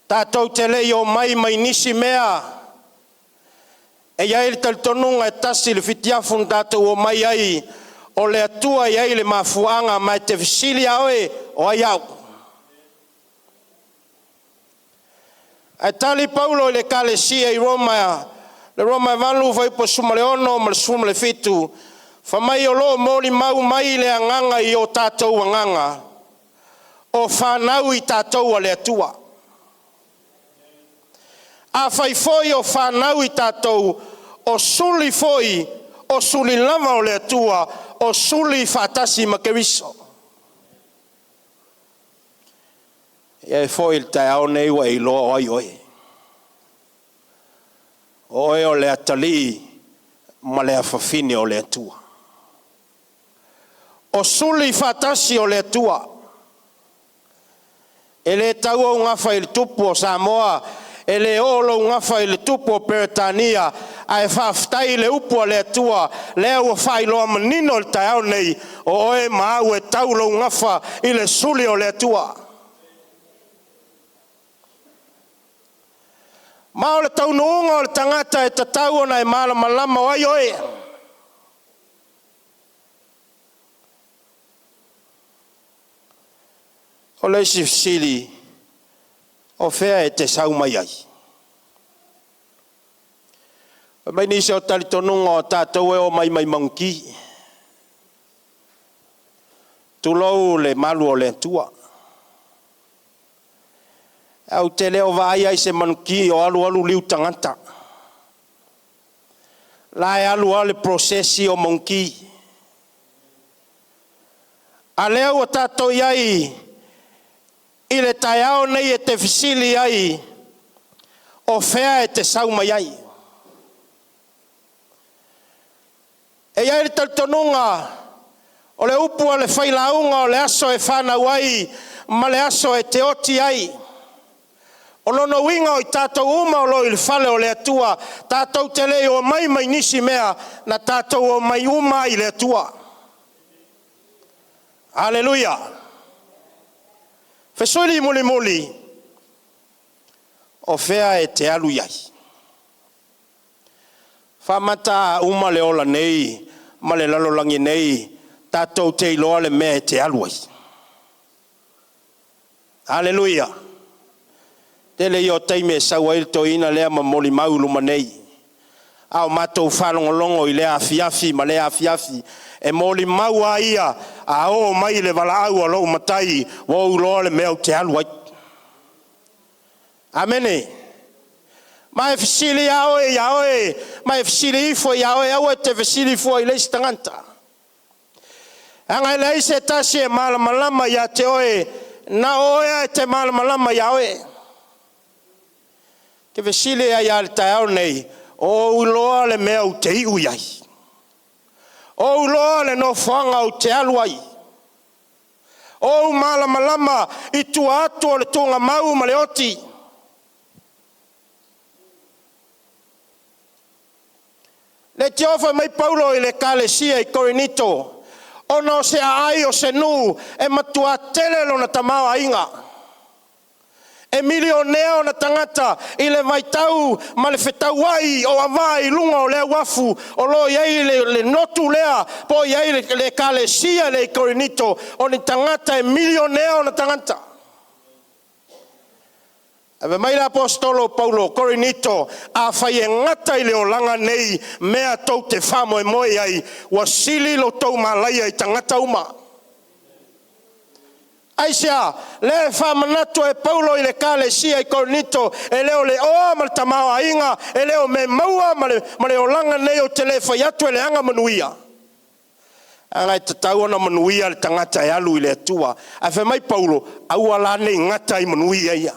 Tātou te leo mai nisi mea. E iai le taltonunga e tasi le fitiafun tātou o mai ai. O le atua iai le mafuanga mai te visili aoe o ai au. E tali Paulo le kalesia i Roma. Le Roma valu vai po sumaleono ma le sumale fitu. Whamai o lo mori mau mai le anganga i o tātou anganga. O whanau i tātou a le atua. A whai foi o whanau i tātou. O suli foi. O suli lama o le atua. O suli whatasi makeriso. Ia e foi il tai au nei wa i loa oi oi. Oe o le atali. Ma le afafine o le atua. O suli fatasi o le tua. E le tau o ngafa il tupu o Samoa. E le olo ngafa il tupu o Peretania. A e whaftai le upu o le tua. Lea ua whai loa manino le tai au nei. O oe maau e tau lo ngafa i le suli o le tua. Mao le tau nuunga o le tangata e tatau ona e malama o ai oe. O le sili o fea e te sau mai ai. O mai nisi o tali tonunga o tātou e o mai mangki. Tulou le malu o le tua. Au te leo vai ai se manki o alu liu tangata. La e alu ale prosesi o manki. A leo o tātou iai i le tai ao nei e te fisili ai o fea e te sau mai ai. E iai le taltonunga o le upu o le Falelaunga o le aso e whanau ai ma le aso e te oti ai. O lono winga o tātou uma o lo i le whale o le atua. Tātou te lei o mai nisi mea na tātou o mai uma i le atua. Haleluia. Fesoli muli o fea e te alu iai. Whamata uma le ola nei, ma le lalolangi nei, tātou te iloa le mea e te alu ai. Haleluia. Te le o teime saua il to ina lea ma moli maulu manei. Au matou whalongolongo i lea afiafi, ma lea afiafi. E moli maua ia, a o mai le wala au a lou matai, wa uloa le mea o te alu ai. Amene. Mai fisili yaoe, mai fisili ifo yaoe, awe te fisili ifo i leisi tanganta. Anga leise tasi e malamalama ya te oe, na oe e te malamalama yaoe. Ke fisili ya le taiao nei, o uloa le mea o te iu iai. O uloa le no whanga o te aluai. O malamalama i tua atu o le tunga mau ma le oti. Le te ofa mai Paulo i le kalesia i Korinito. Ono se ai o se nu e matua tele lo na tamau ainga. E milionea o na tangata i le vaitau ma le whetauai o awai lunga o le wafu o lo iei le notu lea po iei le kalesia le Korinito o ni tangata e milionea o na tangata. Ave mai apostolo Paulo Korinito a fai ngata i le olanga nei mea tau te whamo e moe ai wasili lo tau malaya i tangata uma. Aisea, le whamanatu e Paulo i le kalesia i Korinito e leo le oa ma le tamawa inga e leo me maua ma le olanga nei o te le whai atu e le anga manuia. Angai te tau ona manuia le tangata e alu i le atua. Ave mai Paulo au ala nei ngata i manuia ia.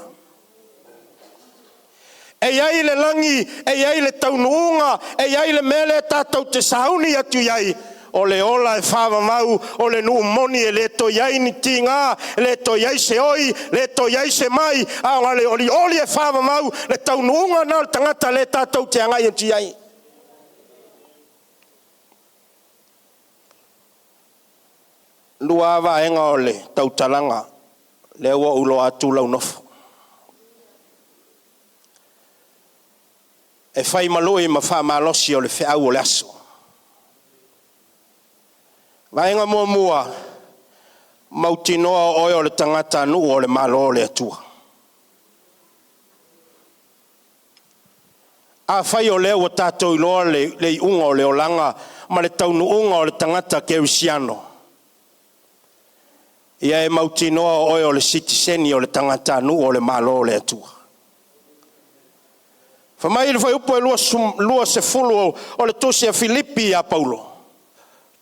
E iai le langi, e iai le taunuunga, e iai le mele tātou te sauni atu iai. O le ola e whawa mau, o le nuu moni e le to iai ni tinga, le to iai se oi, le to iai se mai, a le oli e whawa mau, le taunuunga na le tangata le tātou te angai atu iai. Lua awa enga o le tautalanga, le ua ulo atu lau nofo. E whai maloi ma wha malosi o le whiau o le aso. Vaenga mua mautinoa oi o le tangata anu o le malo o le atua. A whai o leo o tātou iloa le unga o le olanga ma le taunu unga o le tangata kerisiano. Ia e mautinoa oi o le sitiseni o le tangata anu o le malo o le atua. Famai le fai upo e lua se fulu o le tosi a Filipi a Paulo.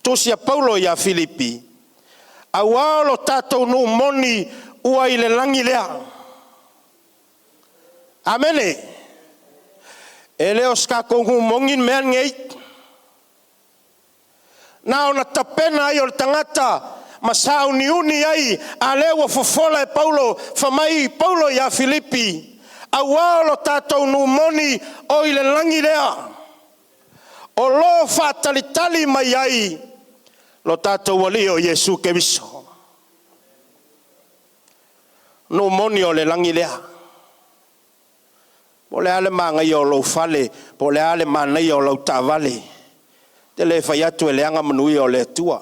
Tosi a Paulo ia Filipi. A walo tātou nu moni ua i le langi lea. Amene. E leo ska kongu mongin mea ngei. Na ona tapena ai o le tangata ma sao ni uni ai a leo fofola e Paulo. Famai Paulo ia Filipi. A walo tātou nu moni o i le langi lea. O lo whātalitali mai ai. Lo tātou wali o Jesu Keviso. Nu moni o le langi lea. Po le ale mangai o lo fale. Po le ale manai o lo tavale. Te le whai atu e leanga manui o le tua.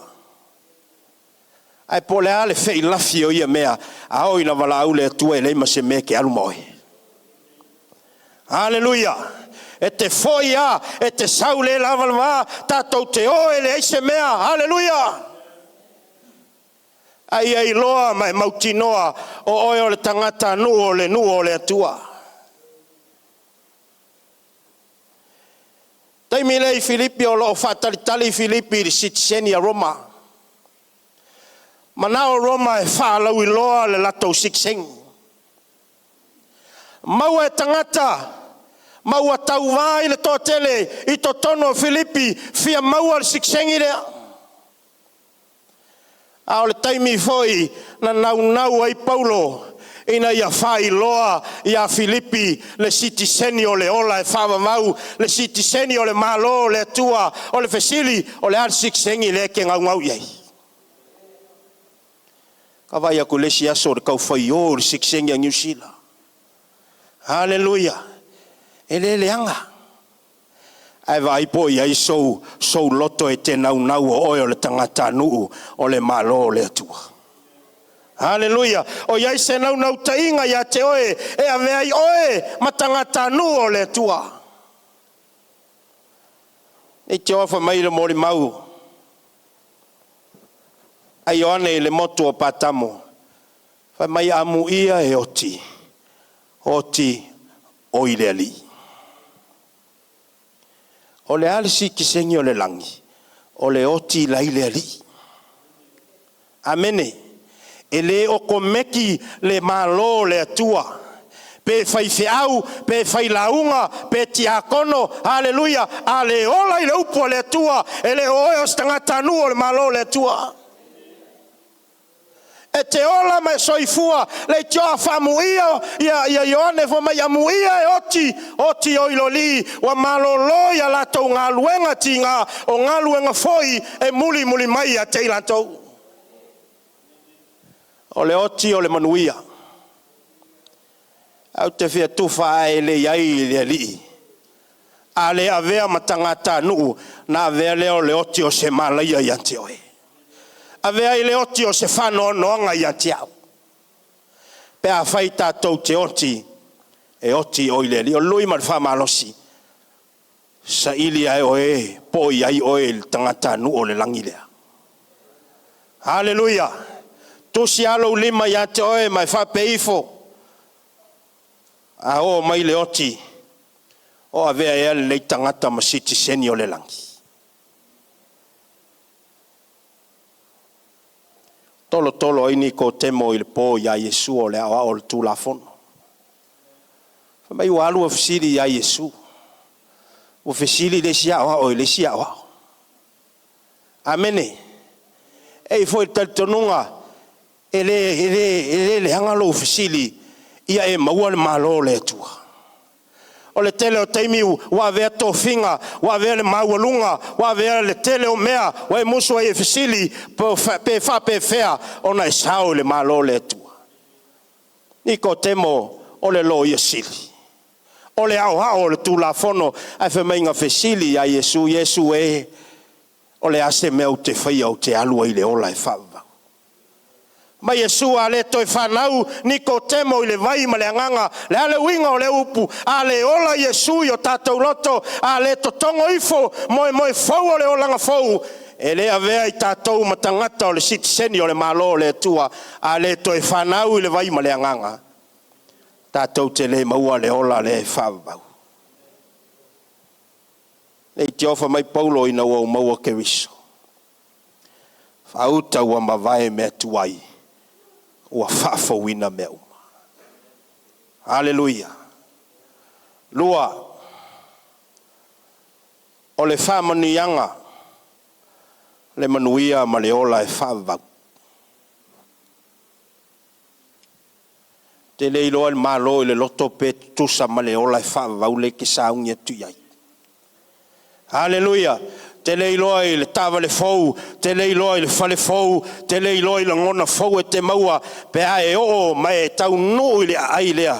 Ai po le ale whai lafi o ia mea. A oi na wala au le tua e leima se mea ke alu moi. Haleluia. E te foia, e te saule lava lava, tātou te oe le eise mea. Haleluia. Ai loa mai mautinoa o oe o le tangata nu o le atua. Taimi lei Filipi o lo whatalitali Filipi di sitiseni a Roma. Manao Roma e whaalau i loa le latou sikseng. Maua e tangata, maua tau vai le tōtele i to tono Filipi, fia maua le siksengi lea. A o le taimi foi na nau ai Paulo, ina ia fai loa ia Filipi le sitiseni o le ola e whawamau le sitiseni o le malo le tua o le fesili o le arsiksengi le ke ngau iei ka vai aku le si aso le kau whai o le siksengi a New Zealand haleluia ele leanga ai vai po ia so loto e te nau o le tangata nuu o le malo le tua haleluia o ia se nau tainga ia te oe e ave ai oe matangata nu o le tua e te ofa mai le mori mau ai oane le motu o patamo fa mai amu ia e oti o ile ali o le alisi kisengi o le langi o le oti la ile ali amene ele o komeki le malo le tua pe fai feau pe fai launga pe tiakono haleluia ale ola ile upo le tua ele o stangata nu o le malo le tua e te ola mai soifua le toa famuia ia Ioane fo mai amuia e oti o iloli wa malolo ia la to ngaluenga tinga o ngaluenga foi e muli mai a te ilatou o le oti o le manuia au te fia tufa e le iai le li a le avea matangata nuu na avea leo le oti o se malaia i ante oe avea i le oti o se whano noanga i ante au pe a whai tātou te oti e oti o ile li o lui mar whamalosi sa ili ai oe po iai oe le tangata nuu o le langilea haleluia tusi alo lima ya te oe mai fa peifo a o mai le oti o avea e le tangata ma sitiseni o le langi tolo ini ko temo il po ya Yesu o le awa o le tulafono fa mai o alu ofisili ya Yesu o ofisili le sia o le sia o amene e foi taltonunga ele hangalo ofisili ia e maua le malo le tua o le tele o taimi wa vea tofinga wa vea le maualunga wa vea le tele o mea wa e musu e ofisili pe fea ona e sao le malo le tua niko temo o le lo ia sili o le au le tulafono ai fe mainga ofisili ya Yesu e o le ase mea o te whaia o te alua i le ola e whaava ma Yesu ale toi whanau niko temo i le vai ma le anganga le ale winga o le upu ale ola Yesu i o tātou loto ale to tongo ifo moe fau o le olanga fau e le avea i tātou matangata o le sitiseni o le malo o le tua ale toi whanau i le vai ma le anganga tātou te le maua le ola le whavau nei te ofa mai Paulo ina ua maua ke wiso whauta ua mawai mea tuai ua whafo wina mea uma haleluia lua o le whamanianga le manuia ma le ola e whavau te le iloa le malo i le loto pe tusa ma le ola e whavau le ke saungia tuyai haleluia te le iloa i le tava le fou te le iloa i le fale fou te le iloa i le ngona fou e te maua pe a e o mai e tau nuu i le ai lea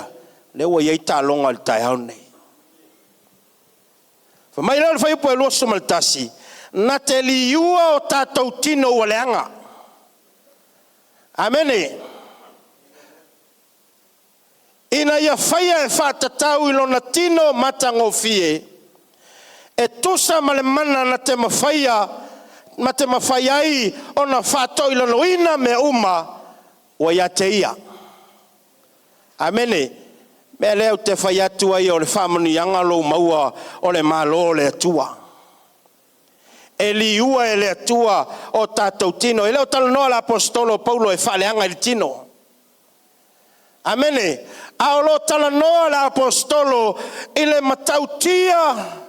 le ua iei tālonga le tai hau nei fa mai leo le fai upo e loso maltasi na te liua o tātou tino ua leanga amene ina ia faia e whātatau i lona tino matangofie e tusa ma le mana na te mawhaia ma te mawhaia ai o na whātoi lano ina me uma o ia te ia amene me leo te whaia tua i o le whamani angalo maua o le malo le tua e liua e le tua o tātou tino e leo talo noa l'apostolo Paulo e whaleanga il tino amene a o lo talo noa l'apostolo i le matautia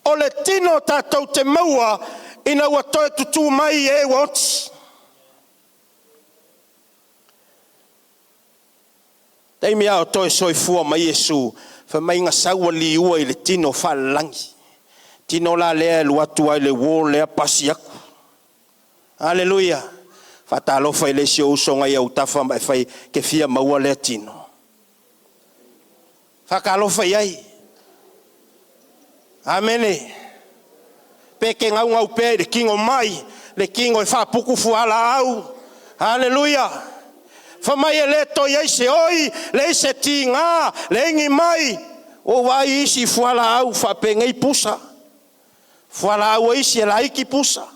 o le tino tātou te maua ina ua toe tutu mai e woti. Taimi au toi soifua mai Yesu. Fa mai nga saua liua i le tino whalalangi. Tino la lea lu atu ai le wō lea pasi aku. Hallelujah. Fatalo fai le si usonga ia utafa mai fai ke fia maua lea tino. Fakalo fai ai. Amene. Peke ngau ngau pe le kingo mai. Le kingo e fa puku fuala au. Hallelujah. Fa mai le to ye se oi le se tinga le ngi mai o vai isi fuala au fa pengai pusa fuala au isi la iki pusa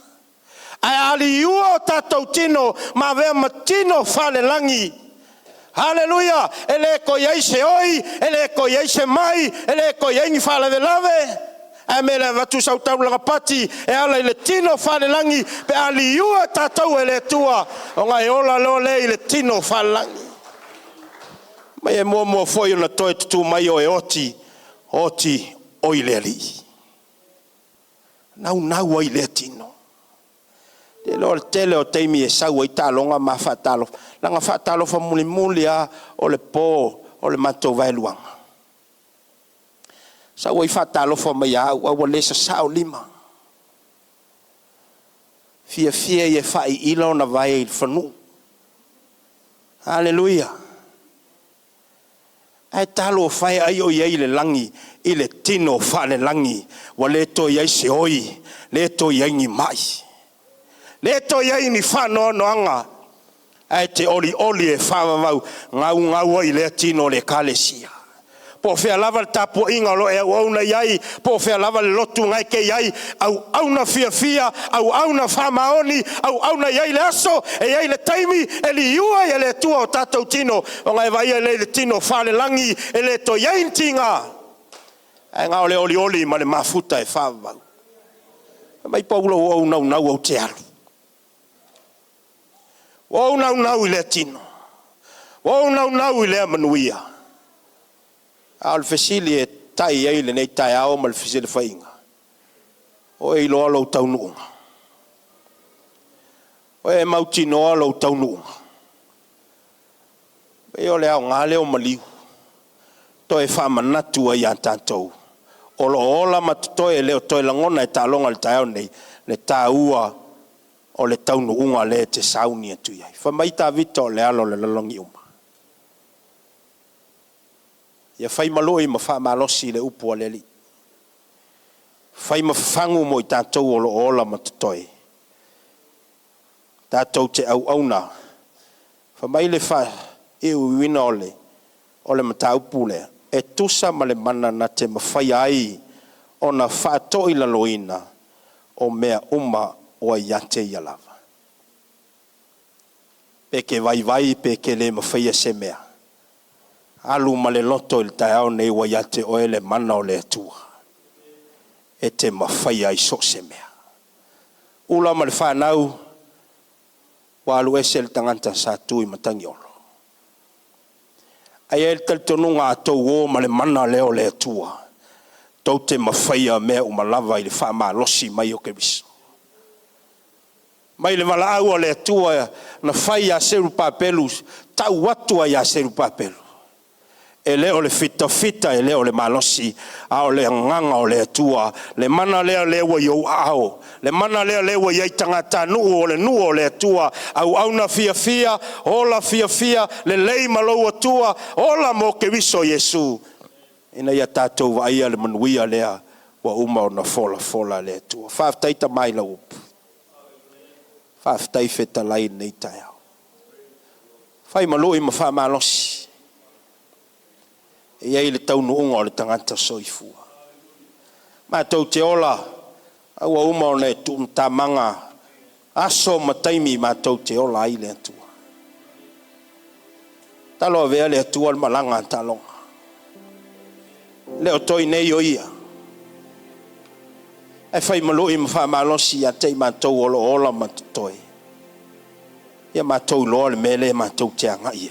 ai ali uo tatou tino ma ve matino Falelaungi. Hallelujah. Ele ko ye se oi ele ko ye se mai ele ko ye ngi fala de lave amela vatu sau tau la pati e ala ile tino Falelaungi pe ali uo tatou ele tua o ngai ola lo le ile tino Falelaungi. Mai e mo foi na toi tu mai o e oti o ile ali. Nau o ile tino. Te lo tele o teimi e sau i Taaloga ma fatalo. Langa fatalo fa muli a o le po o le matou vai luanga. Sau i fatalo fa mai a o le sa lima. Fia e fai ilo na vai il fanu. Hallelujah. Ai talo fai ai o ia ile langi ile tino Falelaungi wa le to ia se oi le to ia ngi mai le to ia ni fano no anga ai te oli e fa vau ngau ile tino le kalesia po fe lava tapo inga lo e o na iai po fe lava le lotu ngai ke iai au na fia au na famaoni au na iai le aso e iai le taimi e li ua e le tua o tatou tino o ngai vai le tino Falelaungi e le to iai tinga e ngau le oli ma le mafuta e fava mai paulo o nau te alu o nau le tino o nau le manuia al fesili e tai ai le nei tai ao mal fesili fainga o e lo taunu o e mautino lo taunu e o le ao ngale o maliu to e fa manatu ai tantou o lo ola matuto e le to e langona e Taaloga le tai ao nei le taua o le taunu unga le te sauni atu ai fa mai ta vito le alo le lalongi uma ia fai maloi ma fa malosi le upu aleli fai ma fangu mo i tatou o lo ola matutoi tatou te au na fa mai le fa e uina ole mata upu le e tusa ma le mana na te mawhai ai o na whātoi la loina o mea uma o iate i alava peke vai peke le mawhai se mea alu male loto il taiao nei waiate o ele mana o le atua e te mawhai ai so se mea ula male whanau wa alu ese il tanganta sa tui matangi olo ai el taltonunga atou o male mana leo le atua tau te mawhai a mea umalava i le wha losi mai o ke biso mai le wala au o le atua na whai a seru papelu tau watu ai a seru papelu e leo le fita e leo le malosi a o le nganga o le atua le mana leo wa yo ao le mana leo wa yai tangata nu o le atua au na fia ola fia le lei malo atua ola mo ke viso Yesu ina ya tatou vai le manuia lea wa uma na fola le atua fa taita mai la up fa tai feta lai nei tai fai malo i ma fa malosi e ai le taunu unga o le tangata soifua. Ma tau te ola, aua uma o ne tamanga, aso mataimi ma tau te ola ai le atua. Talo vea le atua le malanga Taaloga. Leo toi nei o ia. E fai maloi ma wha malosi a tei ma tau ola ma toi. Ia ma tau loa le mele ma tau te anga ia.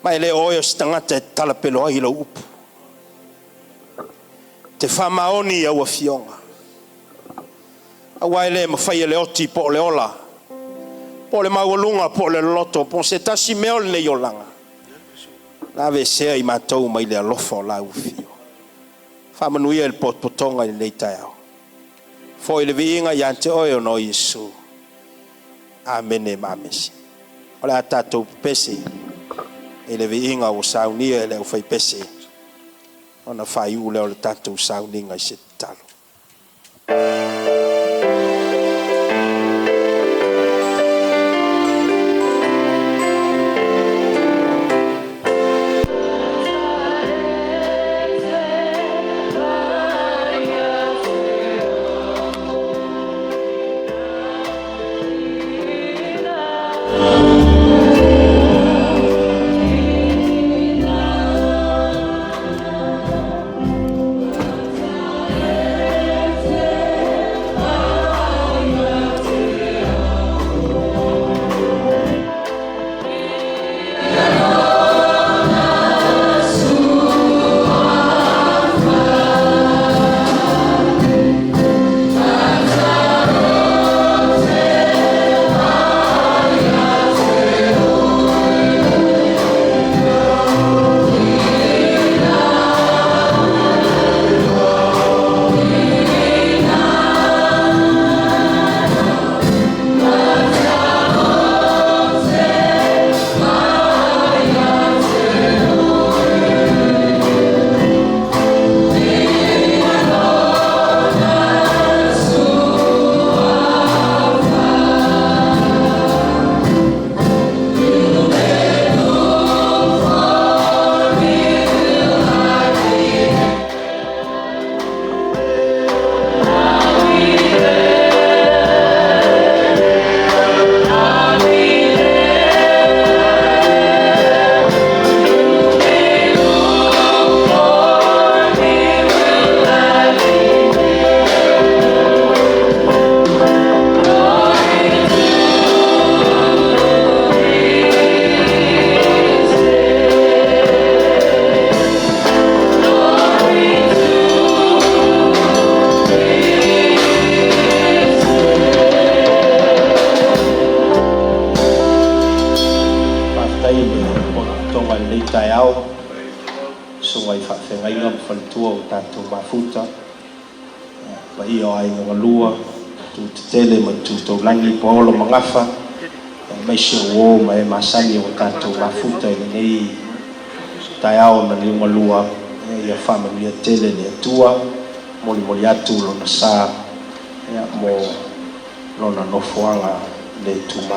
Mai le oio stangata tala pelo ai lo upu. Te whamaoni au a fionga. Awai le mawhai le oti po le ola. po le maulunga po le loto po se tasi meo le yolanga la ve se ai matou mai le lofo la ufio fa manuia el potonga i nei taiao foi le vinga yante o no Yesu amen e mamesi ola tatou pese e le vinga o saunia e le fai pese ona fai u le tatou sauninga i se talo langi polo mangafa mai se o mai masani o tanto mafuta nei taiao na ni malua ia family tele le tua moli moli atu lo na sa ia mo lo na no fuanga le tuma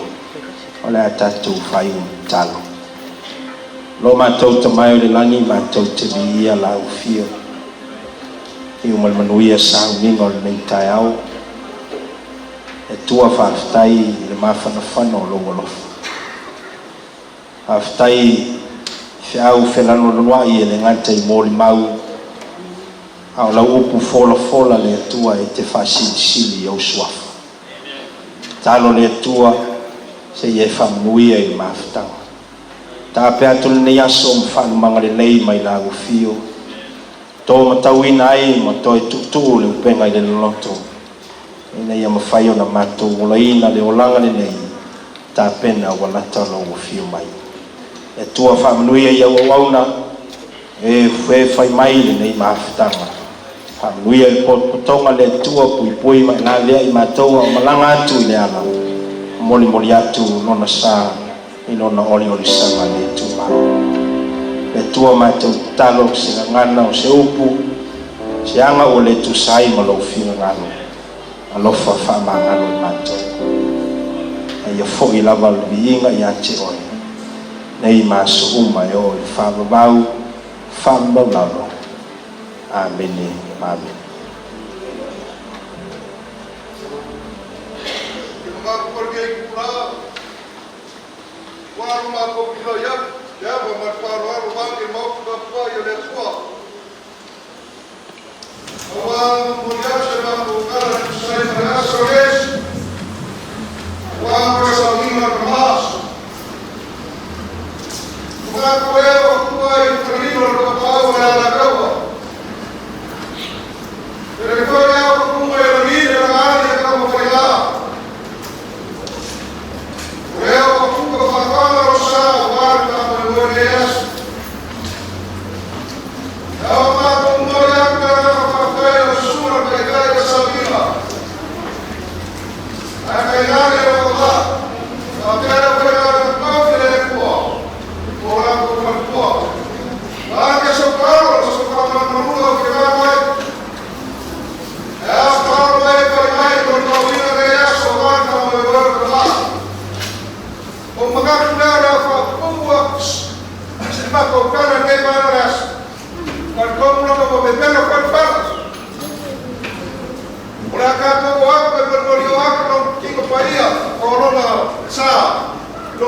ola tatu fai talo lo ma tau tamai le langi ma tau te bia la ufio i mal manuia sa ningo nei taiao e tua whaftai le mawhana whano lo walofa. Whaftai whiau whelano loa i e le nganta i mōri mau au lau upu fola le tua e te whasili au swafa. Talo le tua se i e whamuia i mawhtanga. Tā pēr tulu ne aso mwhanu mangare nei mai la ufio. Tō matauina ai ma toi tutu le upenga i le loto. Ina ia mawhai o na mātou o laina le o langa le nei tā pena o lata lo o fio mai. E tua whamanuia ia o wauna e whai mai le nei mawhitanga. Whamanuia i potonga le tua pui mai nā lea i mātou o malanga atu i le ala. Moli atu nona sā i nona oli sanga le tua. Le tua mātou talo se ngana o se upu se anga o le tu sai ma lo fio ngana. Alofa whamangalo mato. E ia fōi lava luinga i ate oi. Nei maso uma e oi whamabau, whambalalo. Amene, amen.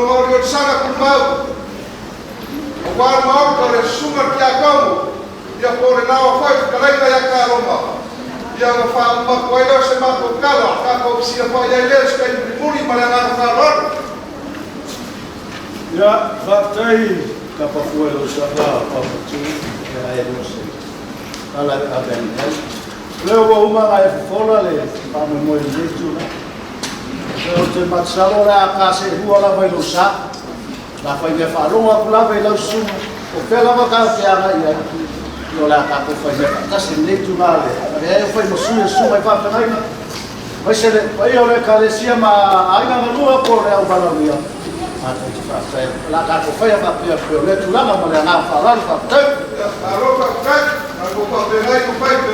no rio sana ku mau. O wa mau ko le sunga ki a kamu. Ia ko le nawa fai ka ia ka roma. Ia ma fa ma ko ia se ma ko kala ka ko si fa ia le ska i muri ma na fa ron. Ya, fatai ka pa fuelo sa la pa tu ya e no se. Ala a ben. Leo wa uma ai fola le pa mo mo le tu na. Leo te matsalo la ka se hua la vai lo sa. La fai me fa longa kula vai lo su. O pela va ka te ana ia. Yo la ka ko fai ta se le tu na le. E fai mo su mai fa na. Vai se le vai o le ka le sia ma ai na lua ko le au bala mia. La ka ko fai va pe le tu la ma le na fa la fa. Alo fa ka, ko pa pe nai ko fai pe